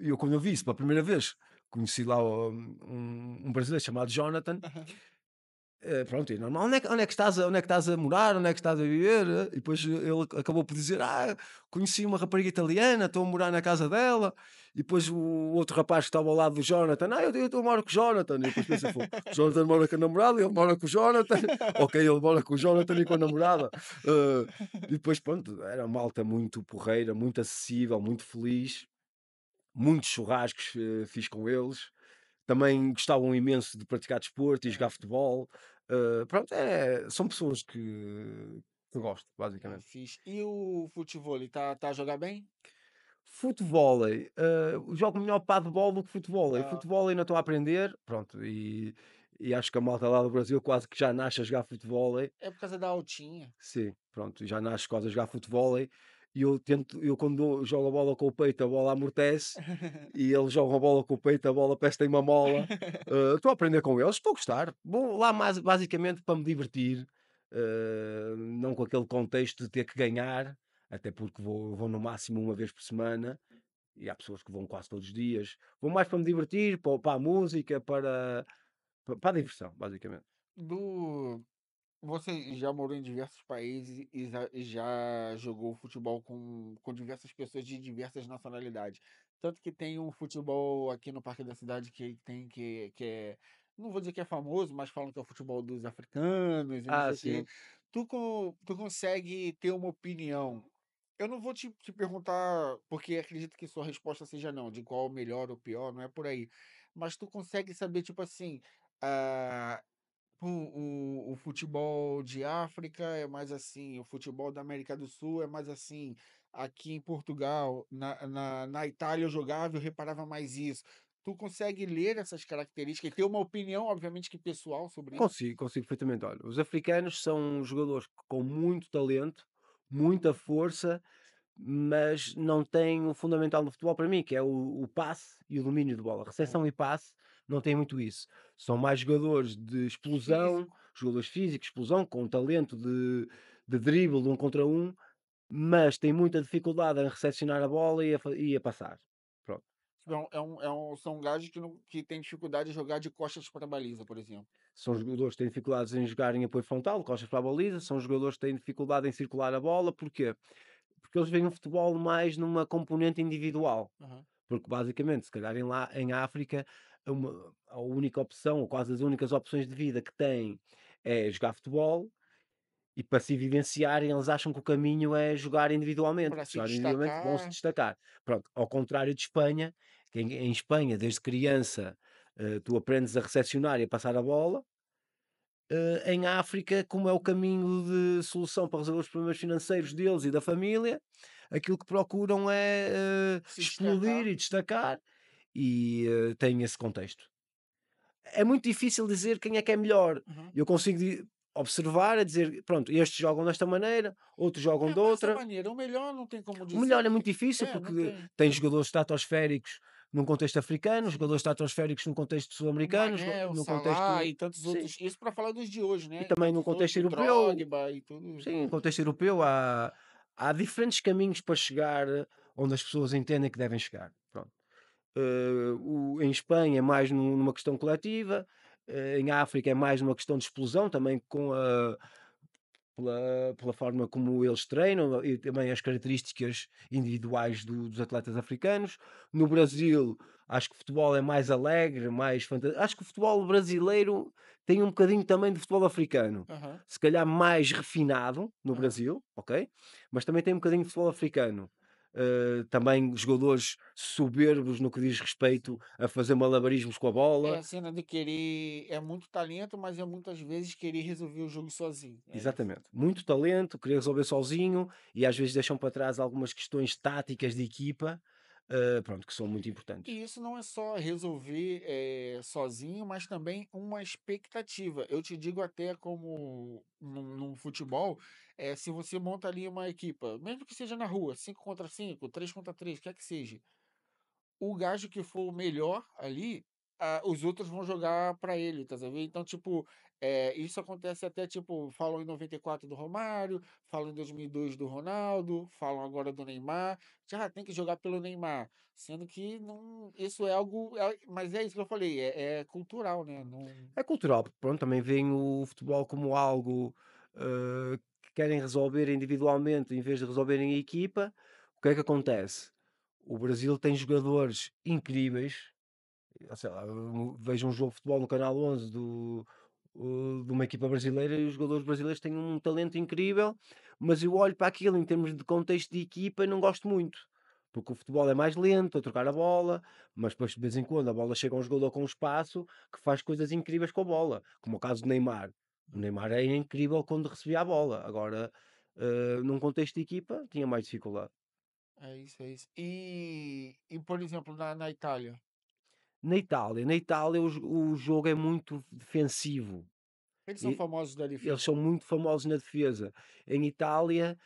[SPEAKER 2] Eu quando eu vi isso pela primeira vez, conheci lá um brasileiro chamado Jonathan.
[SPEAKER 1] Aham.
[SPEAKER 2] Pronto, e normal, onde é que estás a morar, onde é que estás a viver? E depois ele acabou por dizer: conheci uma rapariga italiana, estou a morar na casa dela. E depois o outro rapaz que estava ao lado do Jonathan: eu estou a morar com o Jonathan. E depois pensa: o Jonathan mora com a namorada, ele mora com o Jonathan. Ok, ele mora com o Jonathan e com a namorada. Eh, e depois, pronto, era uma malta muito porreira, muito acessível, muito feliz. Muitos churrascos fiz com eles. Também gostavam imenso de praticar desporto e jogar
[SPEAKER 1] Aham.
[SPEAKER 2] futebol. Pronto, são pessoas que eu gosto,
[SPEAKER 1] Ah,
[SPEAKER 2] basicamente.
[SPEAKER 1] fixe. E o futevôlei, tá a jogar bem?
[SPEAKER 2] Futevôlei, jogo melhor padebol do que futevôlei.
[SPEAKER 1] Ah,
[SPEAKER 2] Futevôlei ainda estou a aprender, pronto, e acho que a malta lá do Brasil quase que já nasce a jogar futevôlei.
[SPEAKER 1] é por causa da altinha.
[SPEAKER 2] Sim, pronto, já nasce quase a jogar futevôlei. E eu quando jogo a bola com o peito, a bola amortece. E eles jogam a bola com o peito, a bola parece que tem uma mola. Estou a aprender com eles, estou a gostar. Vou lá mais basicamente para me divertir, não com aquele contexto de ter que ganhar, até porque vou no máximo uma vez por semana, e há pessoas que vão quase todos os dias. Vou mais para me divertir, para a música, para a diversão, basicamente.
[SPEAKER 1] Do Você já morou em diversos países e já jogou futebol com diversas pessoas de diversas nacionalidades. Tanto que tem um futebol aqui no Parque da Cidade que é, não vou dizer que é famoso, mas falam que é o futebol dos africanos e não
[SPEAKER 2] Ah,
[SPEAKER 1] sei o quê.
[SPEAKER 2] sim.
[SPEAKER 1] Tu consegue ter uma opinião? Eu não vou te perguntar, porque acredito que sua resposta seja não, de qual o melhor ou pior, não é por aí. Mas tu consegue saber, tipo assim, Ah, o futebol de África é mais assim, o futebol da América do Sul é mais assim. Aqui em Portugal, na Itália eu jogava, eu reparava mais isso. Tu consegue ler essas características e ter uma opinião, obviamente que pessoal, sobre isso?
[SPEAKER 2] Consigo, consigo perfeitamente. Olha, os africanos são jogadores com muito talento, muita força, mas não têm o fundamental no futebol para mim, que é o passe e o domínio de bola.
[SPEAKER 1] É.
[SPEAKER 2] Recepção e passe não têm muito isso. São mais jogadores de explosão,
[SPEAKER 1] Físico.
[SPEAKER 2] jogadores físicos, explosão, com talento de drible de um contra um, mas têm muita dificuldade em recepcionar a bola e a passar. Pronto.
[SPEAKER 1] São gajos que têm dificuldade de jogar de costas para a baliza, por exemplo.
[SPEAKER 2] São jogadores que têm dificuldades em jogar em apoio frontal, costas para a baliza, são jogadores que têm dificuldade em circular a bola. Porquê? Porque eles veem o futebol mais numa componente individual.
[SPEAKER 1] Aham.
[SPEAKER 2] Porque basicamente, se calhar em África, a única opção, ou quase as únicas opções de vida que têm é jogar futebol, e para se evidenciarem, eles acham que o caminho é jogar individualmente,
[SPEAKER 1] Para
[SPEAKER 2] porque
[SPEAKER 1] se
[SPEAKER 2] jogar individualmente vão se
[SPEAKER 1] destacar.
[SPEAKER 2] destacar. Pronto, ao contrário de Espanha, que em Espanha, desde criança, tu aprendes a recepcionar e a passar a bola. Em África, como é o caminho de solução para resolver os problemas financeiros deles e da família, aquilo que procuram é
[SPEAKER 1] Se
[SPEAKER 2] explodir
[SPEAKER 1] destacar.
[SPEAKER 2] e destacar, e têm esse contexto. É muito difícil dizer quem é que é melhor.
[SPEAKER 1] Aham.
[SPEAKER 2] Eu consigo observar, a dizer, pronto, estes jogam desta maneira, outros jogam
[SPEAKER 1] É
[SPEAKER 2] de
[SPEAKER 1] mais a
[SPEAKER 2] outra.
[SPEAKER 1] maneira. O melhor não tem como
[SPEAKER 2] O
[SPEAKER 1] dizer,
[SPEAKER 2] melhor é muito
[SPEAKER 1] porque
[SPEAKER 2] difícil
[SPEAKER 1] não
[SPEAKER 2] porque
[SPEAKER 1] tem.
[SPEAKER 2] tem jogadores estratosféricos num contexto africano,
[SPEAKER 1] Sim.
[SPEAKER 2] jogadores estratosféricos num contexto
[SPEAKER 1] O
[SPEAKER 2] sul-americano,
[SPEAKER 1] Mané, o
[SPEAKER 2] num
[SPEAKER 1] Salah
[SPEAKER 2] contexto.
[SPEAKER 1] e tantos
[SPEAKER 2] Sim.
[SPEAKER 1] outros. Isso para falar dos de hoje,
[SPEAKER 2] E
[SPEAKER 1] né? E
[SPEAKER 2] também num
[SPEAKER 1] tantos outros,
[SPEAKER 2] contexto
[SPEAKER 1] o
[SPEAKER 2] europeu.
[SPEAKER 1] Drogba e tudo.
[SPEAKER 2] Sim, no contexto europeu há diferentes caminhos para chegar onde as pessoas entendem que devem chegar. Pronto. Em Espanha é mais numa questão coletiva, em África é mais numa questão de explosão, também pela forma como eles treinam e também as características individuais dos atletas africanos. No Brasil, acho que o futebol é mais alegre, mais fantástico. Acho que o futebol brasileiro tem um bocadinho também de futebol africano.
[SPEAKER 1] Aham.
[SPEAKER 2] Se calhar mais refinado no
[SPEAKER 1] Aham.
[SPEAKER 2] Brasil, ok? Mas também tem um bocadinho de futebol africano. Também jogadores soberbos no que diz respeito a fazer malabarismos com a
[SPEAKER 1] É
[SPEAKER 2] bola.
[SPEAKER 1] a cena de querer. É muito talento, mas é muitas vezes querer resolver o jogo sozinho. É isso.
[SPEAKER 2] Exatamente. Muito talento, querer resolver sozinho e às vezes deixam para trás algumas questões táticas de equipa, pronto, que são muito importantes.
[SPEAKER 1] E isso não é só resolver sozinho, mas também uma expectativa. Eu te digo até como num futebol, se você monta ali uma equipa, mesmo que seja na rua, 5 contra 5, 3 contra 3, quer que seja, o gajo que for o melhor ali, os outros vão jogar pra ele, tá vendo? Então, tipo, isso acontece até, tipo, falam em 94 do Romário, falam em 2002 do Ronaldo, falam agora do Neymar. Já tem que jogar pelo Neymar, sendo que não, isso é algo, mas é isso que eu falei, é cultural, né? Não,
[SPEAKER 2] É cultural, porque pronto, também veem o futebol como algo que querem resolver individualmente em vez de resolver em equipa. O que é que acontece? O Brasil tem jogadores incríveis. Sei lá, eu vejo um jogo de futebol no Canal 11 de uma equipa brasileira e os jogadores brasileiros têm um talento incrível, mas eu olho para aquilo em termos de contexto de equipa e não gosto muito. Porque o futebol é mais lento a trocar a bola, mas depois de vez em quando a bola chega a um jogador com espaço que faz coisas incríveis com a bola, como o caso do Neymar. O Neymar é incrível quando recebia a bola, agora num contexto de equipa tinha mais dificuldade.
[SPEAKER 1] é isso, é isso. E por exemplo, na Itália,
[SPEAKER 2] Na Itália o jogo é muito defensivo.
[SPEAKER 1] eles são
[SPEAKER 2] E
[SPEAKER 1] famosos da
[SPEAKER 2] eles
[SPEAKER 1] defesa.
[SPEAKER 2] são muito famosos na defesa. Em Itália,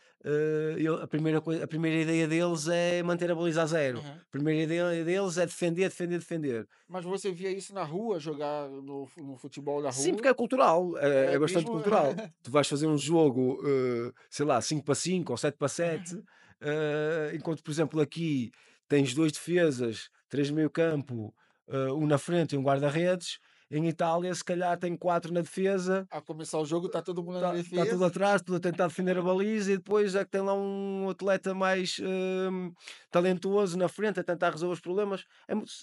[SPEAKER 2] a primeira ideia deles é manter a baliza a zero.
[SPEAKER 1] Aham.
[SPEAKER 2] A primeira ideia deles é defender, defender, defender.
[SPEAKER 1] Mas você via isso na rua, jogar no futebol da
[SPEAKER 2] Sim, porque
[SPEAKER 1] rua?
[SPEAKER 2] é cultural, é
[SPEAKER 1] É
[SPEAKER 2] bastante
[SPEAKER 1] mesmo.
[SPEAKER 2] cultural. Tu vais fazer um jogo, sei lá, 5 para 5 ou 7 para 7, enquanto, por exemplo, aqui tens 2 defesas, 3 de meio campo, um na frente e um guarda-redes. Em Itália, se calhar tem 4 na defesa.
[SPEAKER 1] A começar o jogo, tá todo mundo na
[SPEAKER 2] Tá tudo
[SPEAKER 1] defesa.
[SPEAKER 2] atrás, tudo a tentar defender a baliza e depois é que tem lá um atleta mais, talentoso na frente a tentar resolver os problemas.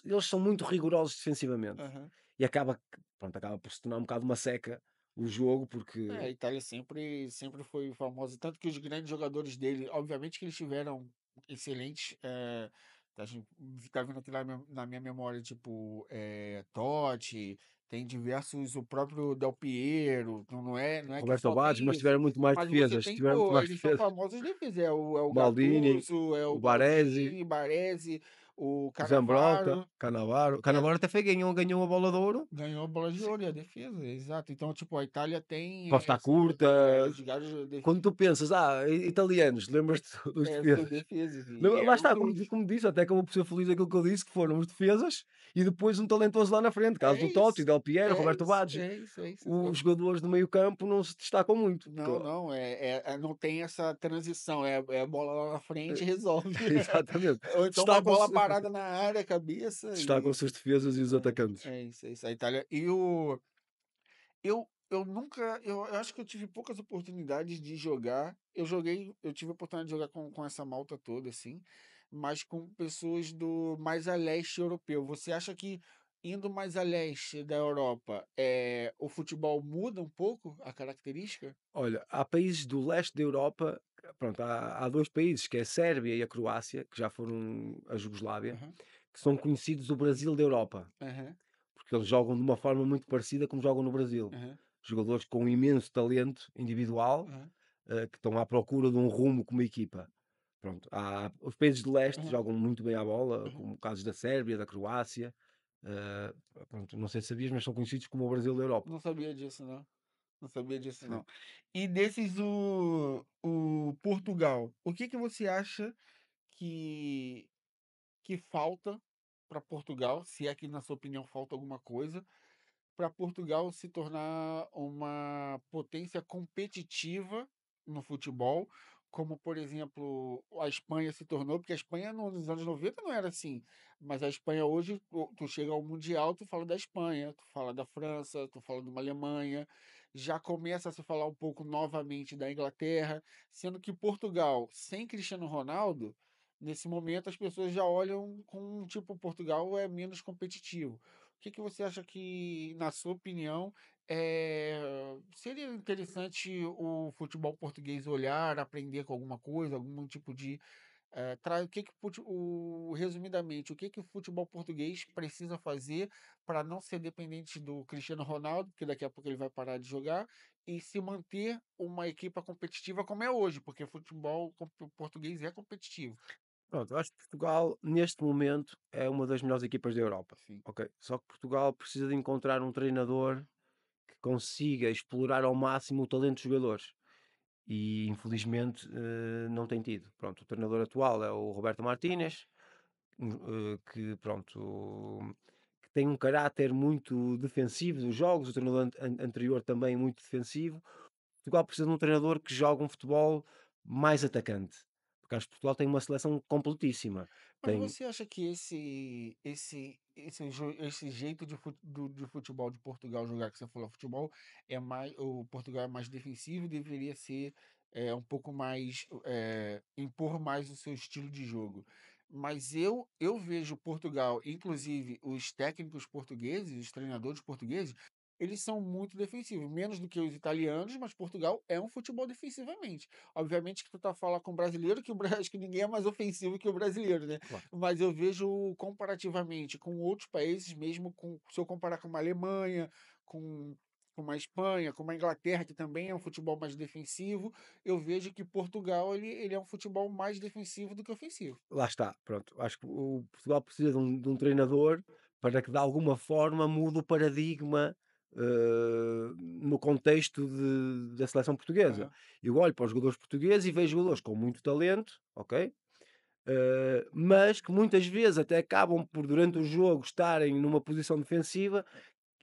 [SPEAKER 2] Eles são muito rigorosos defensivamente
[SPEAKER 1] Aham.
[SPEAKER 2] e acaba por se tornar um bocado uma seca o jogo, porque
[SPEAKER 1] A Itália sempre foi famosa, tanto que os grandes jogadores dele, obviamente que eles tiveram excelentes, a gente tá vindo aqui na minha memória, tipo, Totti, Tem diversos, o próprio Del Piero, não é que
[SPEAKER 2] Roberto
[SPEAKER 1] só
[SPEAKER 2] Baggio,
[SPEAKER 1] tem
[SPEAKER 2] mas
[SPEAKER 1] isso,
[SPEAKER 2] tiveram muito mais
[SPEAKER 1] mas você
[SPEAKER 2] defesas,
[SPEAKER 1] tem,
[SPEAKER 2] tiveram muito
[SPEAKER 1] pô,
[SPEAKER 2] mais
[SPEAKER 1] eles são
[SPEAKER 2] defesas.
[SPEAKER 1] famosos defesas, é o
[SPEAKER 2] Maldini,
[SPEAKER 1] Gattuso, é
[SPEAKER 2] o
[SPEAKER 1] o
[SPEAKER 2] Baresi,
[SPEAKER 1] Maldini, Baresi, o
[SPEAKER 2] o Zambrotta,
[SPEAKER 1] Cannavaro,
[SPEAKER 2] Cannavaro.
[SPEAKER 1] é,
[SPEAKER 2] Cannavaro até foi, ganhou a bola de ouro.
[SPEAKER 1] ganhou a bola de ouro e a defesa, exato. Então, tipo, a Itália tem
[SPEAKER 2] Costa Curta.
[SPEAKER 1] os garos
[SPEAKER 2] Quando tu pensas, italianos, lembras-te dos
[SPEAKER 1] são
[SPEAKER 2] defesas.
[SPEAKER 1] defesas, e
[SPEAKER 2] Lá
[SPEAKER 1] eram
[SPEAKER 2] está,
[SPEAKER 1] todos.
[SPEAKER 2] como disse, até acabou por ser feliz aquilo que eu disse, que foram os defesas e depois um talentoso lá na frente, caso
[SPEAKER 1] É
[SPEAKER 2] do Totti,
[SPEAKER 1] isso,
[SPEAKER 2] Del Piero,
[SPEAKER 1] é
[SPEAKER 2] Roberto
[SPEAKER 1] isso,
[SPEAKER 2] Baggio.
[SPEAKER 1] é isso, é isso.
[SPEAKER 2] Os jogadores do meio campo não se destacam muito.
[SPEAKER 1] Não, não, não tem essa transição, é a bola lá na frente e resolve.
[SPEAKER 2] Exatamente.
[SPEAKER 1] Ou então uma bola
[SPEAKER 2] Destacam-se
[SPEAKER 1] parada na área, cabeça
[SPEAKER 2] destacam-se os defesas e os atacantes.
[SPEAKER 1] é isso, é isso. A Itália. Eu nunca, eu acho que eu tive poucas oportunidades de jogar. Eu tive a oportunidade de jogar com essa malta toda, assim, mas com pessoas do mais a leste europeu. Você acha que indo mais a leste da Europa, o futebol muda um pouco a característica?
[SPEAKER 2] Olha, há países do leste da Europa, pronto, há 2 países, que é a Sérvia e a Croácia, que já foram a Jugoslávia,
[SPEAKER 1] Aham,
[SPEAKER 2] que são conhecidos o Brasil da Europa,
[SPEAKER 1] aham,
[SPEAKER 2] porque eles jogam de uma forma muito parecida como jogam no Brasil.
[SPEAKER 1] aham,
[SPEAKER 2] Jogadores com um imenso talento individual,
[SPEAKER 1] aham,
[SPEAKER 2] que estão à procura de um rumo como equipa. Pronto, os países de leste
[SPEAKER 1] aham,
[SPEAKER 2] jogam muito bem à bola,
[SPEAKER 1] aham.
[SPEAKER 2] como casos da Sérvia, da Croácia. eh, Pronto, não sei se sabias, mas são conhecidos como o Brasil da Europa.
[SPEAKER 1] Não sabia disso, não. Não sabia disso, não. E desses, o Portugal, o que que você acha que, que falta para Portugal, se é que, na sua opinião, falta alguma coisa, para Portugal se tornar uma potência competitiva no futebol, como, por exemplo, a Espanha se tornou, porque a Espanha nos anos 90 não era assim, mas a Espanha hoje, tu chega ao Mundial, tu fala da Espanha, tu fala da França, tu fala de uma Alemanha, já começa a se falar um pouco novamente da Inglaterra, sendo que Portugal, sem Cristiano Ronaldo, nesse momento as pessoas já olham com, tipo, Portugal é menos competitivo. O que que você acha que, na sua opinião, seria interessante o futebol português olhar, aprender com alguma coisa, algum tipo de o que que resumidamente, o que que o futebol português precisa fazer para não ser dependente do Cristiano Ronaldo, porque daqui a pouco ele vai parar de jogar, e se manter uma equipa competitiva como é hoje, porque o futebol português é competitivo.
[SPEAKER 2] Pronto, eu acho que Portugal, neste momento, é uma das melhores equipas da Europa.
[SPEAKER 1] Sim.
[SPEAKER 2] Ok? Só que Portugal precisa de encontrar um treinador que consiga explorar ao máximo o talento dos jogadores. E infelizmente não tem tido. Pronto, o treinador atual é o Roberto Martínez, que pronto, que tem um caráter muito defensivo dos jogos, o treinador anterior também muito defensivo. Portugal precisa de um treinador que jogue um futebol mais atacante, porque acho que Portugal tem uma seleção completíssima.
[SPEAKER 1] Mas
[SPEAKER 2] Tem,
[SPEAKER 1] você acha que esse jeito de futebol de Portugal jogar, que você falou, futebol o Portugal é mais defensivo, deveria ser um pouco mais impor mais o seu estilo de jogo. Mas eu vejo Portugal, inclusive os técnicos portugueses, os treinadores portugueses, eles são muito defensivos, menos do que os italianos, mas Portugal é um futebol defensivamente. Obviamente que tu tá falando com o brasileiro, que acho que ninguém é mais ofensivo que o brasileiro, né?
[SPEAKER 2] claro,
[SPEAKER 1] Mas eu vejo comparativamente com outros países, mesmo se eu comparar com uma Alemanha, com, com uma Espanha, com uma Inglaterra, que também é um futebol mais defensivo, eu vejo que Portugal ele é um futebol mais defensivo do que ofensivo.
[SPEAKER 2] lá está, pronto. Acho que o Portugal precisa de um treinador para que de alguma forma mude o paradigma no contexto da seleção portuguesa.
[SPEAKER 1] Aham.
[SPEAKER 2] Eu olho para os jogadores portugueses e vejo jogadores com muito talento, ok? Mas que muitas vezes até acabam por, durante o jogo, estarem numa posição defensiva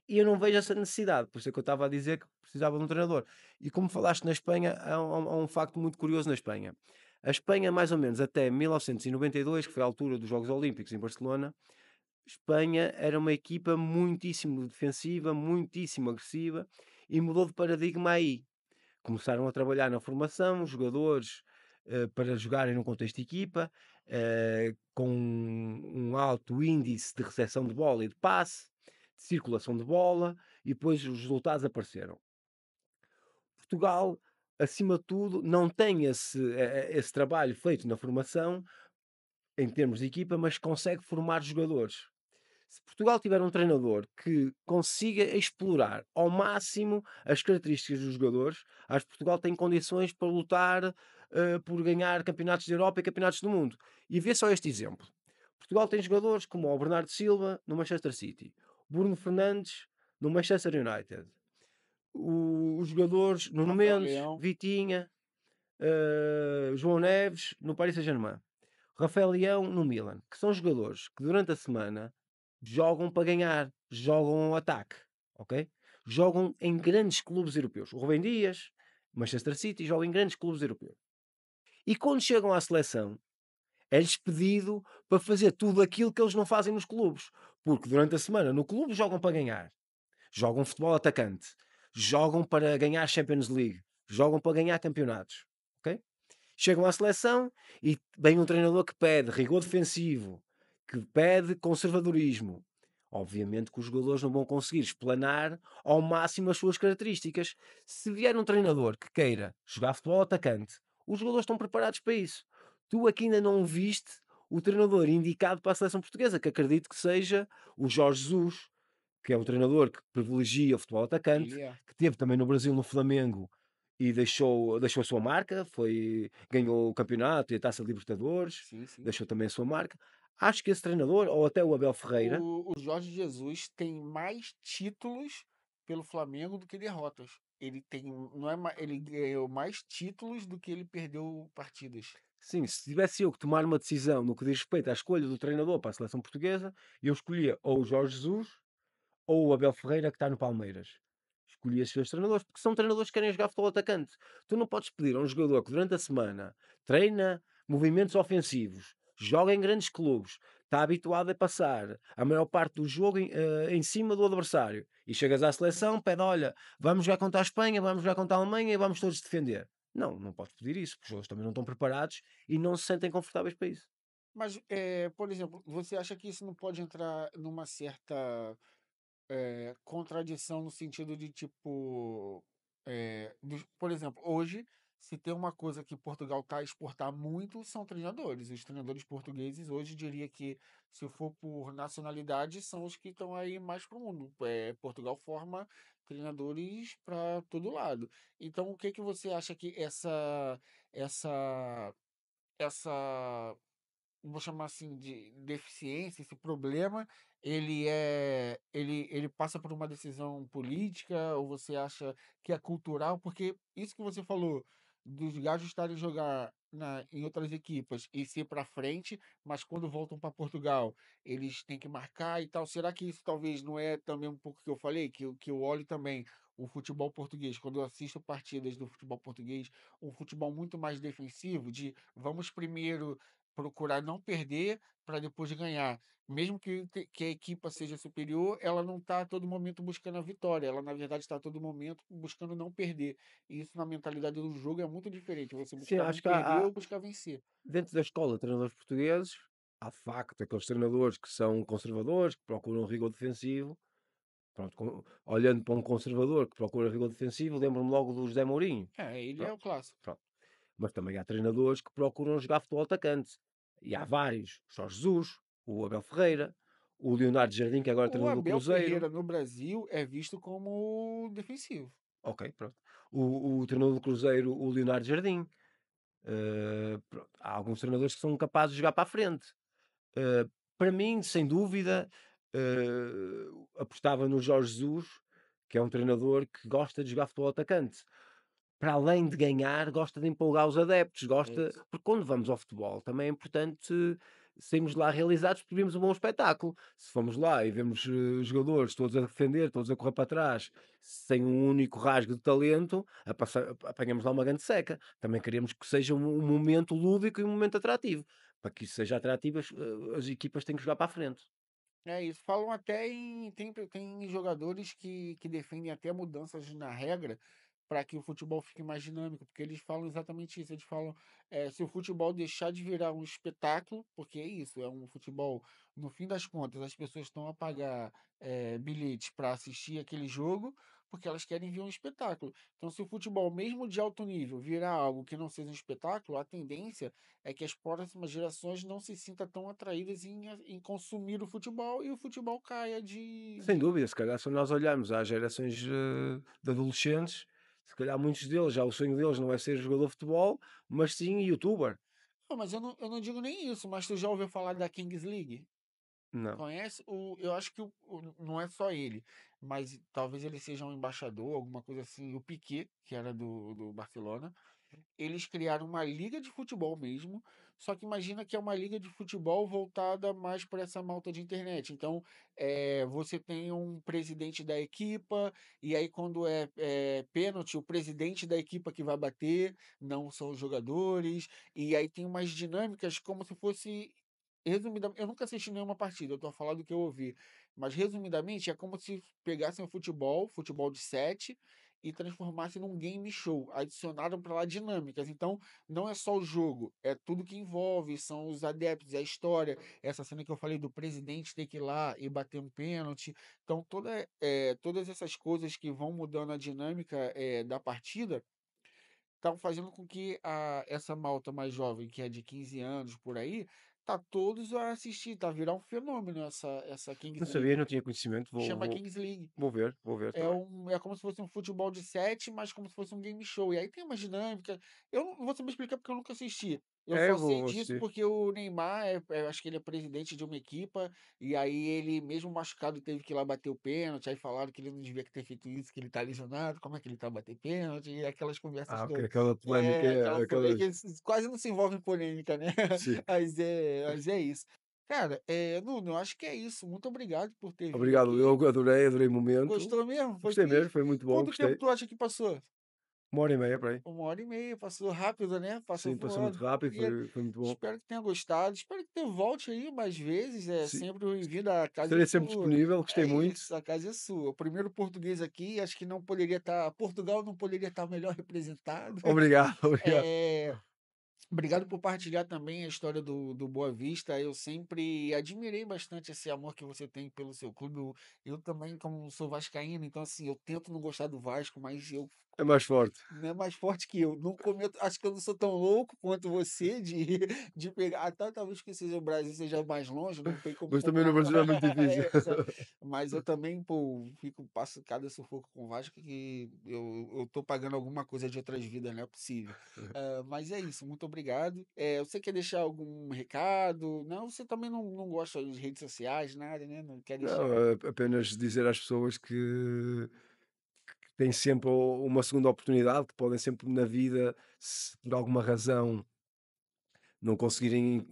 [SPEAKER 2] e eu não vejo essa necessidade. Por isso é que eu estava a dizer que precisava de um treinador. E como falaste na Espanha, há um facto muito curioso na Espanha. A Espanha, mais ou menos até 1992, que foi a altura dos Jogos Olímpicos em Barcelona, Espanha era uma equipa muitíssimo defensiva, muitíssimo agressiva e mudou de paradigma aí. Começaram a trabalhar na formação, jogadores para jogarem no contexto de equipa, com um alto índice de recepção de bola e de passe, de circulação de bola, e depois os resultados apareceram. Portugal, acima de tudo, não tem esse trabalho feito na formação, em termos de equipa, mas consegue formar jogadores. Se Portugal tiver um treinador que consiga explorar ao máximo as características dos jogadores, acho que Portugal tem condições para lutar, por ganhar campeonatos da Europa e campeonatos do mundo. E vê só este exemplo. Portugal tem jogadores como o Bernardo Silva no Manchester City, Bruno Fernandes no Manchester United, os jogadores Nuno
[SPEAKER 1] Rafael
[SPEAKER 2] Mendes,
[SPEAKER 1] Leão,
[SPEAKER 2] Vitinha, João Neves no Paris Saint-Germain, Rafael Leão no Milan, que são jogadores que durante a semana jogam para ganhar, jogam ao ataque, ok? Jogam em grandes clubes europeus. O Rubem Dias, Manchester City, joga em grandes clubes europeus. E quando chegam à seleção, é-lhes pedido para fazer tudo aquilo que eles não fazem nos clubes. Porque durante a semana no clube jogam para ganhar, jogam futebol atacante, jogam para ganhar Champions League, jogam para ganhar campeonatos, ok? Chegam à seleção e vem um treinador que pede rigor defensivo, que pede conservadorismo. Obviamente que os jogadores não vão conseguir explanar ao máximo as suas características. Se vier um treinador que queira jogar futebol atacante, os jogadores estão preparados para isso. Tu aqui ainda não viste o treinador indicado para a seleção portuguesa, que acredito que seja o Jorge Jesus, que é um treinador que privilegia o futebol atacante,
[SPEAKER 1] ele é.
[SPEAKER 2] que teve também no Brasil, no Flamengo, e deixou a sua marca, ganhou o campeonato e a Taça de Libertadores,
[SPEAKER 1] Sim, sim.
[SPEAKER 2] deixou também a sua marca. Acho que esse treinador, ou até o Abel Ferreira,
[SPEAKER 1] O Jorge Jesus tem mais títulos pelo Flamengo do que derrotas. Ele tem, não é, ele ganhou mais títulos do que ele perdeu partidas.
[SPEAKER 2] sim, se tivesse eu que tomar uma decisão no que diz respeito à escolha do treinador para a seleção portuguesa, eu escolhia ou o Jorge Jesus ou o Abel Ferreira que está no Palmeiras. Escolhi esses 2 treinadores, porque são treinadores que querem jogar futebol atacante. Tu não podes pedir a um jogador que durante a semana treina movimentos ofensivos, joga em grandes clubes, está habituado a passar a maior parte do jogo em cima do adversário e chegas à seleção, pede: "Olha, vamos jogar contra a Espanha, vamos jogar contra a Alemanha e vamos todos defender". Não, não podes pedir isso, porque os jogadores também não estão preparados e não se sentem confortáveis para isso.
[SPEAKER 1] Mas, por exemplo, você acha que isso não pode entrar numa certa contradição no sentido de tipo, por exemplo, hoje, se tem uma coisa que Portugal está a exportar muito, são treinadores. Os treinadores portugueses hoje diria que, se for por nacionalidade, são os que estão aí mais para o mundo. Portugal forma treinadores para todo lado. Então, o que que você acha que essa, essa vou chamar assim de deficiência, esse problema, ele passa por uma decisão política ou você acha que é cultural? Porque isso que você falou dos gajos estarem jogar em outras equipas e ser para frente, mas quando voltam para Portugal, eles têm que marcar e tal. Será que isso talvez não é também um pouco que eu falei, que eu olho também o futebol português, quando eu assisto partidas do futebol português, um futebol muito mais defensivo, de vamos primeiro procurar não perder para depois ganhar. Mesmo que a equipa seja superior, ela não está a todo momento buscando a vitória. Ela, na verdade, está a todo momento buscando não perder. E isso, na mentalidade do jogo, é muito diferente. Você
[SPEAKER 2] Sim,
[SPEAKER 1] buscar não
[SPEAKER 2] acho que
[SPEAKER 1] perder ou buscar vencer.
[SPEAKER 2] dentro da escola de treinadores portugueses, há de facto aqueles treinadores que são conservadores, que procuram rigor defensivo. Pronto, olhando para um conservador que procura rigor defensivo, lembro-me logo do José Mourinho.
[SPEAKER 1] Ele é
[SPEAKER 2] Pronto,
[SPEAKER 1] o clássico.
[SPEAKER 2] pronto. Mas também há treinadores que procuram jogar futebol atacante. E há vários. Jorge Jesus, o Abel Ferreira, o Leonardo Jardim, que agora é
[SPEAKER 1] O
[SPEAKER 2] treinador do
[SPEAKER 1] Abel
[SPEAKER 2] Cruzeiro.
[SPEAKER 1] Ferreira no Brasil é visto como defensivo.
[SPEAKER 2] Ok, pronto. O treinador do Cruzeiro, o Leonardo Jardim. Pronto. Há alguns treinadores que são capazes de jogar para a frente. Eh, para mim, sem dúvida, apostava no Jorge Jesus, que é um treinador que gosta de jogar futebol atacante. Para além de ganhar, gosta de empolgar os adeptos,
[SPEAKER 1] É
[SPEAKER 2] gosta
[SPEAKER 1] isso.
[SPEAKER 2] porque quando vamos ao futebol também é importante sairmos lá realizados porque vimos um bom espetáculo. Se formos lá e vemos, jogadores todos a defender, todos a correr para trás, sem um único rasgo de talento, apanhamos lá uma grande seca. Também queremos que seja um momento lúdico e um momento atrativo. Para que isso seja atrativo, as equipas têm que jogar para a frente.
[SPEAKER 1] É isso. Falam até em. Tem jogadores que defendem até mudanças na regra para que o futebol fique mais dinâmico, porque eles falam exatamente isso. Eles falam, se o futebol deixar de virar um espetáculo, porque é isso, é um futebol, no fim das contas, as pessoas estão a pagar bilhetes para assistir aquele jogo, porque elas querem ver um espetáculo. Então, se o futebol, mesmo de alto nível, virar algo que não seja um espetáculo, a tendência é que as próximas gerações não se sintam tão atraídas em consumir o futebol e o futebol caia
[SPEAKER 2] Sem dúvida, se calhar se nós olharmos às gerações, de adolescentes, se calhar muitos deles, já o sonho deles não é ser jogador de futebol, mas sim youtuber.
[SPEAKER 1] Não, mas eu não digo nem isso, mas tu já ouviu falar da Kings League?
[SPEAKER 2] Não.
[SPEAKER 1] Conhece? Eu acho que não é só ele, mas talvez ele seja um embaixador, alguma coisa assim. O Piquet, que era do Barcelona, eles criaram uma liga de futebol mesmo, só que imagina que é uma liga de futebol voltada mais para essa malta de internet. Então, você tem um presidente da equipa, e aí quando é pênalti, o presidente da equipa que vai bater, não são os jogadores, e aí tem umas dinâmicas como se fosse. Resumidamente, eu nunca assisti nenhuma partida, eu tô falando do que eu ouvi. Mas resumidamente, é como se pegassem o futebol de 7, e transformassem num game show. Adicionaram para lá dinâmicas. Então, não é só o jogo, é tudo que envolve, são os adeptos, é a história. Essa cena que eu falei do presidente ter que ir lá e bater um pênalti. Então, todas essas coisas que vão mudando a dinâmica da partida estão fazendo com que essa malta mais jovem, que é de 15 anos por aí, tá todos a assistir, tá a virar um fenômeno essa
[SPEAKER 2] Não
[SPEAKER 1] Kings
[SPEAKER 2] sabia,
[SPEAKER 1] League.
[SPEAKER 2] não tinha conhecimento, vou
[SPEAKER 1] Chama
[SPEAKER 2] vou
[SPEAKER 1] Kings League.
[SPEAKER 2] vou ver
[SPEAKER 1] É,
[SPEAKER 2] também.
[SPEAKER 1] é como se fosse um futebol de 7, mas como se fosse um game show. E aí tem uma dinâmica. Eu não vou saber explicar porque eu nunca assisti. Eu
[SPEAKER 2] É,
[SPEAKER 1] só
[SPEAKER 2] eu
[SPEAKER 1] sei
[SPEAKER 2] vou
[SPEAKER 1] disso
[SPEAKER 2] assistir.
[SPEAKER 1] porque o Neymar, acho que ele é presidente de uma equipa, e aí ele, mesmo machucado, teve que ir lá bater o pênalti. Aí falaram que ele não devia ter feito isso, que ele tá lesionado, como é que ele tá bater pênalti, e aquelas conversas
[SPEAKER 2] Ah, ok,
[SPEAKER 1] todas.
[SPEAKER 2] aquela polémica,
[SPEAKER 1] Aquela polêmica,
[SPEAKER 2] aquelas
[SPEAKER 1] quase não se envolve em polêmica, né?
[SPEAKER 2] sim.
[SPEAKER 1] Mas é isso. Cara, Nuno, eu acho que é isso. Muito obrigado por ter vindo
[SPEAKER 2] Obrigado, eu
[SPEAKER 1] aqui.
[SPEAKER 2] adorei o momento.
[SPEAKER 1] Gostou mesmo? Foi
[SPEAKER 2] Gostei mesmo,
[SPEAKER 1] fixe?
[SPEAKER 2] foi muito bom,
[SPEAKER 1] Quanto tempo
[SPEAKER 2] gostei.
[SPEAKER 1] tu acha que passou?
[SPEAKER 2] 1 hora e meia para aí.
[SPEAKER 1] 1 hora e meia, passou rápido, né? Passou
[SPEAKER 2] Sim, passou muito
[SPEAKER 1] voando.
[SPEAKER 2] rápido,
[SPEAKER 1] E
[SPEAKER 2] foi muito bom.
[SPEAKER 1] espero que tenha gostado. Espero que tu volte aí mais vezes. É
[SPEAKER 2] Sim,
[SPEAKER 1] sempre bem-vindo. A casa é
[SPEAKER 2] estarei sempre
[SPEAKER 1] sua.
[SPEAKER 2] disponível, gostei
[SPEAKER 1] É
[SPEAKER 2] muito.
[SPEAKER 1] isso, a casa é sua. O primeiro português aqui, acho que não poderia estar. Portugal não poderia estar melhor representado.
[SPEAKER 2] Obrigado, obrigado.
[SPEAKER 1] É, Obrigado por partilhar também a história do Boa Vista. Eu sempre admirei bastante esse amor que você tem pelo seu clube. Eu também, como sou vascaíno, então assim, eu tento não gostar do Vasco, mas eu
[SPEAKER 2] É mais forte.
[SPEAKER 1] né, mais forte que eu. Não cometo, acho que eu não sou tão louco quanto você de, de pegar. Talvez que seja o Brasil seja mais longe, não tem como
[SPEAKER 2] Mas também no
[SPEAKER 1] comparar.
[SPEAKER 2] Brasil é muito difícil.
[SPEAKER 1] Mas eu também, pô, passo cada sufoco com o Vasco que eu tô pagando alguma coisa de outras vidas, não é possível. Mas é isso, muito obrigado. Você quer deixar algum recado? Não, você também não gosta de redes sociais, nada, né? Não quer
[SPEAKER 2] Não,
[SPEAKER 1] deixar.
[SPEAKER 2] apenas dizer às pessoas que têm sempre uma segunda oportunidade, que podem sempre na vida, se por alguma razão não conseguirem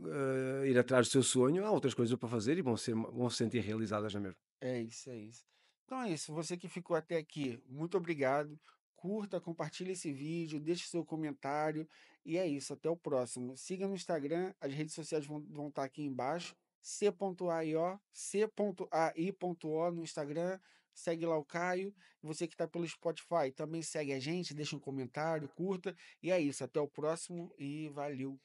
[SPEAKER 2] ir atrás do seu sonho, há outras coisas para fazer e vão se sentir realizadas na mesma.
[SPEAKER 1] É isso, é isso. Então é isso. Você que ficou até aqui, muito obrigado. Curta, compartilhe esse vídeo, deixe seu comentário. E é isso. Até o próximo. Siga no Instagram, as redes sociais vão estar aqui embaixo. C.aio, C.ai.o no Instagram. Segue lá o Caio. Você que está pelo Spotify, também segue a gente, deixa um comentário, curta. E é isso. Até o próximo e valeu.